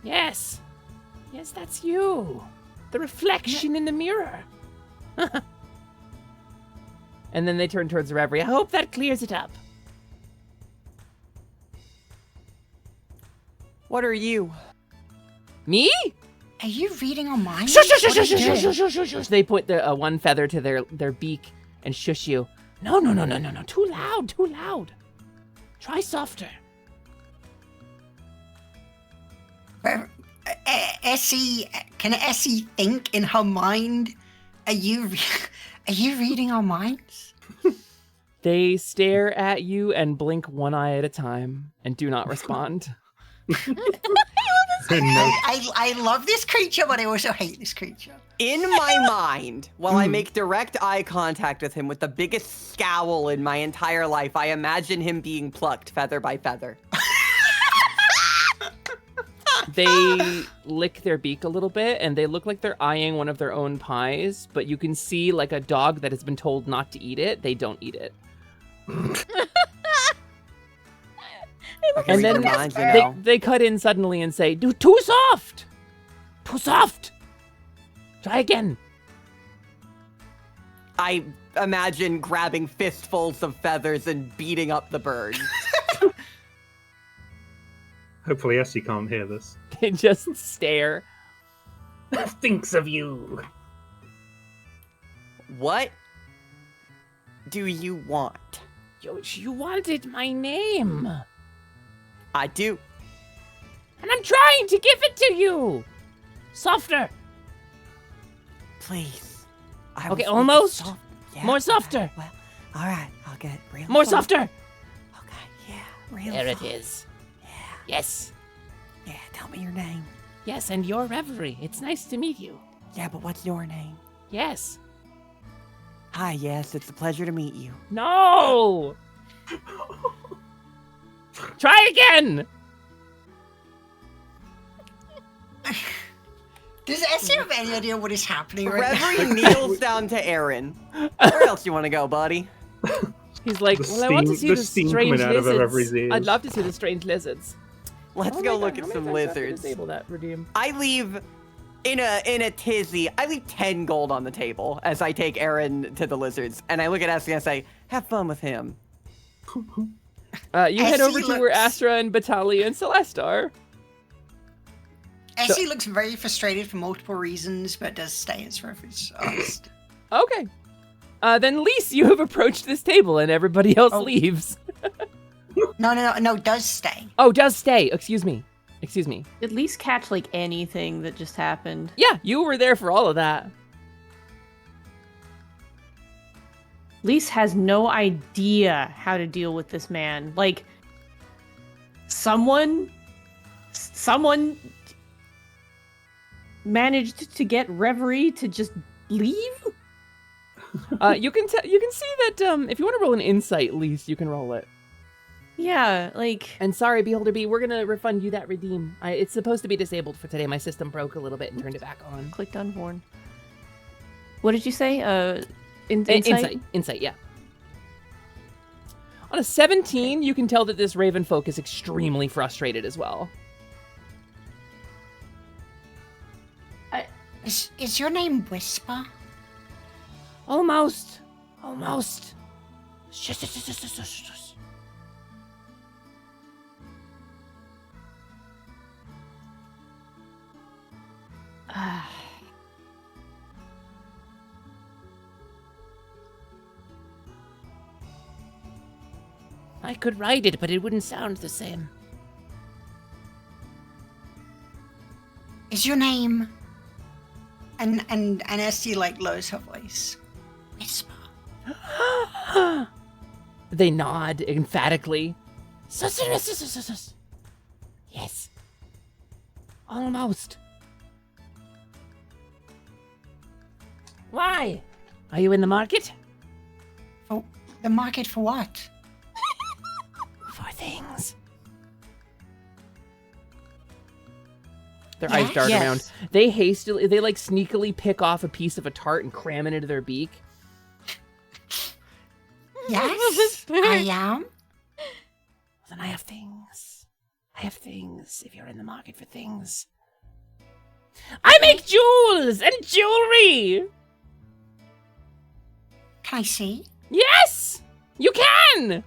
Yes, that's you. The reflection in the mirror. And then they turn towards Reverie. I hope that clears it up. What are you? Me? Are you reading our minds? Shush, shush, What are shush, you shush, doing? shush, shush, shush, shush. They point the one feather to their beak and shush you. No. Too loud. Try softer. Essie, can Essie think in her mind? Are you reading our minds? They stare at you and blink one eye at a time and do not respond. I love this creature, but I also hate this creature. In my mind, while I make direct eye contact with him with the biggest scowl in my entire life, I imagine him being plucked feather by feather. They lick their beak a little bit, and they look like they're eyeing one of their own pies, but you can see like a dog that has been told not to eat it, they don't eat it. And then they cut in suddenly and say, too soft! Too soft! Try again. I imagine grabbing fistfuls of feathers and beating up the bird. Hopefully Essie can't hear this. They just stare. Thinks of you. What do you want? You wanted my name. I do. And I'm trying to give it to you. Softer. Please. Okay, almost. Yeah, More softer. Well, all right. I'll get it real More soft. softer. Okay, yeah, real There soft. it is. Yeah. Yes. Yeah, tell me your name. Yes, and your Reverie. It's nice to meet you. Yeah, but what's your name? Yes. Hi, yes, it's a pleasure to meet you. No! Try again! Does Essie have any idea what is happening right Reverie kneels down to Aaron. Where else you want to go, buddy? He's like, The well, I want to see steam- the the steam strange coming out of Reverie's lizards. ears. I'd love to see the strange lizards. Let's Oh go my look God, at how some many times do I have to lizards. disable that, Redeem? I leave in a tizzy. I leave 10 gold on the table as I take Aaron to the lizards, and I look at Essie and I say, "Have fun with him." You head Essie over to where looks- Astra and Batalia and Celeste are. Essie looks very frustrated for multiple reasons, but does stay as reference asked. Okay. Then Lise, you have approached this table and everybody else leaves. No, does stay. Oh, does stay. Excuse me. At least catch like anything that just happened. Yeah, you were there for all of that. Lise has no idea how to deal with this man. Like, someone managed to get Reverie to just leave? You can see that if you want to roll an insight, Lise, you can roll it. Yeah, like... And sorry, Beholder B, we're gonna refund you that redeem. It's supposed to be disabled for today. My system broke a little bit and turned it back on. Clicked on Horn. What did you say? Insight? Insight, yeah. On a 17, you can tell that this raven folk is extremely frustrated as well. Is your name Whisper? Almost. Shush. I could write it, but it wouldn't sound the same. Is your name? And Essie like lowers her voice. Whisper. They nod emphatically. Yes. Almost. Why? Are you in the market? For the market for what? For things. Their eyes dart around. They like sneakily pick off a piece of a tart and cram it into their beak. Yes, I am. Then I have things. If you're in the market for things. I make jewels and jewelry! Can I see? Yes! You can!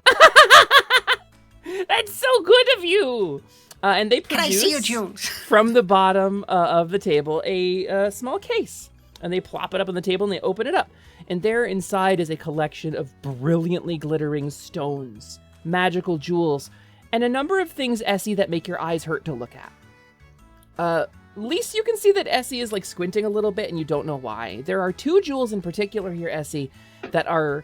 That's so good of you! And they Can I produce see your jewels? from the bottom of the table a small case. And they plop it up on the table and they open it up. And there inside is a collection of brilliantly glittering stones, magical jewels, and a number of things, Essie, that make your eyes hurt to look at. Lise, you can see that Essie is like squinting a little bit and you don't know why. There are 2 jewels in particular here, Essie, that are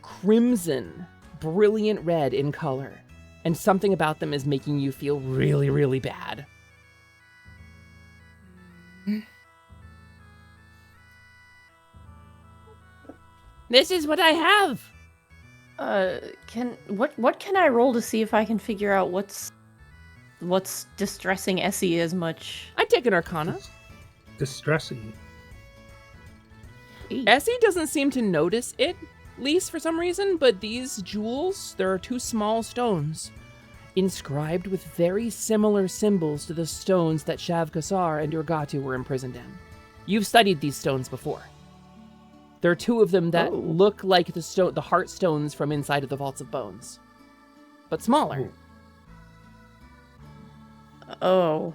crimson, brilliant red in color. And something about them is making you feel really, really bad. This is what I have. What can I roll to see if I can figure out what's distressing Essie as much? I'd take an Arcana. Distressing. Essie doesn't seem to notice it, Lise, for some reason, but these jewels, there are 2 small stones inscribed with very similar symbols to the stones that Shavkasar and Urgatu were imprisoned in. You've studied these stones before. There are 2 of them that look like the heart stones from inside of the Vaults of Bones, but smaller. Oh.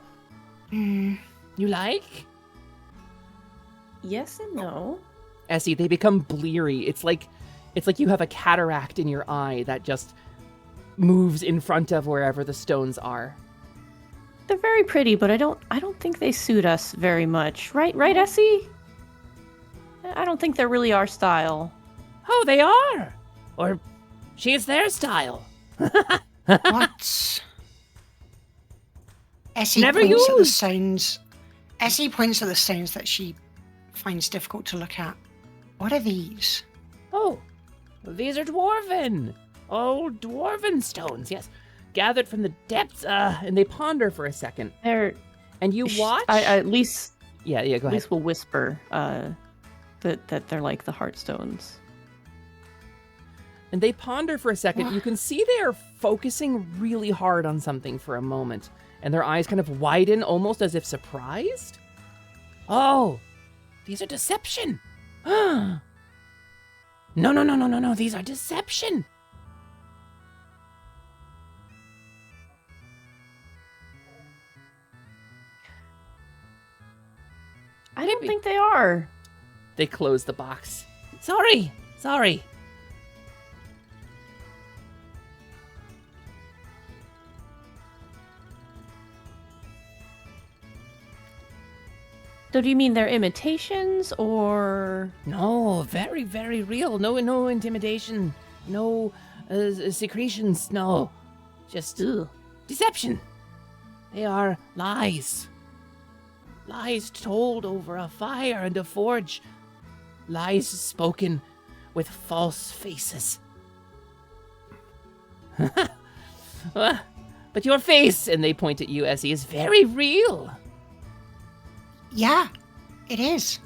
You like? Yes and no. Essie, they become bleary. It's like you have a cataract in your eye that just moves in front of wherever the stones are. They're very pretty, but I don't think they suit us very much. Right, Essie? I don't think they're really our style. Oh, they are! Or she's their style. What? Essie Never points at the used. stones. Essie points at the stones that she finds difficult to look at. What are these? Oh, these are dwarven. Old dwarven stones, yes. Gathered from the depths, and they ponder for a second. And you watch... at least... Yeah, go ahead. At least we'll whisper that they're like the Heartstones. And they ponder for a second. You can see they are focusing really hard on something for a moment. And their eyes kind of widen, almost as if surprised. Oh, these are deception. No, these are deception. I don't think they are. They close the box. Sorry. So do you mean they're imitations, or...? No, very, very real. No intimidation. No secretions. No. Just deception. They are lies. Lies told over a fire and a forge. Lies spoken with false faces. But your face, and they point at you, Essie, is very real. Yeah, it is.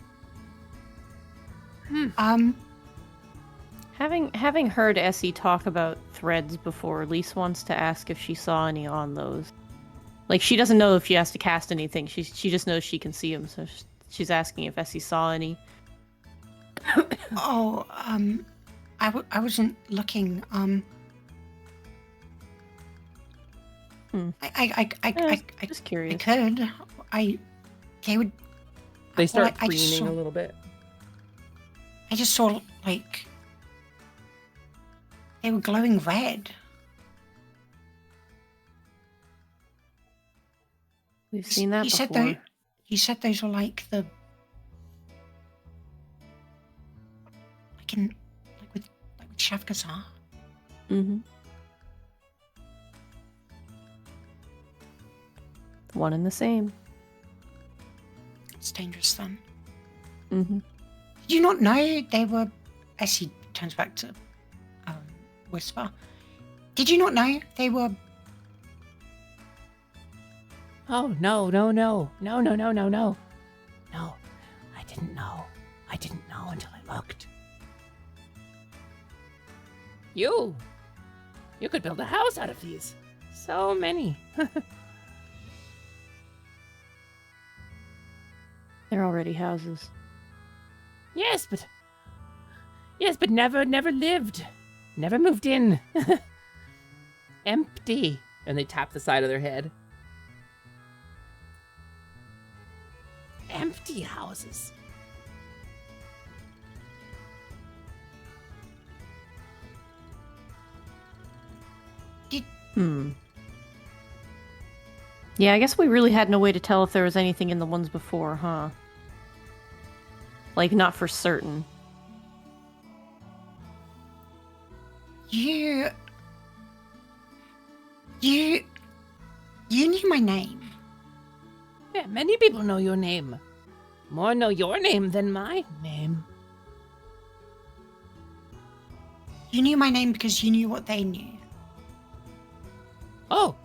Having heard Essie talk about threads before, Lise wants to ask if she saw any on those. Like, she doesn't know if she has to cast anything. She just knows she can see them, so she's asking if Essie saw any. I wasn't looking. I just curious. I could. They start I just preening saw- a little bit. I just saw, like, they were glowing red. We've seen that You before. said those were like the... Like with Shavkazar? Mm-hmm. One and the same. It's dangerous then. Mm-hmm. Did you not know they were... Essie turns back to Whisper. Did you not know they were... Oh, no. No, I didn't know. I didn't know until I looked. You could build a house out of these. So many. They're already houses. Yes, but Yes, but never lived. Never moved in. Empty. And they tap the side of their head. Empty houses. Yeah, I guess we really had no way to tell if there was anything in the ones before, huh? Like, not for certain. You knew my name. Yeah, many people know your name. More know your name than my name. You knew my name because you knew what they knew. Oh,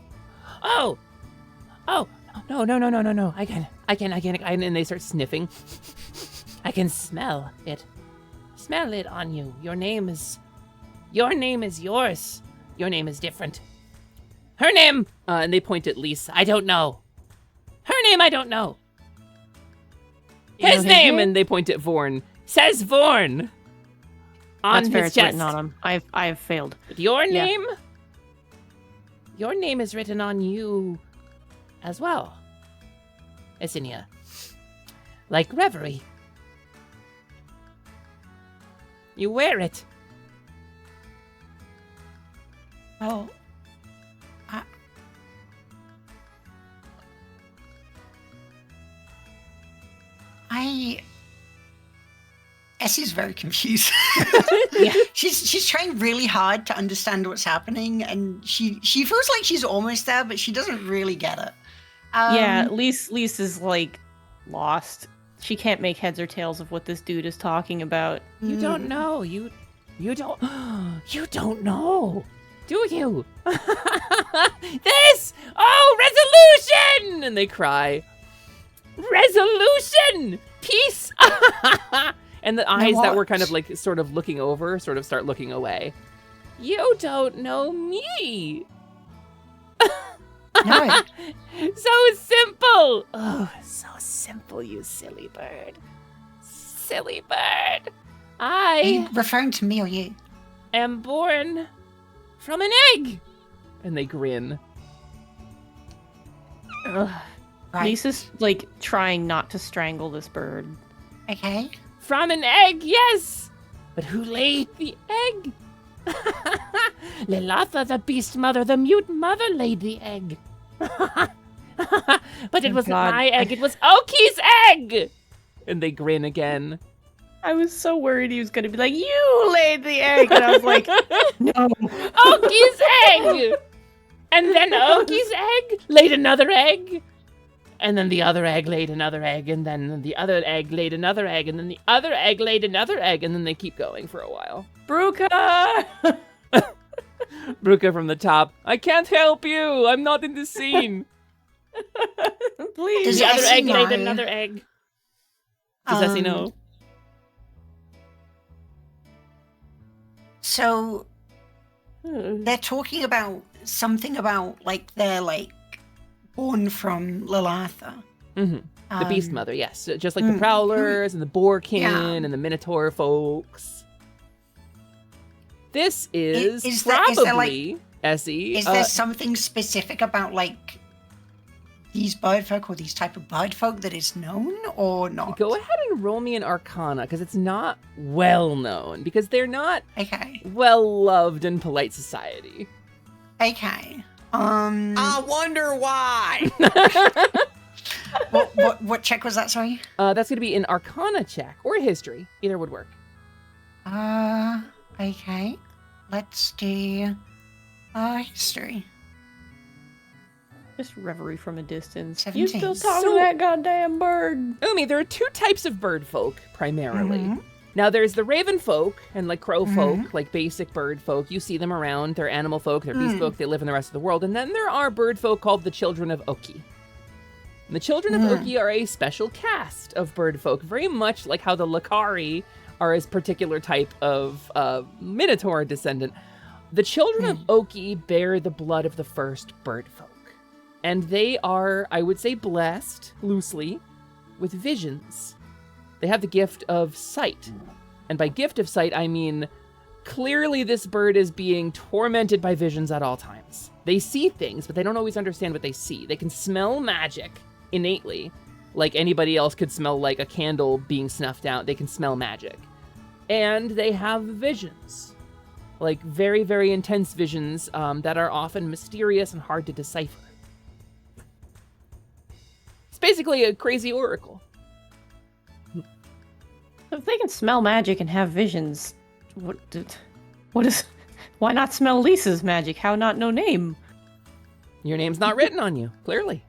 no. I can, and they start sniffing. I can smell it. Smell it on you. Your name is yours. Your name is different. Her name, And they point at Lisa. I don't know. Her name, I don't know. His name, and they point at Vorn. Says Vorn. On That's fair, his it's chest. written on him. I have failed. But your Yeah. name? Your name is written on you as well. Esinia. Like Reverie. You wear it. Well, Essie's very confused. Yeah. She's trying really hard to understand what's happening, and she feels like she's almost there, but she doesn't really get it. Yeah, Lise is like lost. She can't make heads or tails of what this dude is talking about. You don't know. You don't. You don't know, do you? This. Oh, resolution! And they cry. Resolution. Peace. And the eyes that were kind of like sort of looking over, sort of start looking away. You don't know me. No. So simple. Oh, so simple, you silly bird. Silly bird. Are you I referring to me or you? am born from an egg. And they grin. Ugh. Right. Lisa's like trying not to strangle this bird. Okay. From an egg, yes. But who laid the egg? Lilatha, the beast mother, the mute mother, laid the egg. But it wasn't God. my egg, it was Oki's egg! And they grin again. I was so worried he was gonna be like, "You laid the egg," and I was like, "No." Oki's egg! And then Oki's egg laid another egg. And then the other egg laid another egg, and then the other egg laid another egg, and then the other egg laid another egg, and then they keep going for a while. Bruca! Bruca from the top. I can't help you. I'm not in the scene. Please. Does The other Essie egg laid know? another egg. Does Essie know? So they're talking about something about like they're like born from Lilatha. Mm-hmm. The Beast Um, Mother, yes. Just like the Prowlers and the Boarkin Yeah. and the Minotaur folks. This is, Is probably there, like- Essie. Is there something specific about like these bird folk or these type of bird folk that is known or not? Go ahead and roll me an Arcana, because it's not well known, because they're not Okay. well loved in polite society. Okay. I wonder why. What check was that? Sorry. That's going to be an Arcana check or a History. Either would work. Okay. Let's do history. Just reverie from a distance. 17. You still talking So- to that goddamn bird? Umi, there are two types of bird folk, primarily. Mhm. Now, there's the raven folk and like crow folk, like basic bird folk. You see them around. They're animal folk, they're beast folk, they live in the rest of the world. And then there are bird folk called the Children of Oki. And the Children of Oki are a special caste of bird folk, very much like how the Lakari are a particular type of Minotaur descendant. The Children of Oki bear the blood of the first bird folk. And they are, I would say, blessed, loosely, with visions. They have the gift of sight. And by gift of sight, I mean clearly this bird is being tormented by visions at all times. They see things, but they don't always understand what they see. They can smell magic innately, like anybody else could smell like a candle being snuffed out. They can smell magic. And they have visions, like very, very intense visions that are often mysterious and hard to decipher. It's basically a crazy oracle. If they can smell magic and have visions, why not smell Lisa's magic? How not no name? Your name's not written on you, clearly.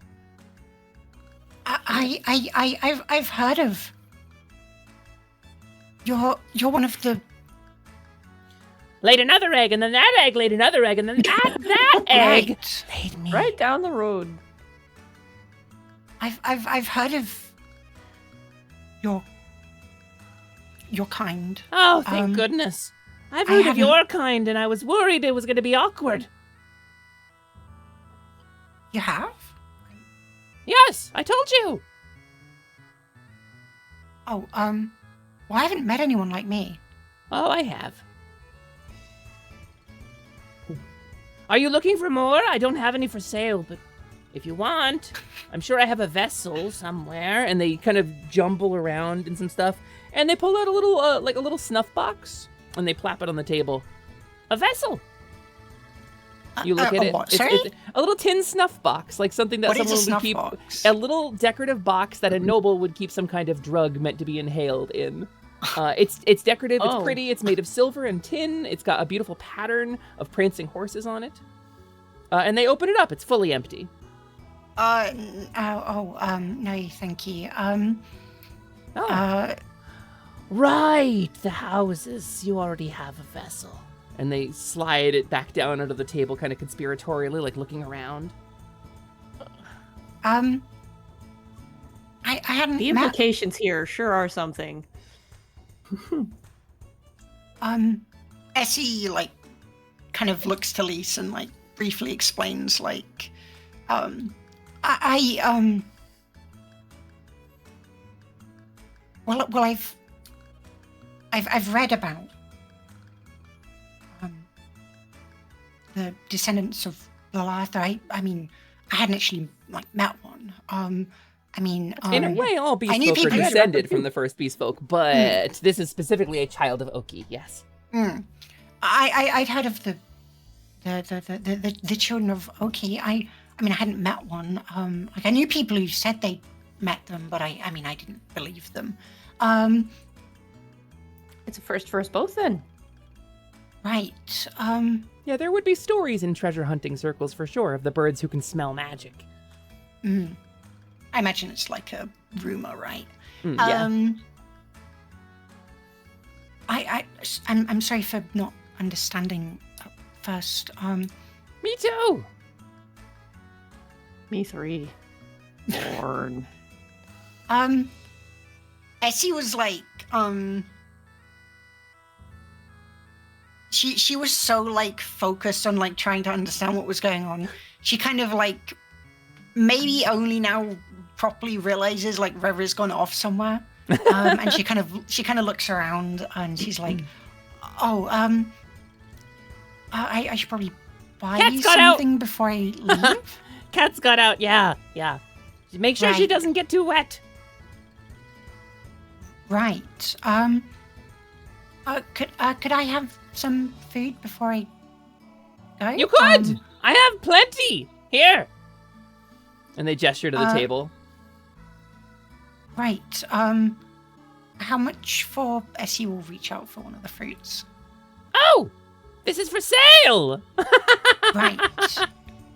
I've heard of. You're one of the. Laid another egg, and then that egg laid another egg, and then that egg laid me. Right down the road. I've heard of your kind. Oh, thank goodness. I've heard of your kind, and I was worried it was going to be awkward. You have? Yes, I told you. Oh, well, I haven't met anyone like me. Oh, I have. Are you looking for more? I don't have any for sale, but if you want, I'm sure I have a vessel somewhere. And they kind of jumble around and some stuff, and they pull out a little, like a little snuff box, and they plap it on the table. A vessel. You look at it. What? It's a little tin snuff box, like something that someone would keep. Box? A little decorative box that a noble would keep some kind of drug meant to be inhaled in. It's decorative. It's pretty. It's made of silver and tin. It's got a beautiful pattern of prancing horses on it. And they open it up. It's fully empty. No, thank you. Right, the houses. You already have a vessel. And they slide it back down under the table, kind of conspiratorially, like looking around. I hadn't. The implications here sure are something. Essie like kind of looks to Lise and like briefly explains like, I've read about the descendants of Lalatha. I mean, I hadn't actually like met one. In a way, all beast folk are descended from the first beast folk, but this is specifically a child of Oki. Yes. I'd heard of the children of Oki. I mean, I hadn't met one. Like I knew people who said they met them, but I didn't believe them. It's a first for us both, then. Right. Yeah, there would be stories in treasure hunting circles for sure of the birds who can smell magic. I imagine it's like a rumor, right? Yeah. I'm sorry for not understanding at first. Me too. Me 3. Born. Essie was like, she was so like focused on like trying to understand what was going on. She kind of like maybe only now properly realizes like Reverie's gone off somewhere. And she kind of looks around and she's like, I should probably buy Cat's you got out. something before I leave. Cat's got out. Yeah. Make sure she Right. doesn't get too wet. Right. Could I have some food before I go? You could. I have plenty here. And they gesture to the table. Right. How much for Essie will reach out for one of the fruits? Oh, this is for sale. Right.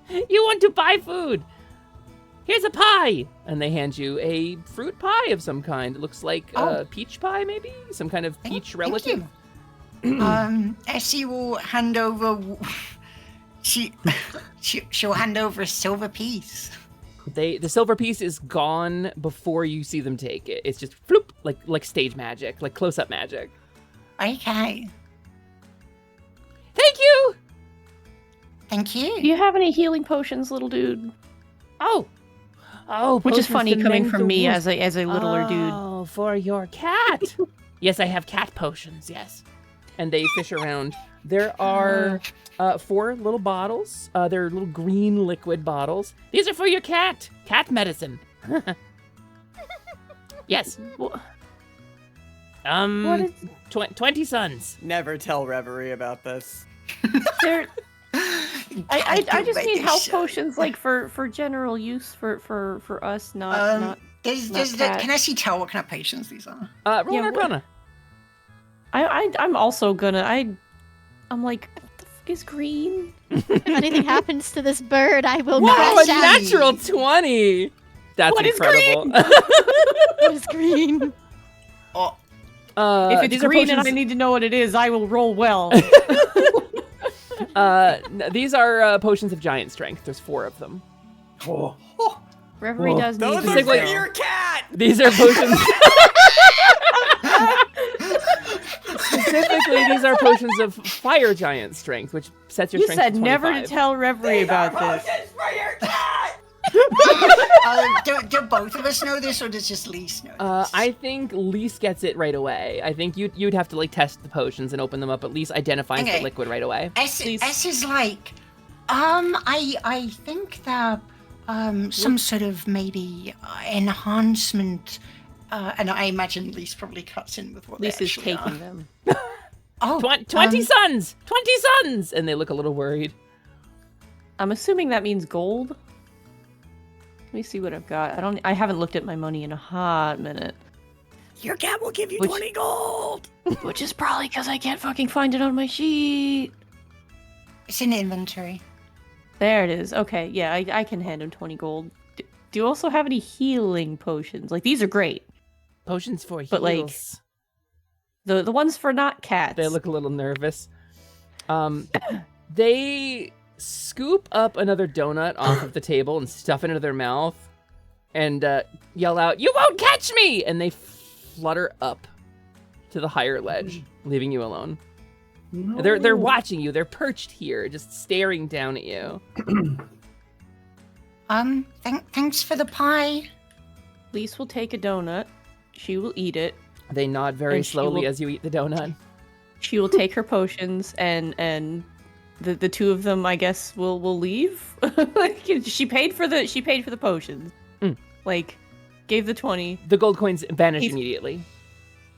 You want to buy food? Here's a pie. And they hand you a fruit pie of some kind. It looks like peach pie, maybe? Some kind of peach relative. Essie will hand over. She'll hand over a silver piece. The silver piece is gone before you see them take it. It's just floop, like stage magic, like close-up magic. Okay. Thank you. Thank you. Do you have any healing potions, little dude? Oh, which is potions funny to coming mend from the me wounds. as a littler dude. Oh, for your cat. Yes, I have cat potions, yes. And they fish around. There are 4 little bottles. They're little green liquid bottles. These are for your cat. Cat medicine. Yes. What is... 20 suns. Never tell Reverie about this. There... I just need health potions, like, for general use for us, not can I see tell what kind of potions these are? Roll an Arcana. I'm also gonna... I'm like, what the fuck is green? If anything happens to this bird, I will Wow, crash a out. natural 20! That's What is incredible. What is green? Oh, If it's these are green and I potions- need to know what it is, I will roll well. These are potions of giant strength. There's 4 of them. Reverie does need Those these, are for though. your cat! These are potions. Specifically, these are potions of fire giant strength, which sets your You strength said to 25. never to tell Reverie about this. For your cat! do both of us know this, or does just Lise know this? I think Lise gets it right away. I think you'd have to like test the potions and open them up, but Lise identifies the liquid right away. S is like, I think that some sort of maybe enhancement, and I imagine Lise probably cuts in with what Lise they is actually taking are. them. Oh, 20 suns! 20 suns! And they look a little worried. I'm assuming that means gold. Let me see what I've got. I haven't looked at my money in a hot minute. Your cat will give you Which- 20 gold! Which is probably because I can't fucking find it on my sheet. It's in inventory. There it is. Okay, yeah, I can hand him 20 gold. Do you also have any healing potions? Like, these are great. Potions for heals. But, like, the ones for not cats. They look a little nervous. They scoop up another donut off of the table and stuff it into their mouth and yell out, "You won't catch me!" And they flutter up to the higher ledge, leaving you alone. No. They're watching you. They're perched here, just staring down at you. Thanks for the pie. Lise will take a donut. She will eat it. They nod very And she slowly will- as you eat the donut. She will take her potions, and the 2 of them, I guess, will leave. Like, she paid for the potions. Mm. Like, gave the 20. The gold coins vanish He's- immediately.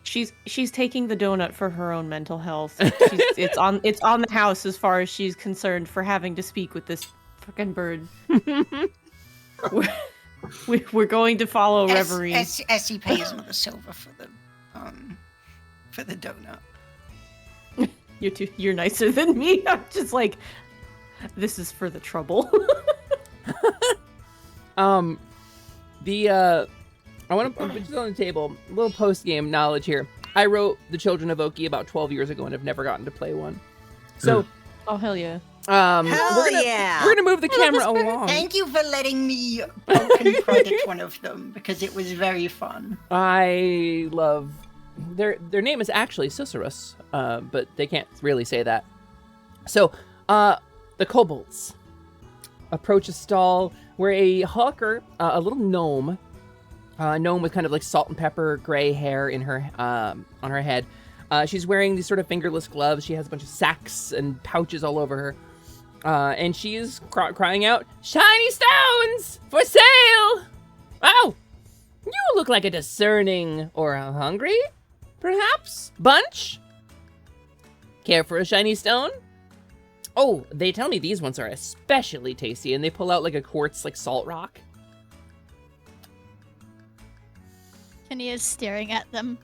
She's taking the donut for her own mental health. It's on the house as far as she's concerned for having to speak with this freaking bird. We're going to follow Reverie. Essie pays another silver for the donut. You're nicer than me. I'm just like, this is for the trouble. I want to put this on the table. A little post-game knowledge here. I wrote The Children of Oki about 12 years ago and have never gotten to play one. So, Oh hell yeah. Hell we're gonna move the camera along. Thank you for letting me open project one of them, because it was very fun. I love their name is actually Susurrus, but they can't really say that. So, the kobolds approach a stall where a hawker, a little gnome with kind of like salt and pepper gray hair in her on her head. She's wearing these sort of fingerless gloves. She has a bunch of sacks and pouches all over her. And she is crying out, "Shiny stones for sale!" Oh, you look like a discerning or a hungry, perhaps, bunch. Care for a shiny stone? Oh, they tell me these ones are especially tasty, and they pull out like a quartz, like salt rock. Kenny is staring at them.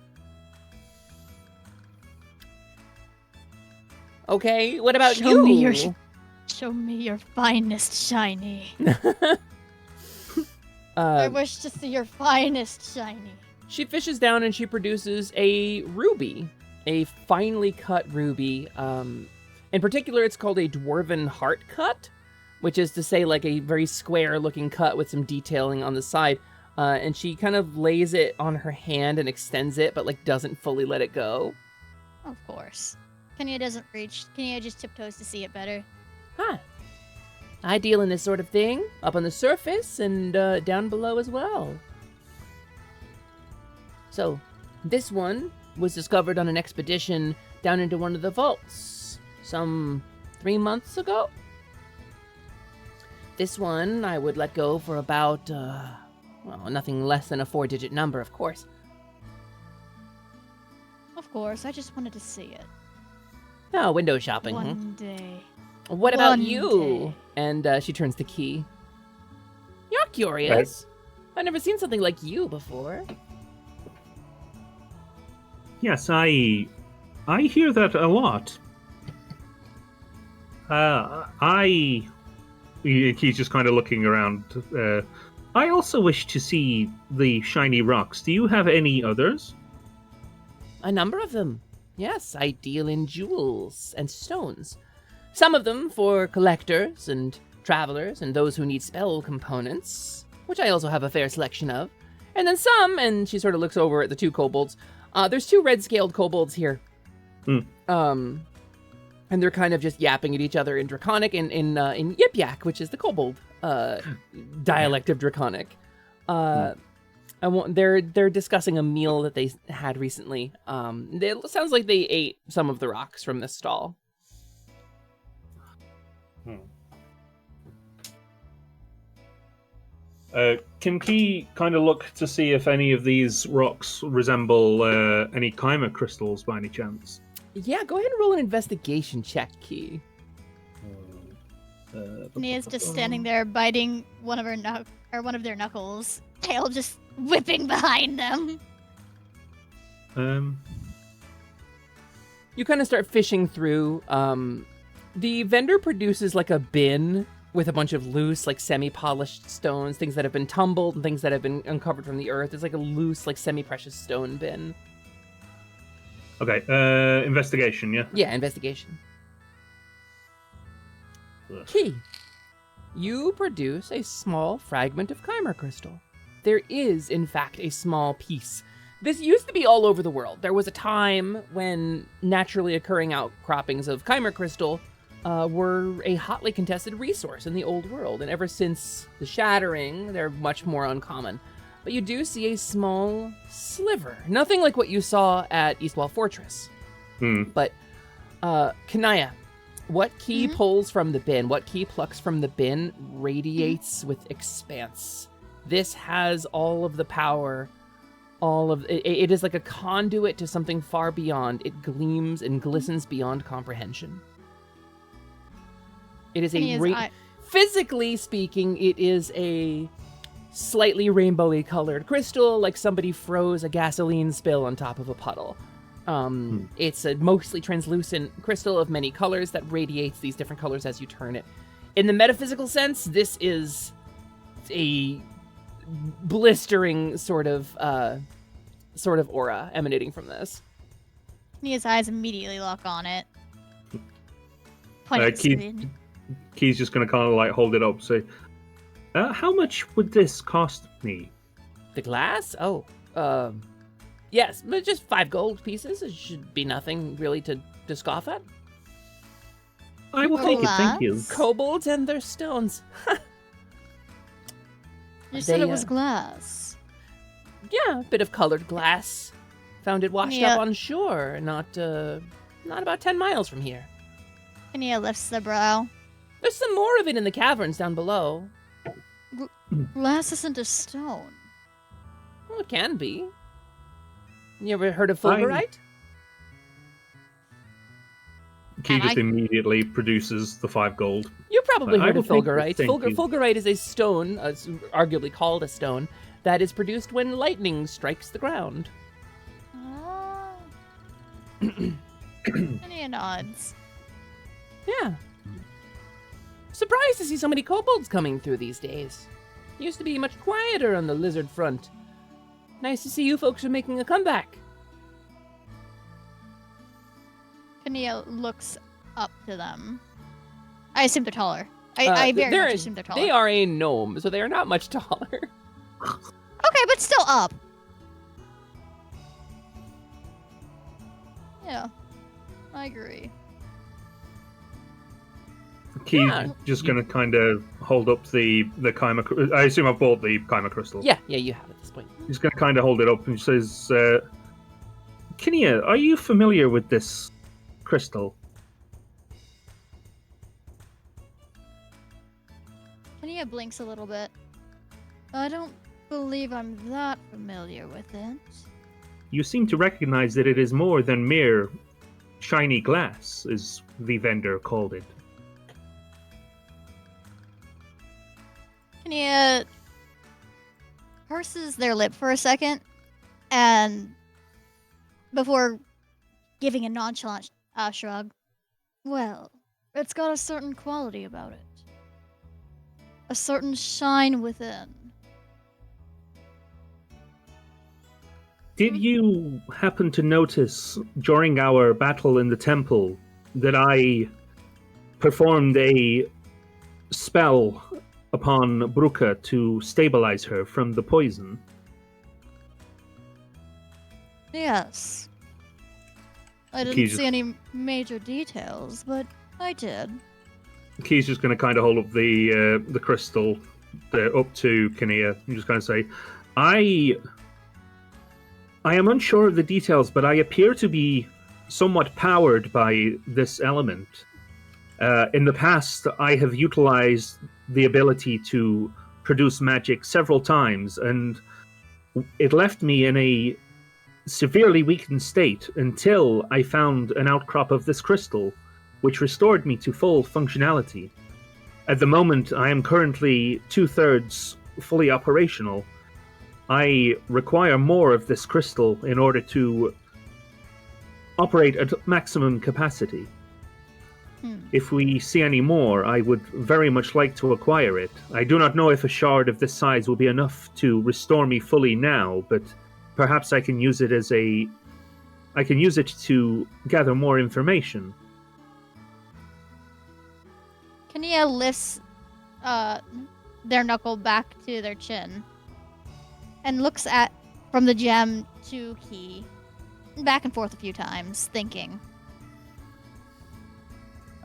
Okay, what about Show you? Show me your finest shiny. I wish to see your finest shiny. She fishes down and she produces a ruby, a finely cut ruby. In particular, it's called a dwarven heart cut, which is to say like a very square looking cut with some detailing on the side. And she kind of lays it on her hand and extends it, but like doesn't fully let it go. Of course. Kenya doesn't reach. Kenya just tiptoes to see it better. Huh. I deal in this sort of thing, up on the surface and down below as well. So, this one was discovered on an expedition down into one of the vaults some 3 months ago. This one I would let go for about, well, nothing less than a 4-digit number, of course. Of course, I just wanted to see it. Oh, window shopping. One day. What about One you? day. And she turns to Key. You're curious. I've never seen something like you before. Yes, I hear that a lot. He's just kind of looking around. I also wish to see the shiny rocks. Do you have any others? A number of them. Yes, I deal in jewels and stones. Some of them for collectors and travelers and those who need spell components, which I also have a fair selection of. And then some, and she sort of looks over at the 2 kobolds. There's 2 red-scaled kobolds here. And they're kind of just yapping at each other in Draconic, in Yip Yak, which is the kobold dialect of Draconic. They're discussing a meal that they had recently. It sounds like they ate some of the rocks from this stall. Can Key kind of look to see if any of these rocks resemble any Chimer crystals by any chance? Yeah, go ahead and roll an investigation check, Key. Nia's just standing there biting one of their knuckles, tail just whipping behind them. You kind of start fishing through. The vendor produces like a bin with a bunch of loose, like semi-polished stones, things that have been tumbled and things that have been uncovered from the earth. It's like a loose, like semi-precious stone bin. Okay, investigation, yeah? Yeah, investigation. Ugh. Key. You produce a small fragment of Chimer crystal. There is, in fact, a small piece. This used to be all over the world. There was a time when naturally occurring outcroppings of Chimer crystal were a hotly contested resource in the old world, and ever since the shattering, they're much more uncommon. But you do see a small sliver. Nothing like what you saw at Eastwall Fortress. But, Kanaya, what Key pulls from the bin, what Key plucks from the bin radiates with Expanse. This has all of the power, it is like a conduit to something far beyond. It gleams and glistens beyond comprehension. It is physically speaking, it is a slightly rainbowy colored crystal, like somebody froze a gasoline spill on top of a puddle. It's a mostly translucent crystal of many colors that radiates these different colors as you turn it. In the metaphysical sense, this is a blistering sort of aura emanating from this. Nia's eyes immediately lock on it. Key's just going to kind of like hold it up, say, how much would this cost me? The glass? Oh, yes, but just 5 gold pieces. It should be nothing really to scoff at. I will take it, thank you. Kobolds and their stones. You said it was glass. Yeah, a bit of colored glass. Found it washed up on shore, not about 10 miles from here. Nia lifts the brow. There's some more of it in the caverns down below. Glass isn't a stone. Well, it can be. You ever heard of fulgurite? Key just immediately produces the 5 gold. You probably heard of fulgurite. Fulgurite is a stone, arguably called a stone, that is produced when lightning strikes the ground. Oh. Nia nods. Yeah. Surprised to see so many kobolds coming through these days. Used to be much quieter on the lizard front. Nice to see you folks are making a comeback. Nia looks up to them. I assume they're taller. I very much assume they're taller. They are a gnome, so they are not much taller. Okay, but still up. Yeah, I agree. Key's just going to kind of hold up the Chimer. I assume I've bought the Chimer crystal. Yeah, you have at this point. He's going to kind of hold it up and says, Kinea, are you familiar with this crystal? Kania blinks a little bit. I don't believe I'm that familiar with it. You seem to recognize that it is more than mere shiny glass, as the vendor called it. Kania purses their lip for a second, and before giving a nonchalant shrug, well, it's got a certain quality about it. A certain shine within. Did you happen to notice during our battle in the temple that I performed a spell upon Bruka to stabilize her from the poison? Yes. I Key didn't just- see any major details, but I did. Key's just going to kind of hold up the crystal up to Kinea and just kind of say, I am unsure of the details, but I appear to be somewhat powered by this element. In the past, I have utilized the ability to produce magic several times, and it left me in a severely weakened state until I found an outcrop of this crystal, which restored me to full functionality. At the moment, I am currently 2/3 fully operational. I require more of this crystal in order to operate at maximum capacity. If we see any more, I would very much like to acquire it. I do not know if a shard of this size will be enough to restore me fully now, but perhaps I can use it to gather more information. Kania lifts their knuckle back to their chin and looks at from the gem to Key, back and forth a few times, thinking.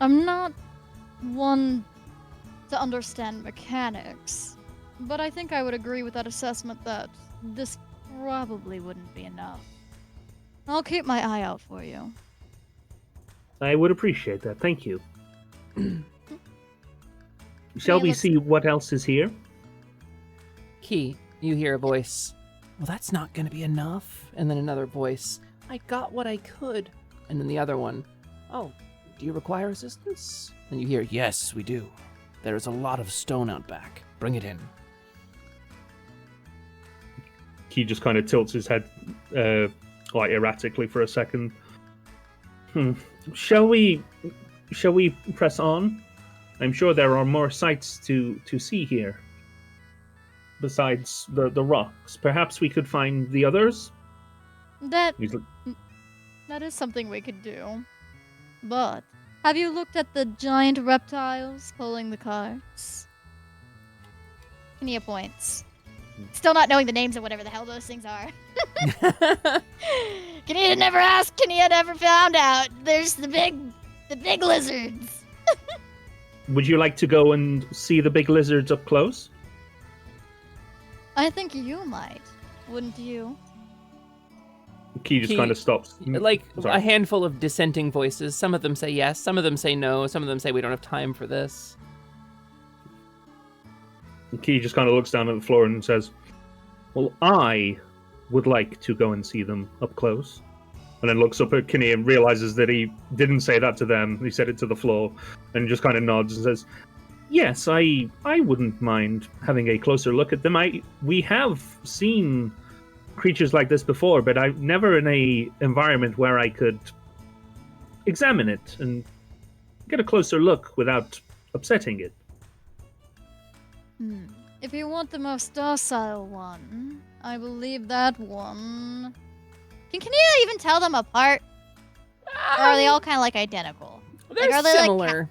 I'm not one to understand mechanics, but I think I would agree with that assessment that this probably wouldn't be enough. I'll keep my eye out for you. I would appreciate that. Thank you. Shall we let's- see what else is here? Key, you hear a voice. Well, that's not going to be enough. And then another voice. I got what I could. And then the other one. Oh, do you require assistance? And you hear, yes, we do. There is a lot of stone out back. Bring it in. He just kind of tilts his head like erratically for a second. Shall we press on? I'm sure there are more sights to see here. Besides the rocks. Perhaps we could find the others? That is something we could do. But have you looked at the giant reptiles pulling the carts? Kania points. Still not knowing the names of whatever the hell those things are. Kania never asked. Kania never found out. There's the big lizards. Would you like to go and see the big lizards up close? I think you might, wouldn't you? Key just Key- kind of stops. Like Sorry. a handful of dissenting voices. Some of them say yes, some of them say no, some of them say we don't have time for this. Key just kind of looks down at the floor and says, well, I would like to go and see them up close. And then looks up at Kinney and realizes that he didn't say that to them. He said it to the floor. And just kind of nods and says, yes, I wouldn't mind having a closer look at them. We have seen creatures like this before, but I've never in a environment where I could examine it and get a closer look without upsetting it. If you want the most docile one, I believe that one. Can you even tell them apart? Or are they all kind of like identical? They're are they similar.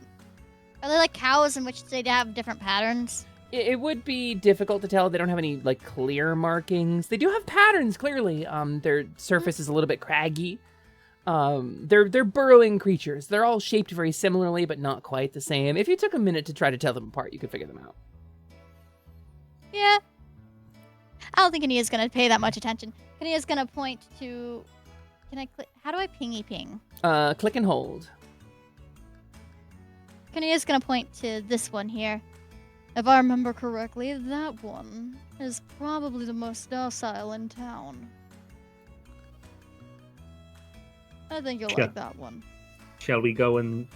Are they like cows in which they have different patterns? It would be difficult to tell. They don't have any like clear markings. They do have patterns, clearly. Their surface is a little bit craggy. They're burrowing creatures. They're all shaped very similarly, but not quite the same. If you took a minute to try to tell them apart, you could figure them out. Yeah. I don't think Kania's gonna pay that much attention. Kania's gonna point to Can I click? How do I pingy ping? Click and hold. Kanea's gonna point to this one here. If I remember correctly, that one is probably the most docile in town. I think you'll like that one. Shall we go and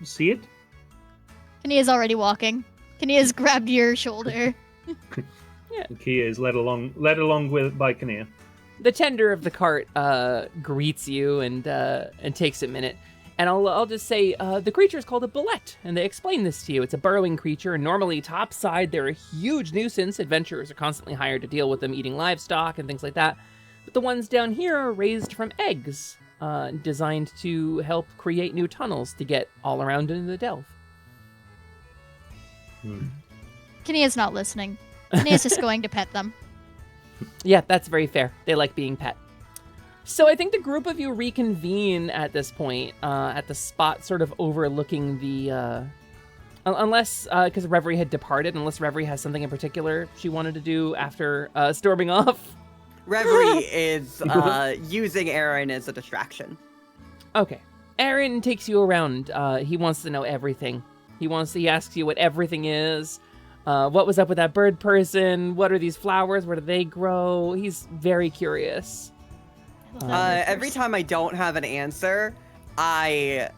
see it? Kanea's already walking. Kanea's grabbed your shoulder. Kia is led along with by Kinea. The tender of the cart greets you and takes a minute. And I'll just say the creature is called a bullet, and they explain this to you. It's a burrowing creature, and normally topside they're a huge nuisance. Adventurers are constantly hired to deal with them, eating livestock and things like that. But the ones down here are raised from eggs, designed to help create new tunnels to get all around into the delve. Kanea's not listening. Kanea's just going to pet them. Yeah, that's very fair. They like being pet. So I think the group of you reconvene at this point, at the spot sort of overlooking the, unless, because Reverie had departed, unless Reverie has something in particular she wanted to do after storming off. Reverie is using Aaron as a distraction. Okay. Aaron takes you around. He wants to know everything. He asks you what everything is. What was up with that bird person? What are these flowers? Where do they grow? He's very curious. Every time I don't have an answer, I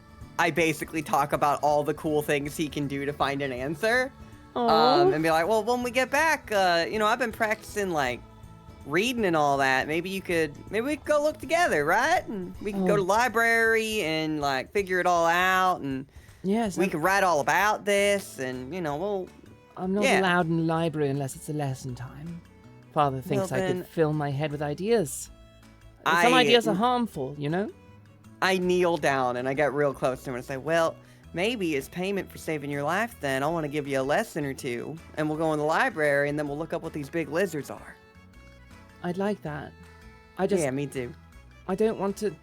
basically talk about all the cool things he can do to find an answer. And be like, well, when we get back, I've been practicing like reading and all that. Maybe we could go look together, right? And we can go to the library and like figure it all out, and we can write all about this, and I'm not allowed in the library unless it's a lesson time. Father thinks I could fill my head with ideas. Some ideas are harmful, I kneel down and I get real close to him and I say, well, maybe as payment for saving your life then, I want to give you a lesson or two, and we'll go in the library and then we'll look up what these big lizards are. I'd like that. Yeah, me too. I don't want to...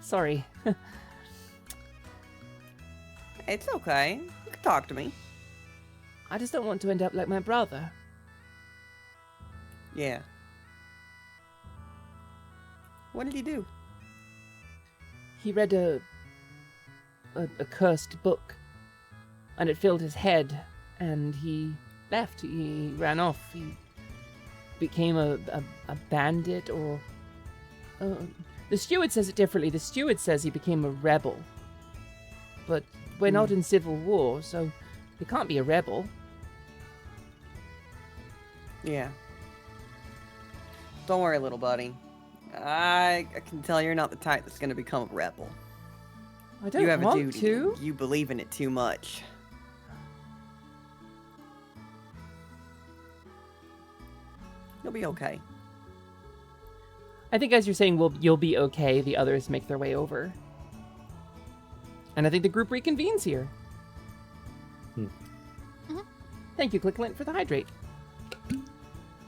Sorry. It's okay. You can talk to me. I just don't want to end up like my brother. Yeah. What did he do? He read a cursed book, and it filled his head, and he left. He ran off. He became a bandit, or... the steward says it differently. The steward says he became a rebel. But we're not in civil war, so he can't be a rebel. Yeah. Don't worry, little buddy. I can tell you're not the type that's going to become a rebel. I don't you have want a duty. to. You believe in it too much. You'll be okay. I think as you're saying, you'll be okay, the others make their way over. And I think the group reconvenes here. Thank you, Clicklint, for the hydrate.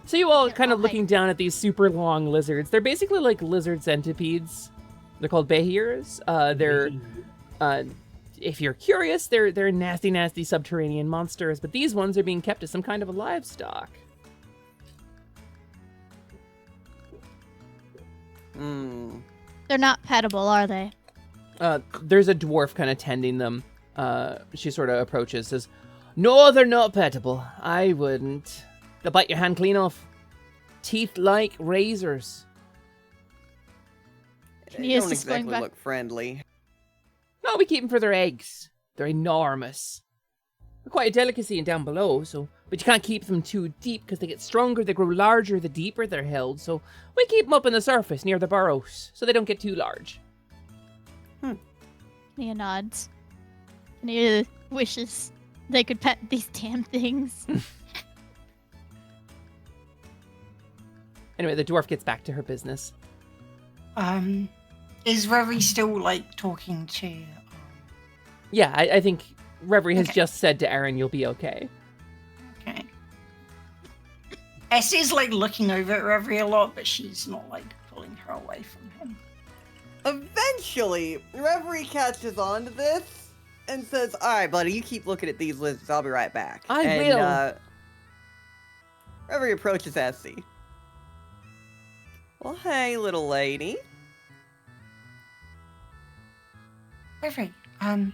So you all kind of looking down at these super long lizards. They're basically like lizard centipedes. They're called behirs. They're, if you're curious, they're nasty, nasty subterranean monsters. But these ones are being kept as some kind of a livestock. They're not petable, are they? There's a dwarf kind of tending them. She sort of approaches, says, "No, they're not petable. I wouldn't. They'll bite your hand clean off. Teeth like razors." They don't exactly look friendly. No, we keep them for their eggs. They're enormous. They're quite a delicacy down below, but you can't keep them too deep because they get stronger, they grow larger the deeper they're held. So we keep them up on the surface near the burrows so they don't get too large. Nia nods. Nia wishes they could pet these damn things. Anyway, the dwarf gets back to her business. Is Reverie still like talking to? Yeah, I think Reverie has just said to Aaron, "You'll be okay." Okay. Essie's like looking over at Reverie a lot, but she's not like pulling her away from him. Eventually, Reverie catches on to this and says, "All right, buddy, you keep looking at these lizards. I'll be right back." I will. Reverie approaches Essie. Well, hey, little lady. Reverie, hi.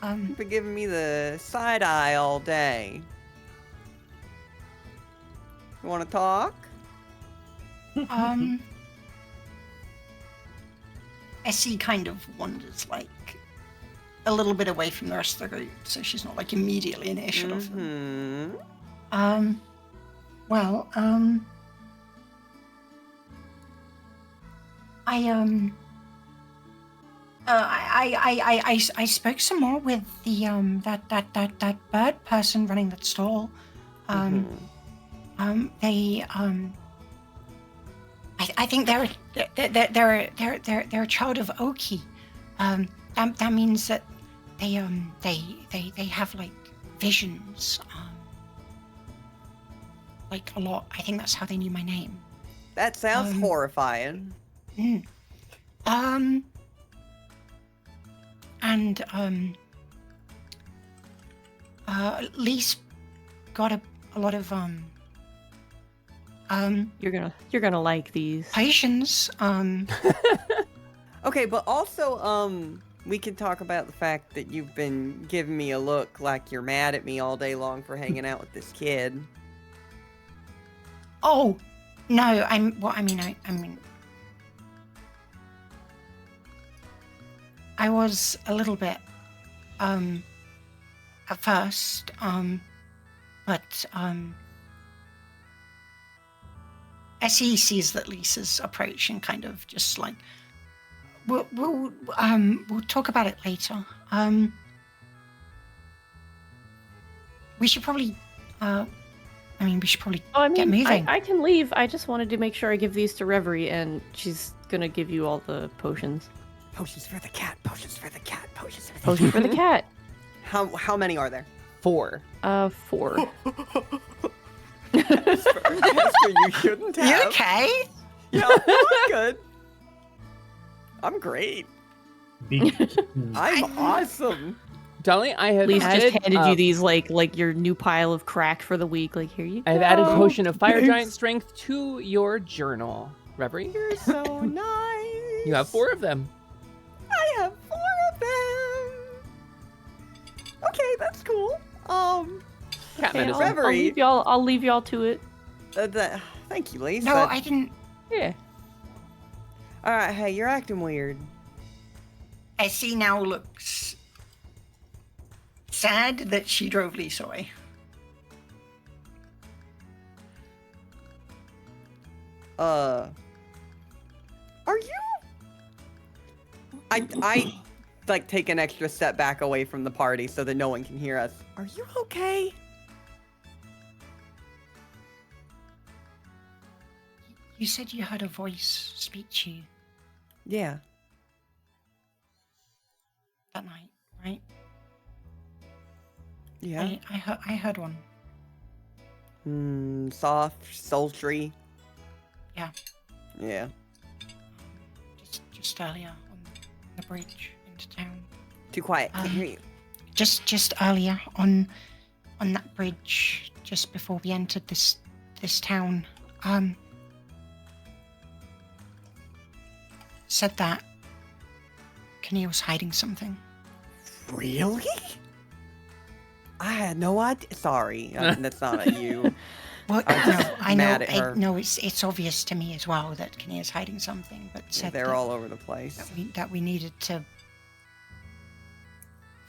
You've been giving me the side eye all day. You want to talk? Essie kind of wanders, like, a little bit away from the rest of the group, so she's not, like, immediately in earshot of them. Well, I spoke some more with the that bird person running that stall. They I think they're a child of Oki. That means that they have like visions. Like a lot. I think that's how they knew my name. That sounds horrifying. Lee's got a lot of You're gonna like these patience. Okay, but also we can talk about the fact that you've been giving me a look like you're mad at me all day long for hanging out with this kid. Oh no, I was a little bit at first, but Essie sees that Lisa's approaching, kind of just like we'll talk about it later. We should probably get moving. I can leave. I just wanted to make sure I give these to Reverie, and she's gonna give you all the potions. Potions for the cat. Potions for the cat. Potions for the Potions for the cat. How many are there? 4. 4. You shouldn't have. You okay? Yeah, I'm good. I'm great. I'm awesome. Dolly, I have Lisa added, just handed you these like your new pile of crack for the week. Like, here you go. I've added potion of fire giant strength to your journal, Reverie. You're so nice. You have 4 of them. I have 4 of them. Okay, that's cool. Cat medicine. Reverie. I'll leave y'all to it. Thank you, Lisa. No, I didn't. Yeah. All right, hey, you're acting weird. Essie now looks sad that she drove Lisa away. Are you? I like take an extra step back away from the party so that no one can hear us. Are you okay? You said you heard a voice speak to you Yeah. that night, right? Yeah. I heard one. Soft, sultry. Yeah. Yeah. Just earlier on the bridge into town. Too quiet. Can't hear you. Just earlier on that bridge, just before we entered this town. Said that Kania was hiding something. Really? I had no idea. Sorry, that's not at you. Well, I know. mad at her. No, it's obvious to me as well that Kania's hiding something, but said They're that, all over the place. that we needed to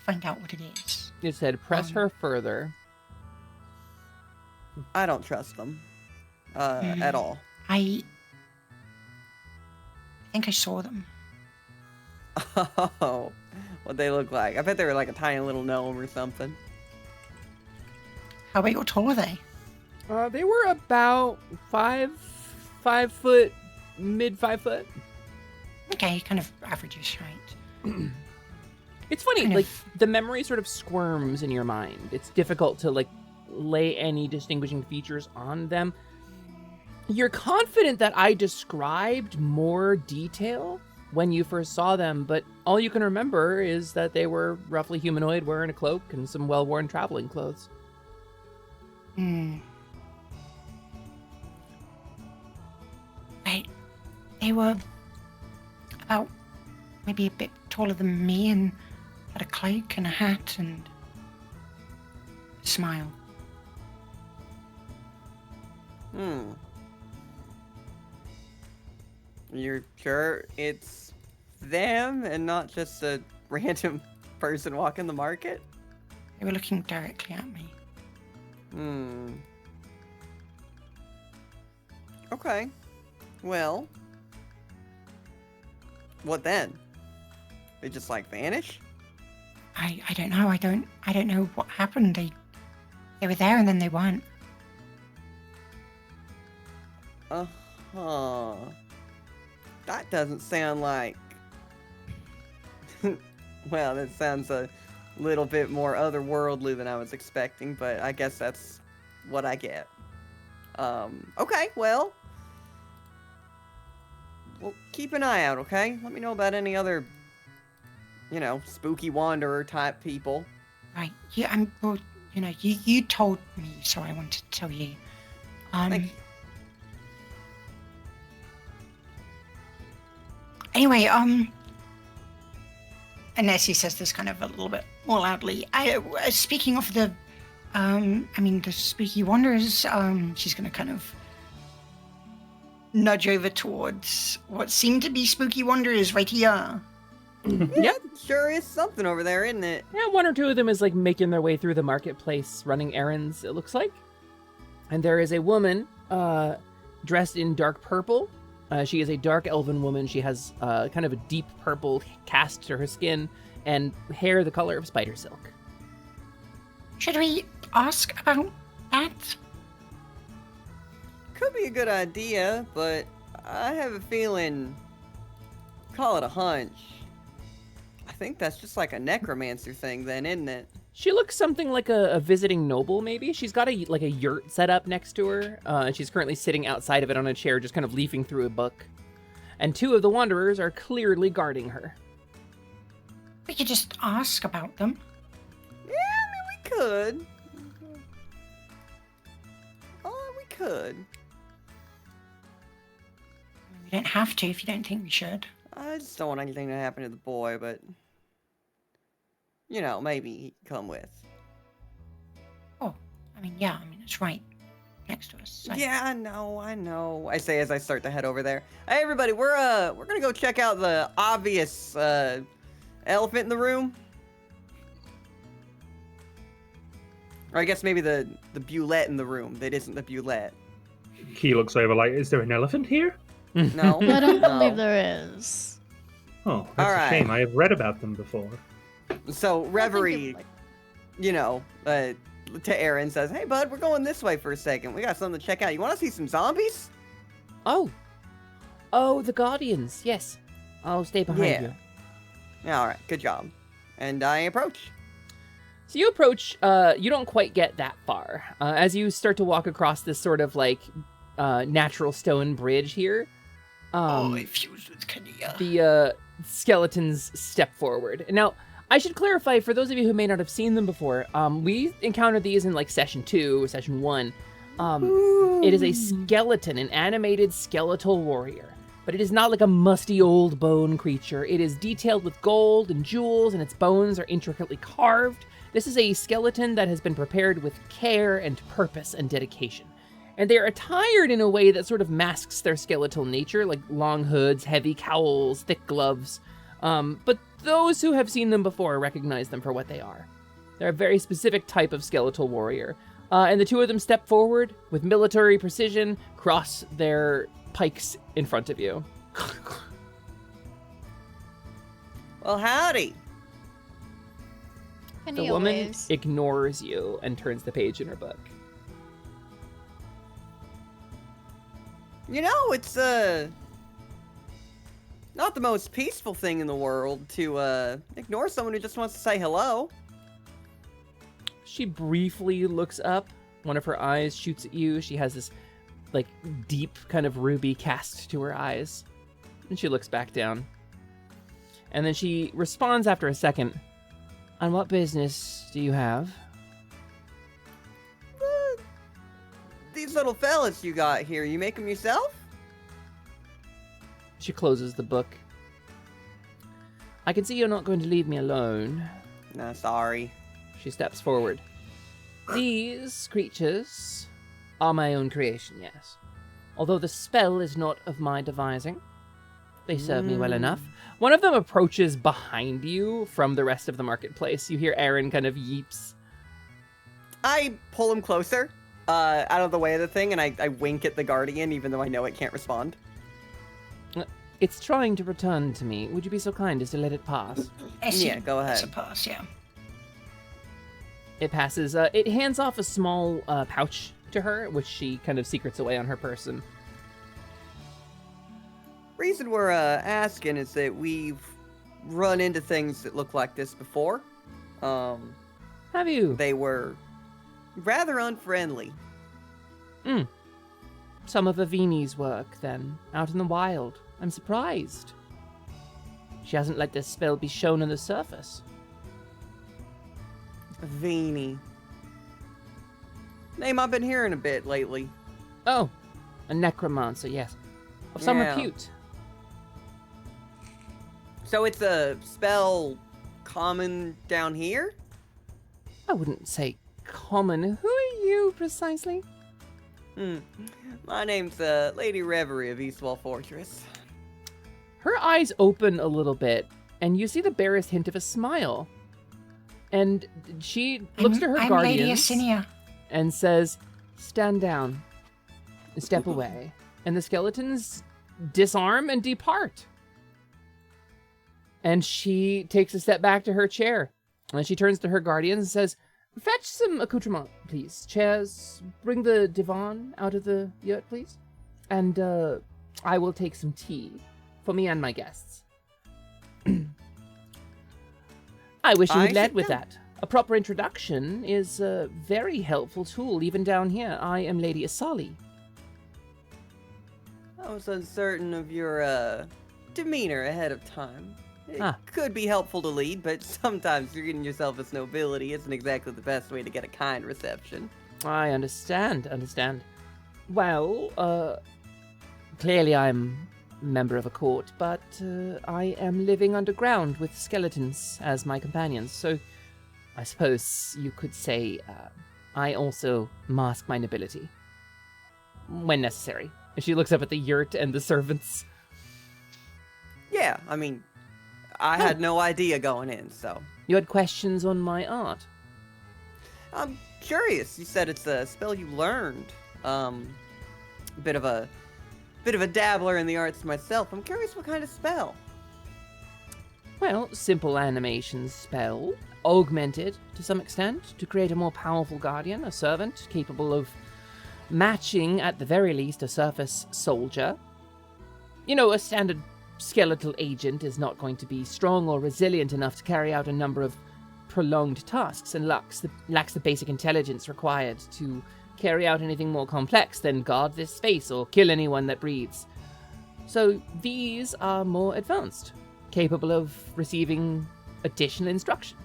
find out what it is. It said, press her further. I don't trust them. At all. I think I saw them. Oh, what they look like. I bet they were like a tiny little gnome or something. How big or tall are they? They were about 5 foot, mid 5 foot. Okay, kind of averages, right? It's funny, Kind like of. the memory sort of squirms in your mind. It's difficult to like lay any distinguishing features on them. You're confident that I described more detail when you first saw them, but all you can remember is that they were roughly humanoid, wearing a cloak and some well-worn traveling clothes. They were about maybe a bit taller than me and had a cloak and a hat and a smile. You're sure it's them and not just a random person walking the market? They were looking directly at me. Okay. Well, what then? They just like vanish? I don't know. I don't know what happened. They were there and then they weren't. Uh-huh. That doesn't sound like... Well, that sounds a little bit more otherworldly than I was expecting, but I guess that's what I get. Okay, well, keep an eye out, okay? Let me know about any other, spooky wanderer type people. Right. Yeah, well, you told me, so I wanted to tell you. Thank you. Anyway, and Nessie says this kind of a little bit more loudly. Speaking of the spooky wanderers, she's gonna kind of nudge over towards what seem to be spooky wanderers right here. Yep, sure is something over there, isn't it? Yeah, one or two of them is like making their way through the marketplace, running errands, it looks like. And there is a woman dressed in dark purple. She is a dark elven woman. She has kind of a deep purple cast to her skin and hair the color of spider silk. Should we ask about that? Could be a good idea, but I have a feeling, call it a hunch. I think that's just like a necromancer thing then, isn't it? She looks something like a visiting noble, maybe. She's got a yurt set up next to her, and she's currently sitting outside of it on a chair, just kind of leafing through a book. And two of the wanderers are clearly guarding her. We could just ask about them. Yeah, I mean, we could. Oh, we could. We don't have to if you don't think we should. I just don't want anything to happen to the boy, but... maybe he can come with. Oh, it's right next to us. So. Yeah, I know. I say as I start to head over there. Hey, everybody, we're gonna go check out the obvious elephant in the room. Or I guess maybe the bulette in the room that isn't the bulette. He looks over like, is there an elephant here? No. I don't believe there is. Oh, that's a shame. I have read about them before. So Reverie, to Aaron says, "Hey, bud, we're going this way for a second. We got something to check out. You want to see some zombies?" Oh, the Guardians. Yes, I'll stay behind you. Yeah, all right, good job. And I approach. So you approach. You don't quite get that far as you start to walk across this sort of like natural stone bridge here. I fused with Kania. The skeletons step forward. Now, I should clarify for those of you who may not have seen them before. We encountered these in like session 2 or session 1. It is a skeleton, an animated skeletal warrior, but it is not like a musty old bone creature. It is detailed with gold and jewels, and its bones are intricately carved. This is a skeleton that has been prepared with care and purpose and dedication. And they are attired in a way that sort of masks their skeletal nature, like long hoods, heavy cowls, thick gloves. But those who have seen them before recognize them for what they are. They're a very specific type of skeletal warrior. And the two of them step forward with military precision, cross their pikes in front of you. Well, howdy. The woman ignores you and turns the page in her book. It's not the most peaceful thing in the world to ignore someone who just wants to say hello. She briefly looks up. One of her eyes shoots at you. She has this like deep kind of ruby cast to her eyes. And she looks back down. And then she responds after a second. On what business do you have? These little fellas you got here, you make them yourself? She closes the book. I can see you're not going to leave me alone. No, sorry. She steps forward. These creatures are my own creation, yes. Although the spell is not of my devising. They serve me well enough. One of them approaches behind you from the rest of the marketplace. You hear Aaron kind of yeeps. I pull him closer, out of the way of the thing, and I wink at the guardian, even though I know it can't respond. It's trying to return to me. Would you be so kind as to let it pass? Yeah, go ahead. It's a pass, yeah. It passes. It hands off a small pouch to her, which she kind of secrets away on her person. Reason we're asking is that we've run into things that look like this before. Have you? They were rather unfriendly. Some of Avini's work, then, out in the wild. I'm surprised. She hasn't let this spell be shown on the surface. Avini. Name I've been hearing a bit lately. Oh, a necromancer, yes. Of some Yeah. repute. So it's a spell common down here? I wouldn't say common. Who are you, precisely? My name's Lady Reverie of Eastwall Fortress. Her eyes open a little bit, and you see the barest hint of a smile. And she looks to her I'm guardians Lady Asinia. and says, "Stand down. Step away." And the skeletons disarm and depart. And she takes a step back to her chair. And she turns to her guardians and says, "Fetch some accoutrement, please. Chairs. Bring the divan out of the yurt, please. And I will take some tea for me and my guests." I wish you had led with that. A proper introduction is a very helpful tool, even down here. I am Lady Asali. I was uncertain of your demeanor ahead of time. It Ah. could be helpful to lead, but sometimes treating yourself as nobility isn't exactly the best way to get a kind reception. I understand. Well, clearly I'm a member of a court, but I am living underground with skeletons as my companions, so I suppose you could say I also mask my nobility. When necessary. She looks up at the yurt and the servants. Yeah, I mean, I had no idea going in, so. You had questions on my art? I'm curious. You said it's a spell you learned. Bit of a dabbler in the arts myself. I'm curious what kind of spell. Well, simple animation spell, augmented to some extent to create a more powerful guardian, a servant capable of matching, at the very least, a surface soldier. You know, a standard skeletal agent is not going to be strong or resilient enough to carry out a number of prolonged tasks and lacks the basic intelligence required to carry out anything more complex than guard this space or kill anyone that breathes. So these are more advanced, capable of receiving additional instruction.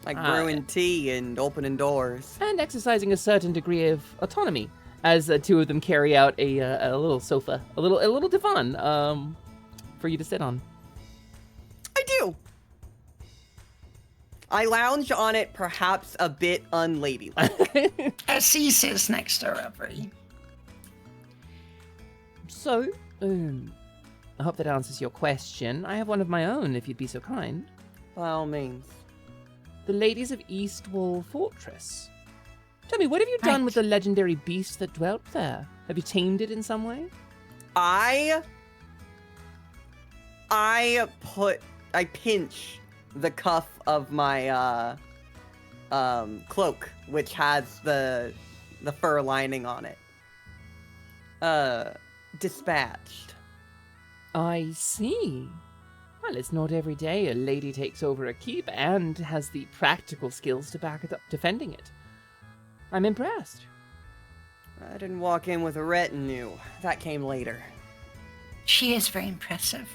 Like brewing tea and opening doors. And exercising a certain degree of autonomy, as two of them carry out a little sofa, a little divan, for you to sit on. I do. I lounge on it, perhaps a bit unladylike. Essie sits next to Reverie. So, I hope that answers your question. I have one of my own, if you'd be so kind. By all means. The ladies of Eastwall Fortress. Tell me, what have you done with the legendary beast that dwelt there? Have you tamed it in some way? I pinch the cuff of my cloak, which has the fur lining on it. Dispatched. I see. Well, it's not every day a lady takes over a keep and has the practical skills to back it up defending it. I'm impressed. I didn't walk in with a retinue. That came later. She is very impressive.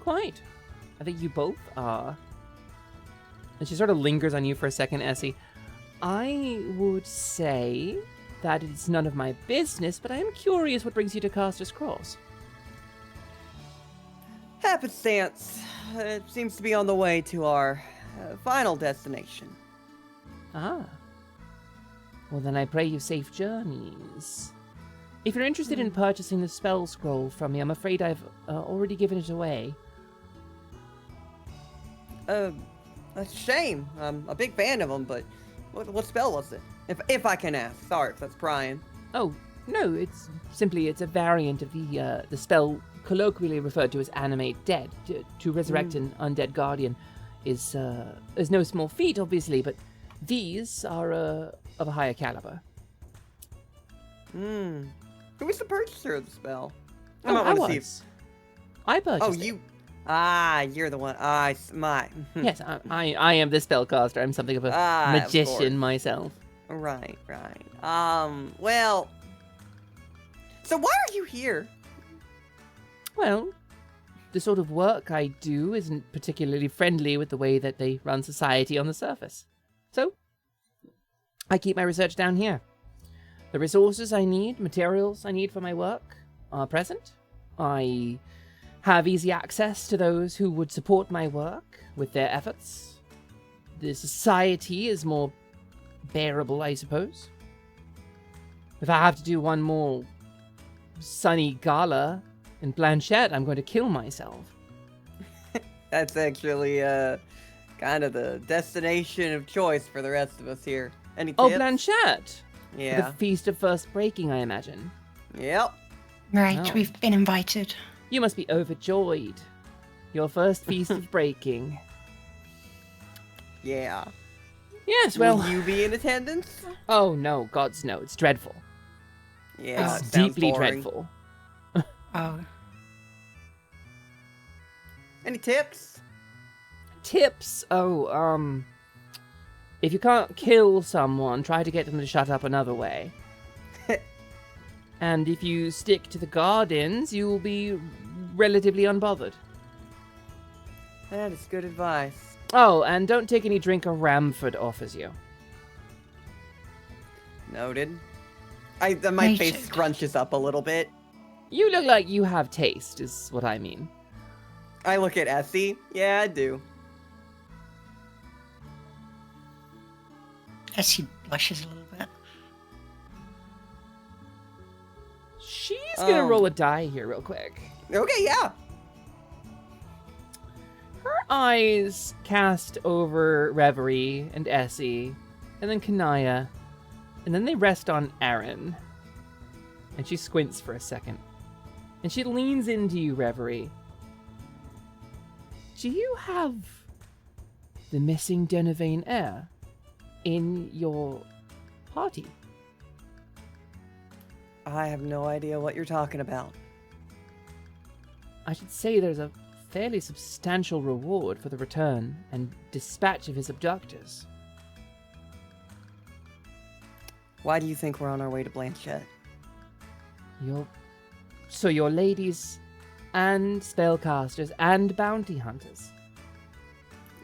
Quite. I think you both are. And she sort of lingers on you for a second, Essie. I would say that it's none of my business, but I am curious what brings you to Caster's Cross. happenstance, it seems to be on the way to our final destination. Ah. Well, then I pray you safe journeys. If you're interested in purchasing the spell scroll from me, I'm afraid I've already given it away. That's a shame. I'm a big fan of them, but what spell was it? If I can ask. Sorry if that's prying. Oh, no, it's a variant of the spell colloquially referred to as animate dead. To resurrect an undead guardian is no small feat, obviously, but these are of a higher caliber. Who was the purchaser of the spell? I was. I purchased it. You... you're the one. Yes, I am the spellcaster. I'm something of a magician myself. Right. Well... So why are you here? Well, the sort of work I do isn't particularly friendly with the way that they run society on the surface. So, I keep my research down here. The resources I need, materials I need for my work are present. I have easy access to those who would support my work with their efforts. The society is more bearable, I suppose. If I have to do one more sunny gala in Blanchette, I'm going to kill myself. That's actually kind of the destination of choice for the rest of us here. Any tips? Oh, Blanchette! Yeah. The Feast of First Breaking, I imagine. Yep. Right, Oh. we've been invited. You must be overjoyed. Your first Feast of Breaking. Yeah. Yes, well... Will you be in attendance? Oh, no, gods, no. It's dreadful. Yeah, It's it sounds deeply boring. dreadful. Oh. Any tips? Tips? Oh, if you can't kill someone, try to get them to shut up another way. And if you stick to the gardens, you will be relatively unbothered. That is good advice. Oh, and don't take any drink Ramford offers you. Noted. My Noted. face scrunches up a little bit. You look like you have taste, is what I mean. I look at Essie. Yeah, I do. As he blushes a little bit. She's gonna roll a die here real quick. Okay, yeah. Her eyes cast over Reverie and Essie, and then Kanaya, and then they rest on Aaron. And she squints for a second. And she leans into you, Reverie. Do you have the missing Denevane heir in your party? I have no idea what you're talking about. I should say there's a fairly substantial reward for the return and dispatch of his abductors. Why do you think we're on our way to Blanchette? So you're ladies and spellcasters and bounty hunters.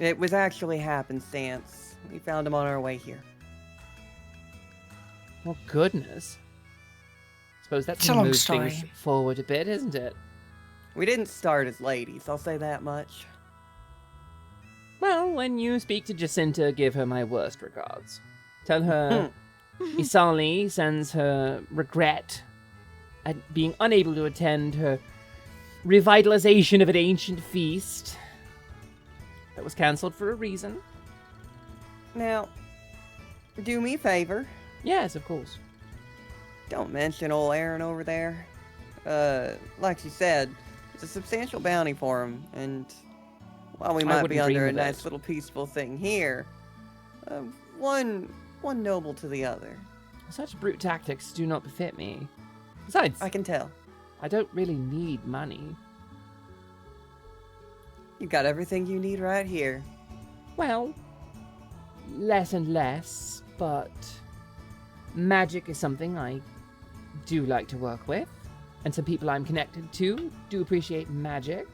It was actually happenstance. We found him on our way here. Well, goodness. Suppose that's It's a gonna long move story. things forward a bit, isn't it? We didn't start as ladies, I'll say that much. Well, when you speak to Jacinta, give her my worst regards. Tell her Isali sends her regret at being unable to attend her revitalization of an ancient feast that was cancelled for a reason. Now, do me a favor. Yes, of course. Don't mention old Aaron over there. Like she said, it's a substantial bounty for him, and while we might be wouldn't dream under a of nice it. little peaceful thing here, one noble to the other. Such brute tactics do not befit me. Besides, I can tell. I don't really need money. You got everything you need right here. Well, less and less, but magic is something I do like to work with, and some people I'm connected to do appreciate magic.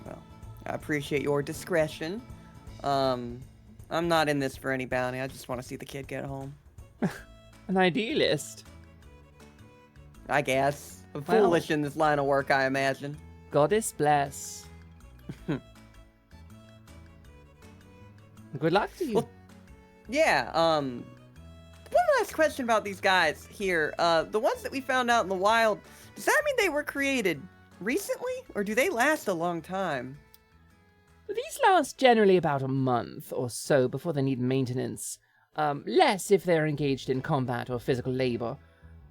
Well, I appreciate your discretion. I'm not in this for any bounty. I just want to see the kid get home. An idealist. I guess. foolish in this line of work, I imagine. Goddess bless. Good luck to you. Well, yeah, one last question about these guys here. The ones that we found out in the wild, does that mean they were created recently? Or do they last a long time? These last generally about a month or so before they need maintenance. Less if they're engaged in combat or physical labor.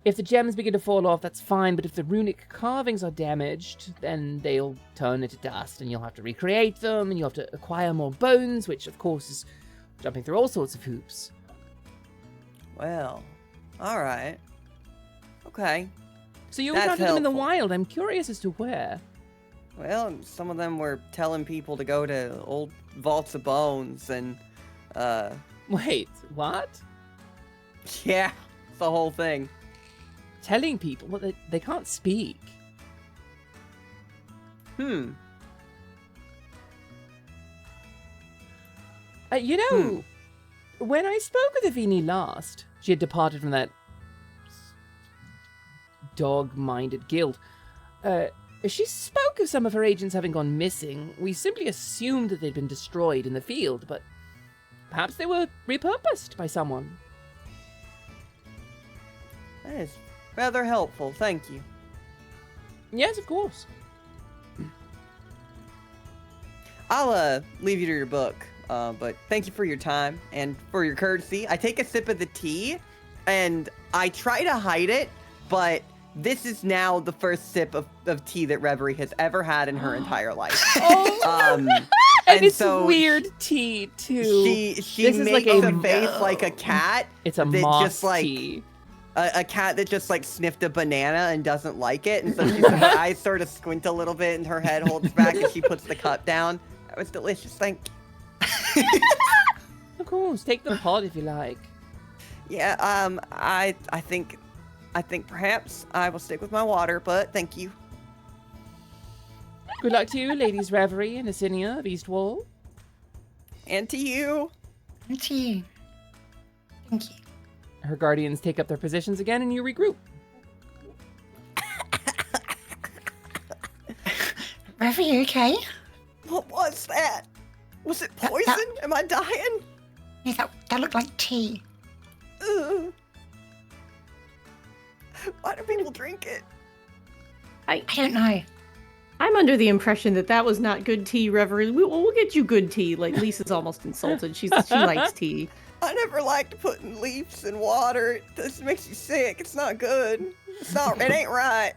If the gems begin to fall off, that's fine, but if the runic carvings are damaged, then they'll turn into dust, and you'll have to recreate them, and you'll have to acquire more bones, which, of course, is jumping through all sorts of hoops. Well, alright. Okay. So you That's encountered them in the helpful. wild. I'm curious as to where. Well, some of them were telling people to go to old vaults of bones, and, Wait, what? yeah, it's the whole thing. Telling people? Well, they can't speak. Hmm. You know, when I spoke with Avini last, she had departed from that dog-minded guild. She spoke of some of her agents having gone missing. We simply assumed that they'd been destroyed in the field, but perhaps they were repurposed by someone. That is rather helpful, thank you. Yes, of course. I'll leave you to your book, but thank you for your time and for your courtesy. I take a sip of the tea, and I try to hide it, but this is now the first sip of tea that Reverie has ever had in her entire life. And it's so weird tea, too. She This is makes like a face like a cat. It's a that moss just like tea. a cat that just like sniffed a banana and doesn't like it, and so her eyes sort of squint a little bit and her head holds back and she puts the cup down. That was delicious, thank you. Of course, take the pot if you like. Yeah, I think perhaps I will stick with my water, but thank you. Good luck to you, Ladies Reverie and Asinia of Eastwall. And to you. And to you. Thank you. Her guardians take up their positions again and you regroup. Rev, are you okay? What was that? Was it poison? Am I dying? Yeah, that looked like tea. Ugh. Why do people drink it? I don't know. I'm under the impression that was not good tea, Reverie. We'll get you good tea. Like, Lisa's almost insulted. She likes tea. I never liked putting leaves in water. This makes you sick. It's not good. It ain't right.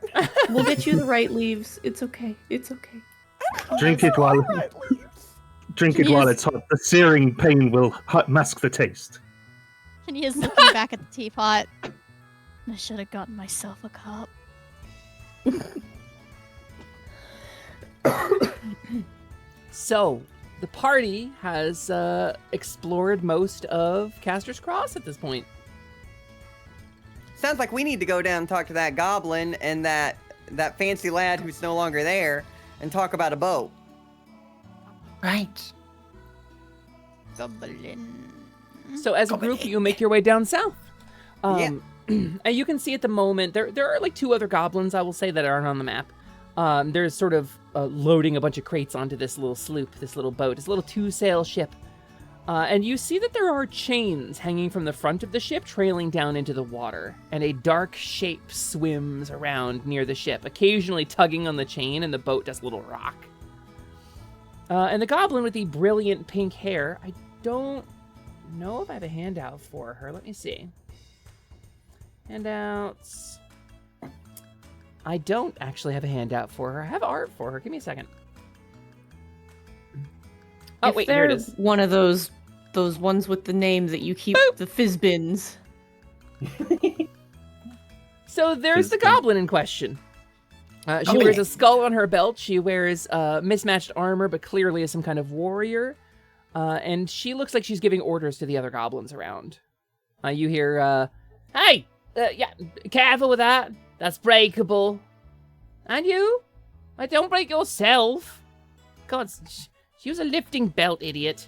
We'll get you the right leaves. It's okay. It's okay. Drink it while it's hot. The searing pain will mask the taste. And he is looking back at the teapot. I should have gotten myself a cup. So, the party has explored most of Caster's Cross at this point. Sounds like we need to go down and talk to that goblin and that fancy lad who's no longer there and talk about a boat. Right. Goblin. So as a group, you make your way down south. And you can see at the moment, there are like two other goblins, I will say, that aren't on the map. They're sort of loading a bunch of crates onto this little sloop, this little boat, this little two-sail ship. And you see that there are chains hanging from the front of the ship, trailing down into the water. And a dark shape swims around near the ship, occasionally tugging on the chain, and the boat does a little rock. And the goblin with the brilliant pink hair, I don't know if I have a handout for her. Let me see. Handouts. I don't actually have a handout for her. I have art for her. Give me a second. Oh, If wait, here it is. One of those ones with the name that you keep the fizzbins. So there's the goblin in question. She wears a skull on her belt. She wears mismatched armor, but clearly is some kind of warrior. And she looks like she's giving orders to the other goblins around. You hear, hey, yeah, careful with that. That's breakable. And you? Don't break yourself. God, use a lifting belt, idiot.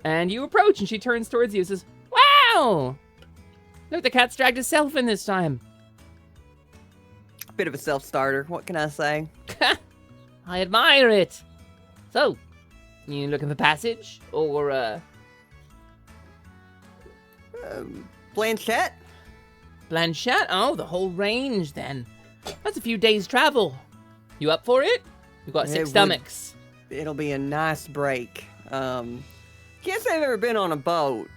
And you approach, and she turns towards you and says, wow! Look, the cat's dragged herself in this time. bit of a self-starter. What can I say? I admire it. So, you looking for passage or Blanchette? Blanchette? Oh, the whole range then. That's a few days' travel. You up for it? We've got 6 stomachs. It'll be a nice break. Can't say I've ever been on a boat.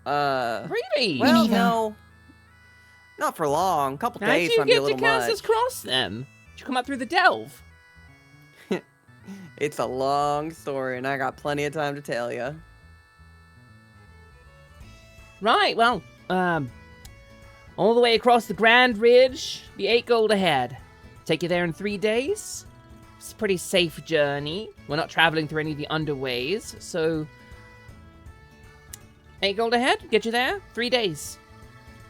Really? Well, no. Not for long. A couple days might be a little much. How'd you get to Cassis Cross then? Did you come up through the delve? It's a long story, and I got plenty of time to tell you. Right, well, all the way across the Grand Ridge, the 8 gold ahead. Take you there in 3 days. It's a pretty safe journey. We're not traveling through any of the underways, so 8 gold ahead, get you there, 3 days.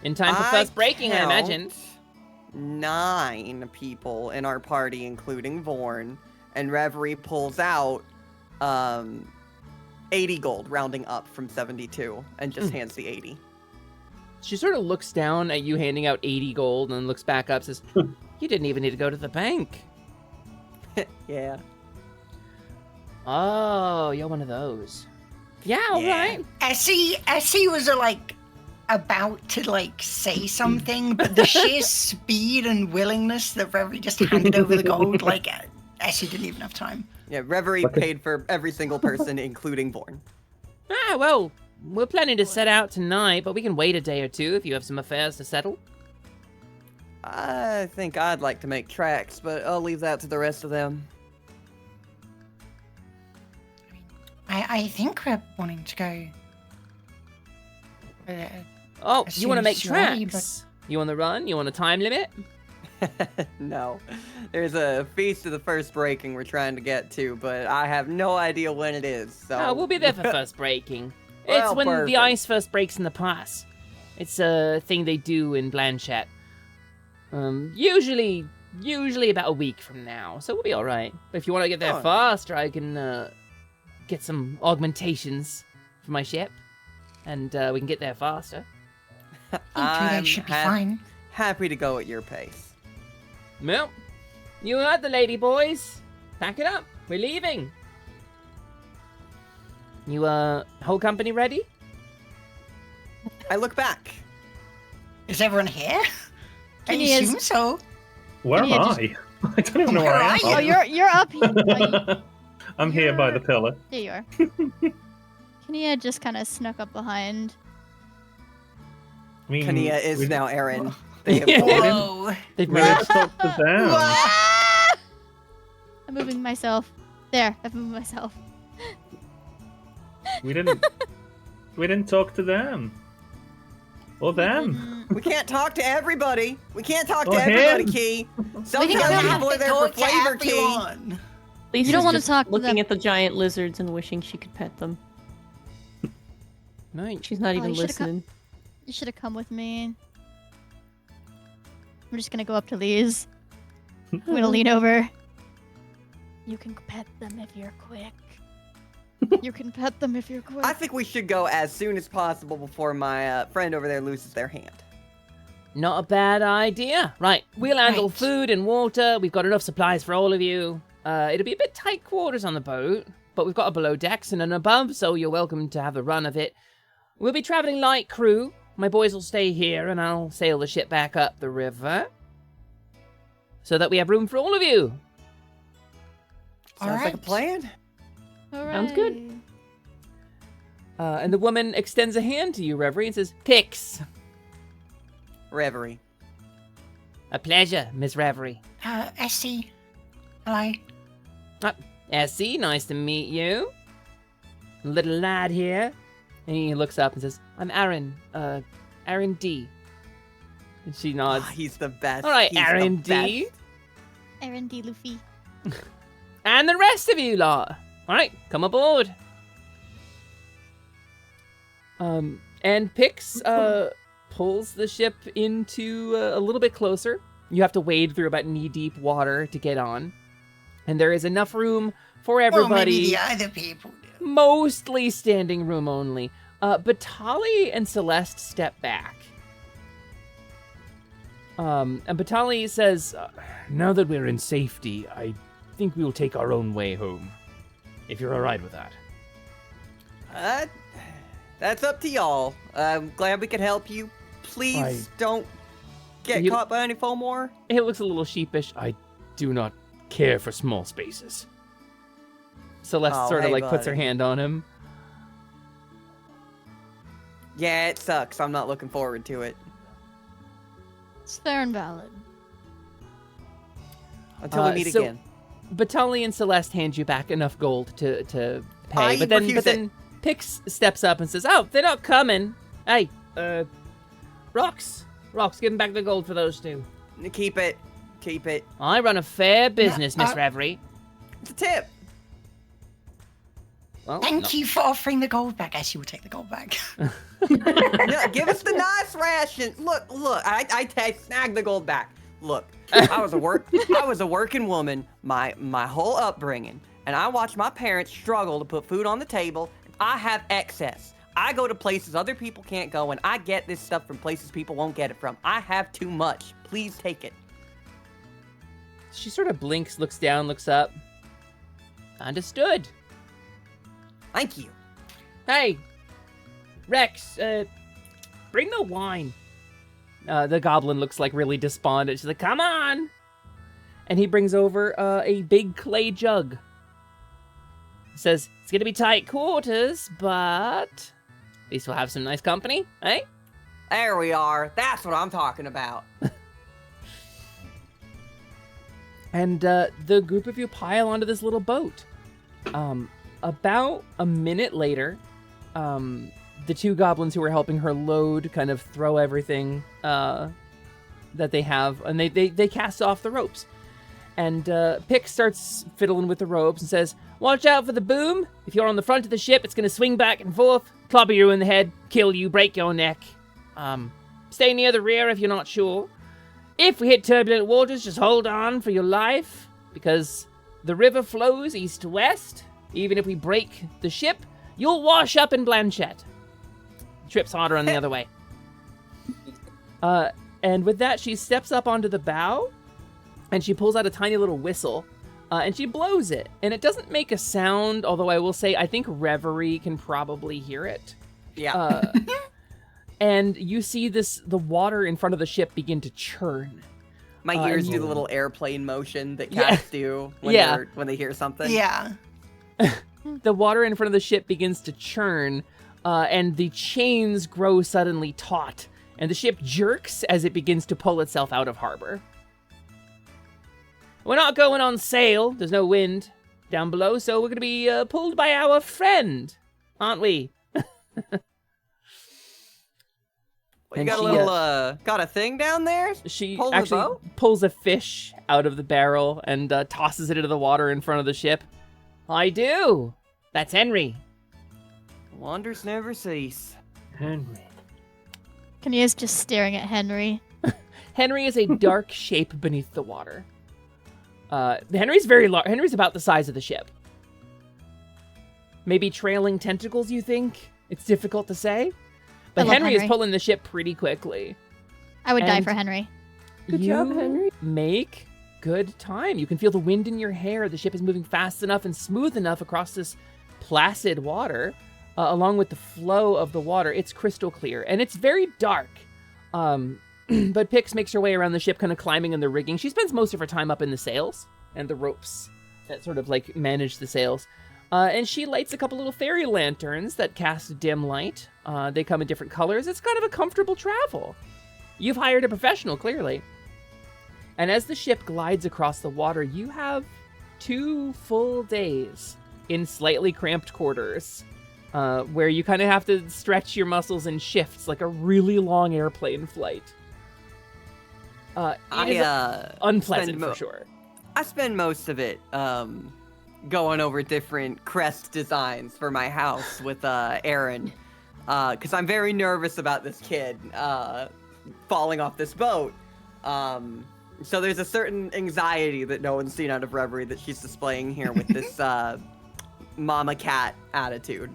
In time for first breaking, I imagine. 9 people in our party, including Vorn, and Reverie pulls out 80 gold, rounding up from 72, and just hands the 80. She sort of looks down at you handing out 80 gold and looks back up, says, you didn't even need to go to the bank. Yeah. Oh, you're one of those. Yeah, all right. Essie was about to say something, but the sheer speed and willingness that Reverie just handed over the gold, Essie didn't even have time. Yeah, Reverie paid for every single person, including Vorn. Ah, well, we're planning to set out tonight, but we can wait a day or two if you have some affairs to settle. I think I'd like to make tracks, but I'll leave that to the rest of them. I think we're wanting to go. Oh, you want to make ready, tracks? You on the run? You want a time limit? No. There's a feast of the first breaking we're trying to get to, but I have no idea when it is, so... Oh, we'll be there for first breaking. Well, It's when perfect. the ice first breaks in the pass. It's a thing they do in Blanchette. Usually about a week from now, so we'll be alright. But if you want to get there faster, I can get some augmentations for my ship, and we can get there faster. I think 2 days should be fine. Happy to go at your pace. Well, you heard the lady, boys. Pack it up. We're leaving. You, whole company ready? I look back. Is everyone here? I He is. assume so. Where am I? I don't even know where I am. Oh, you're up here. I'm here by the pillar. There you are. Kania just kind of snuck up behind. I mean, Kania is now Aaron. They have Whoa. They've we didn't talk to them. I'm moving myself. There, I've moved myself. We didn't talk to them. Or them. We can't talk to everybody. We can't talk Or to everybody, him. Key. We Sometimes can people are there for flavor, Key. Lisa's don't wanna just talk to looking them. at the giant lizards and wishing she could pet them. Right. She's not Oh, even you should've listening. You should have come with me. I'm just gonna go up to Lise. I'm gonna lean over. You can pet them if you're quick. You can pet them if you're quick. I think we should go as soon as possible before my friend over there loses their hand. Not a bad idea. Right, we'll handle Right. food and water. We've got enough supplies for all of you. It'll be a bit tight quarters on the boat, but we've got a below decks and an above, so you're welcome to have a run of it. We'll be traveling light crew. My boys will stay here, and I'll sail the ship back up the river, so that we have room for all of you. Sounds like a plan. Sounds good. And the woman extends a hand to you, Reverie, and says, Pix. Reverie. A pleasure, Miss Reverie. Essie. Hello. Essie, nice to meet you. Little lad here. And he looks up and says, I'm Aaron. Aaron D. And she nods. Oh, he's the best. All right, He's the Aaron D. best. Aaron D. Luffy. And the rest of you lot. All right, come aboard. And Pix pulls the ship into a little bit closer. You have to wade through about knee-deep water to get on. And there is enough room for everybody. Well, maybe the other people do. Mostly standing room only. But Tali and Celeste step back. And Batali says, now that we're in safety, I think we will take our own way home. If you're alright with that. That's up to y'all. I'm glad we could help you. Please don't get caught by any FOMOR. It looks a little sheepish. I do not care for small spaces. Celeste sort of puts her hand on him. Yeah, it sucks. I'm not looking forward to it. It's fair and valid. Until we meet again. Batali and Celeste hand you back enough gold to pay, but then Pix steps up and says, "Oh, they're not coming. Hey, Rox, give them back the gold for those two. Keep it. I run a fair business, Miss Reverie. It's a tip. Well, Thank you for offering the gold back. As you will take the gold back. No, give us the nice ration. Look. I snagged the gold back. Look, I was a working woman my whole upbringing, and I watched my parents struggle to put food on the table. I have excess. I go to places other people can't go, and I get this stuff from places people won't get it from. I have too much. Please take it. She sort of blinks, looks down, looks up. Understood. Thank you. Hey, Rex, bring the wine. The goblin looks like really despondent. She's like, come on. And he brings over a big clay jug. Says, it's going to be tight quarters, but at least we'll have some nice company, eh? There we are. That's what I'm talking about. And the group of you pile onto this little boat. About a minute later, the two goblins who are helping her load kind of throw everything that they have, and they cast off the ropes. And Pick starts fiddling with the ropes and says, watch out for the boom. If you're on the front of the ship, it's going to swing back and forth, clobber you in the head, kill you, break your neck. Stay near the rear if you're not sure. If we hit turbulent waters, just hold on for your life, because the river flows east to west. Even if we break the ship, you'll wash up in Blanchette. Trip's harder on the other way. And with that, she steps up onto the bow, and she pulls out a tiny little whistle, and she blows it. And it doesn't make a sound, although I will say I think Reverie can probably hear it. Yeah. And you see the water in front of the ship begin to churn. My ears do the little airplane motion that cats do when they hear something. Yeah. The water in front of the ship begins to churn, and the chains grow suddenly taut, and the ship jerks as it begins to pull itself out of harbor. We're not going on sail. There's no wind down below, so we're going to be pulled by our friend, aren't we? You got got a thing down there? She Pulling actually the boat? pulls a fish out of the barrel and tosses it into the water in front of the ship. I do. That's Henry. Wonders never cease. Henry. Kania's just staring at Henry. Henry is a dark shape beneath the water. Henry's very large. Henry's about the size of the ship. Maybe trailing tentacles, you think? It's difficult to say. But Henry is pulling the ship pretty quickly. I would die for Henry. Good job, Henry. Make good time. You can feel the wind in your hair. The ship is moving fast enough and smooth enough across this placid water, along with the flow of the water. It's crystal clear, and it's very dark. But Pix makes her way around the ship, kind of climbing in the rigging. She spends most of her time up in the sails and the ropes that sort of like manage the sails. And she lights a couple little fairy lanterns that cast dim light. They come in different colors. It's kind of a comfortable travel. You've hired a professional, clearly. And as the ship glides across the water, you have 2 full days in slightly cramped quarters, where you kind of have to stretch your muscles in shifts like a really long airplane flight. It is unpleasant for sure. I spend most of it going over different crest designs for my house with Aaron, because I'm very nervous about this kid falling off this boat. So there's a certain anxiety that no one's seen out of Reverie that she's displaying here with this mama cat attitude.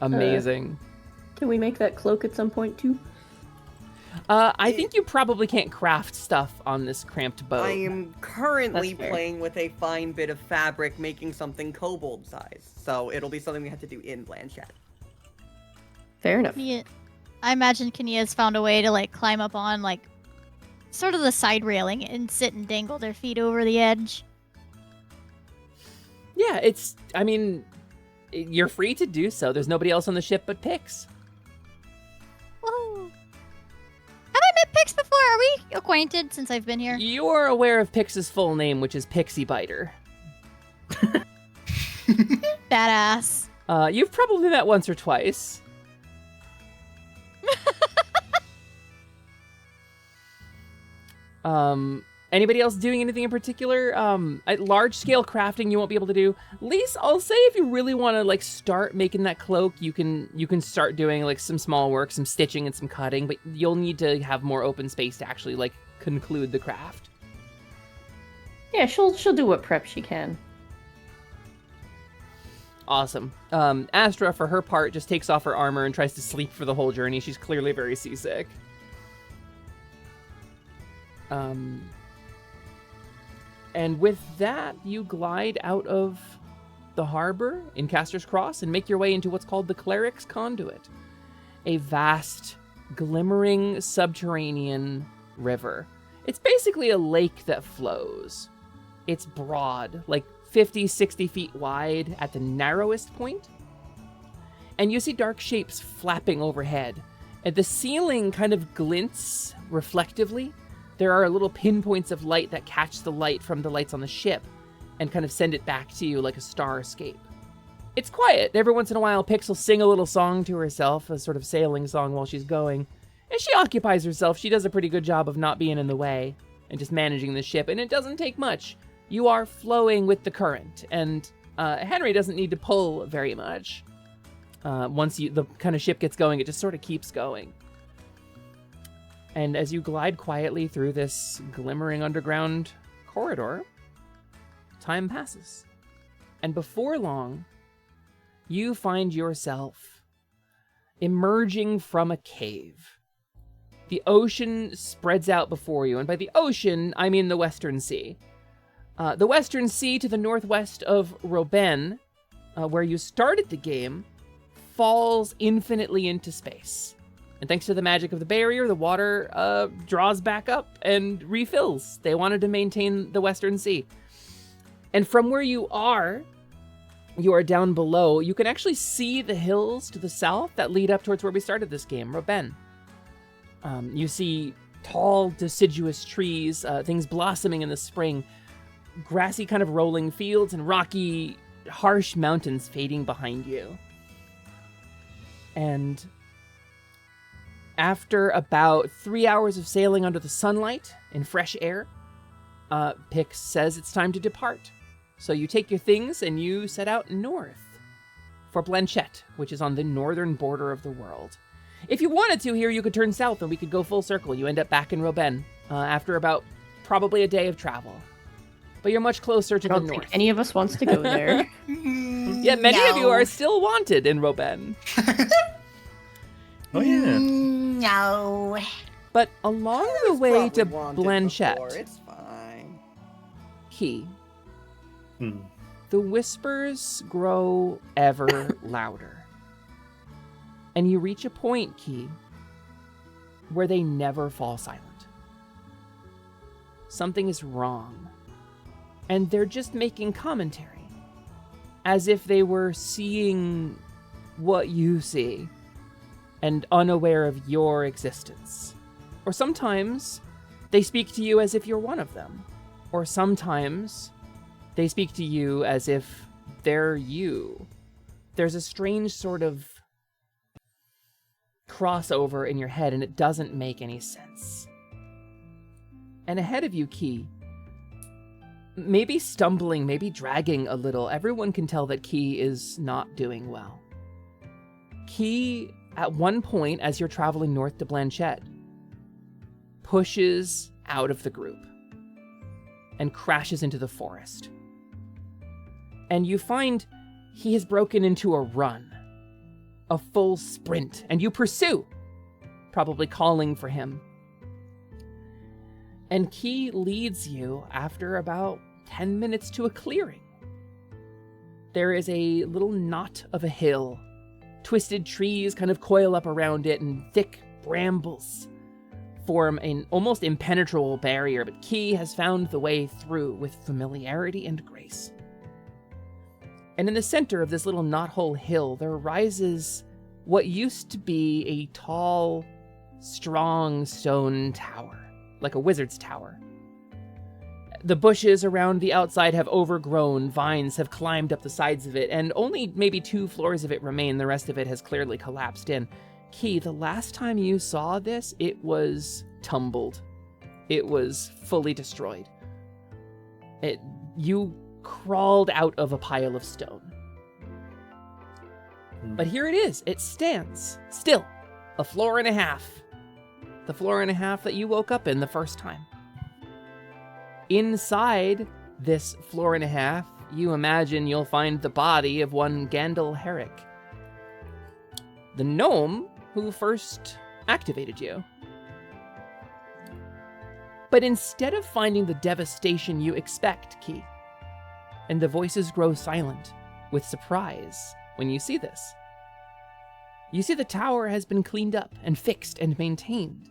Amazing. Can we make that cloak at some point too? I think you probably can't craft stuff on this cramped boat. I am currently That's fair. playing with a fine bit of fabric, making something kobold size. So it'll be something we have to do in Blanchette. Fair enough. Yeah. I imagine Kenya's found a way to like climb up on like sort of the side railing and sit and dangle their feet over the edge. Yeah, you're free to do so. There's nobody else on the ship but Pix. Woohoo! Have I met Pix before? Are we acquainted since I've been here? You're aware of Pix's full name, which is Pixie Biter. Badass. You've probably met once or twice. Anybody else doing anything in particular? At large scale crafting you won't be able to do. Lise, I'll say if you really want to like start making that cloak, you can start doing like some small work, some stitching and some cutting, but you'll need to have more open space to actually like conclude the craft. Yeah, she'll do what prep she can. Awesome. Astra, for her part, just takes off her armor and tries to sleep for the whole journey. She's clearly very seasick. And with that, you glide out of the harbor in Caster's Cross and make your way into what's called the Cleric's Conduit, a vast, glimmering subterranean river. It's basically a lake that flows. It's broad, like 50, 60 feet wide at the narrowest point. And you see dark shapes flapping overhead. And the ceiling kind of glints reflectively. There are little pinpoints of light that catch the light from the lights on the ship and kind of send it back to you like a star escape. It's quiet. Every once in a while, Pix will sing a little song to herself, a sort of sailing song while she's going. And she occupies herself. She does a pretty good job of not being in the way and just managing the ship. And it doesn't take much. You are flowing with the current. And Henry doesn't need to pull very much. Once the kind of ship gets going, it just sort of keeps going. And as you glide quietly through this glimmering underground corridor, time passes. And before long, you find yourself emerging from a cave. The ocean spreads out before you, and by the ocean, I mean the Western Sea. The Western Sea to the northwest of Robben, where you started the game, falls infinitely into space. And thanks to the magic of the barrier, the water draws back up and refills. They wanted to maintain the Western Sea. And from where you are down below. You can actually see the hills to the south that lead up towards where we started this game, Robben. You see tall, deciduous trees, things blossoming in the spring, grassy kind of rolling fields, and rocky, harsh mountains fading behind you. And after about 3 hours of sailing under the sunlight in fresh air, Pix says it's time to depart. So you take your things and you set out north for Blanchette, which is on the northern border of the world. If you wanted to here, you could turn south and we could go full circle. You end up back in Robben after about probably a day of travel. But you're much closer to the north. I don't think any of us wants to go there. Yeah, many of you are still wanted in Robben. Oh, yeah. No. But along the way to Before, Blanchette, it's fine. Key, the whispers grow ever louder. And you reach a point, Key, where they never fall silent. Something is wrong. And they're just making commentary, as if they were seeing what you see and unaware of your existence. Or sometimes they speak to you as if you're one of them. Or sometimes they speak to you as if they're you. There's a strange sort of crossover in your head, and it doesn't make any sense. And ahead of you, Key, maybe stumbling, maybe dragging a little, everyone can tell that Key is not doing well. Key, at one point, as you're traveling north to Blanchette, pushes out of the group and crashes into the forest. And you find he has broken into a run, a full sprint, and you pursue, probably calling for him, And Key leads you after about 10 minutes to a clearing. There is a little knot of a hill. Twisted trees kind of coil up around it, and thick brambles form an almost impenetrable barrier, but Key has found the way through with familiarity and grace. And in the center of this little knothole hill, there rises what used to be a tall, strong stone tower, like a wizard's tower. The bushes around the outside have overgrown, vines have climbed up the sides of it, and only maybe 2 floors of it remain. The rest of it has clearly collapsed in. Key, the last time you saw this, it was tumbled. It was fully destroyed. You crawled out of a pile of stone. But here it is. It stands still. A floor and a half. The floor and a half that you woke up in the first time. Inside this floor and a half, you imagine you'll find the body of one Gandalf Herrick, the gnome who first activated you. But instead of finding the devastation you expect, Key, and the voices grow silent with surprise when you see this, you see the tower has been cleaned up and fixed and maintained.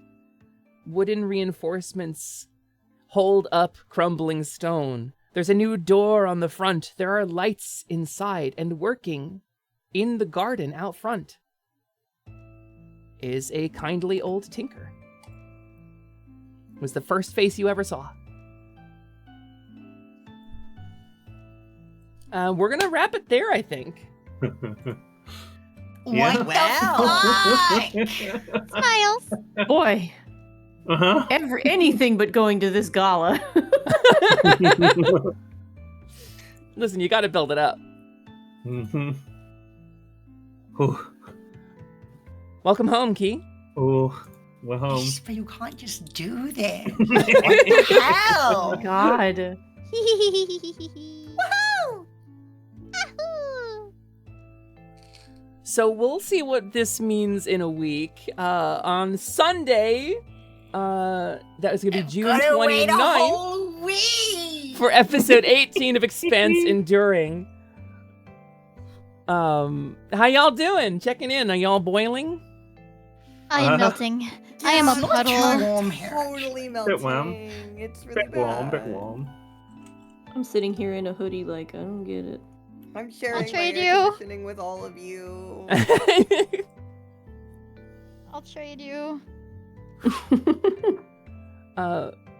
Wooden reinforcements hold up crumbling stone. There's a new door on the front. There are lights inside, and working in the garden out front is a kindly old tinker. It was the first face you ever saw. We're gonna wrap it there, I think. Yeah. What the fuck? Smiles. Boy, Uh-huh. anything but going to this gala. Listen, you gotta build it up. Mm-hmm. Oh, Welcome home, Key. we're home. Yes, but you can't just do that. What the hell? God. Woohoo! Ahoo! So we'll see what this means in a week. On Sunday, that is going to be June Gotta wait a 29th whole week. for episode 18 of Expanse Enduring. How y'all doing? Checking in. Are y'all boiling? I am melting. I am a It's puddle. warm here. Totally melting. Bit warm. It's really Bit warm, bad. bit warm. I'm sitting here in a hoodie like, I don't get it. I'm sharing my trade air you. conditioning with all of you. I'll trade you.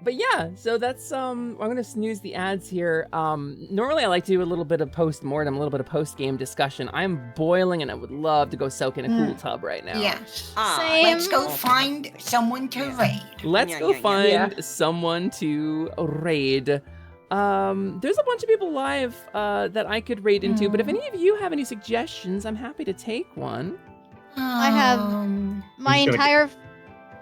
But yeah, so that's I'm gonna snooze the ads here. Normally I like to do a little bit of post-mortem, a little bit of post-game discussion. I'm boiling and I would love to go soak in a cool tub right now. Yes. Same. Let's go find someone to raid. Let's Yeah, go yeah, yeah. find someone to raid. There's a bunch of people live that I could raid into, but if any of you have any suggestions, I'm happy to take one. I have my just gonna-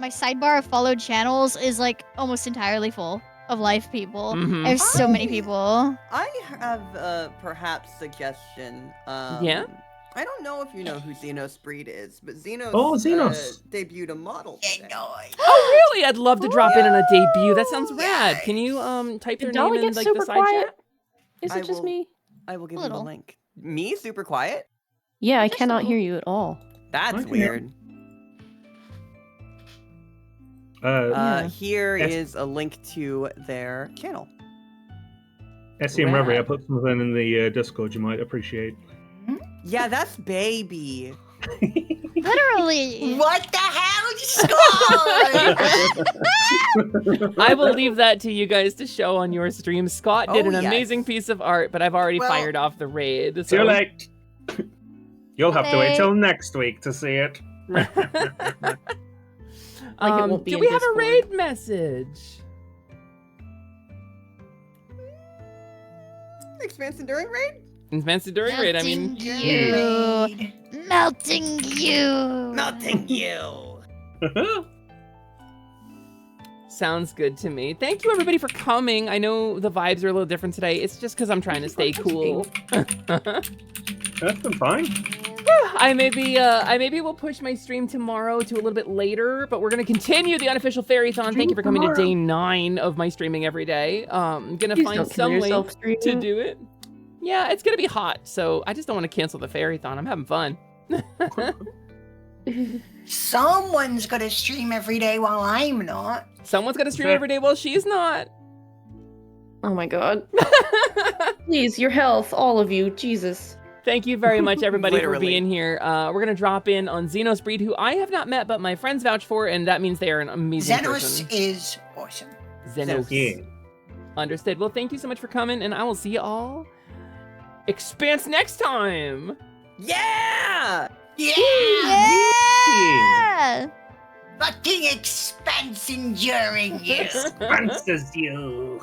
my sidebar of followed channels is like almost entirely full of live people. Mhm. There's so many people. I have perhaps suggestion. Yeah? I don't know if you know who Xenos Breed is, but Xenos, Xenos. debuted a model today. Oh, really? I'd love to drop in on a debut. That sounds rad. Can you type their Did Dolly name in get like super the side quiet? chat? Is I it just will- me? I will give A you the little. link. Me? Super quiet? Yeah, I Just a cannot little. hear you at all. That's I can hear. weird. Yeah. Here Yes. is a link to their channel. SCM Reverie, I put something in the Discord you might appreciate. Yeah, that's baby. Literally. What the hell, Scott? I will leave that to you guys to show on your stream. Scott did Oh, an yes. amazing piece of art, but I've already Well- fired off the raid. So. Too late. You'll have to wait Okay. till next week to see it. Like it won't be do in we have a Discord. raid message? Expanse Enduring Raid? Expanse Enduring raid. I mean, you. Melting you. Melting you. sounds good to me. Thank you everybody for coming. I know the vibes are a little different today. It's just because I'm trying to stay cool. That's been fine. I maybe will push my stream tomorrow to a little bit later, but we're gonna continue the unofficial fairython. Thank you for coming to day 9 of my streaming every day. Gonna Please find don't kill some way yourself to streaming. do it. Yeah, it's gonna be hot, so I just don't want to cancel the fairython. I'm having fun. Someone's got to stream every day while I'm not. Someone's gonna stream every day while she's not. Oh my god. Please, your health, all of you. Jesus. Thank you very much, everybody, for Literally. being here. We're gonna drop in on Xenos Breed, who I have not met, but my friends vouch for, and that means they are an amazing Xenos person. is awesome. Xenos. Yeah. Understood. Well, thank you so much for coming, and I will see you all Expanse next time. Yeah! Yeah! Fucking expanse enduring you. Monsters, you.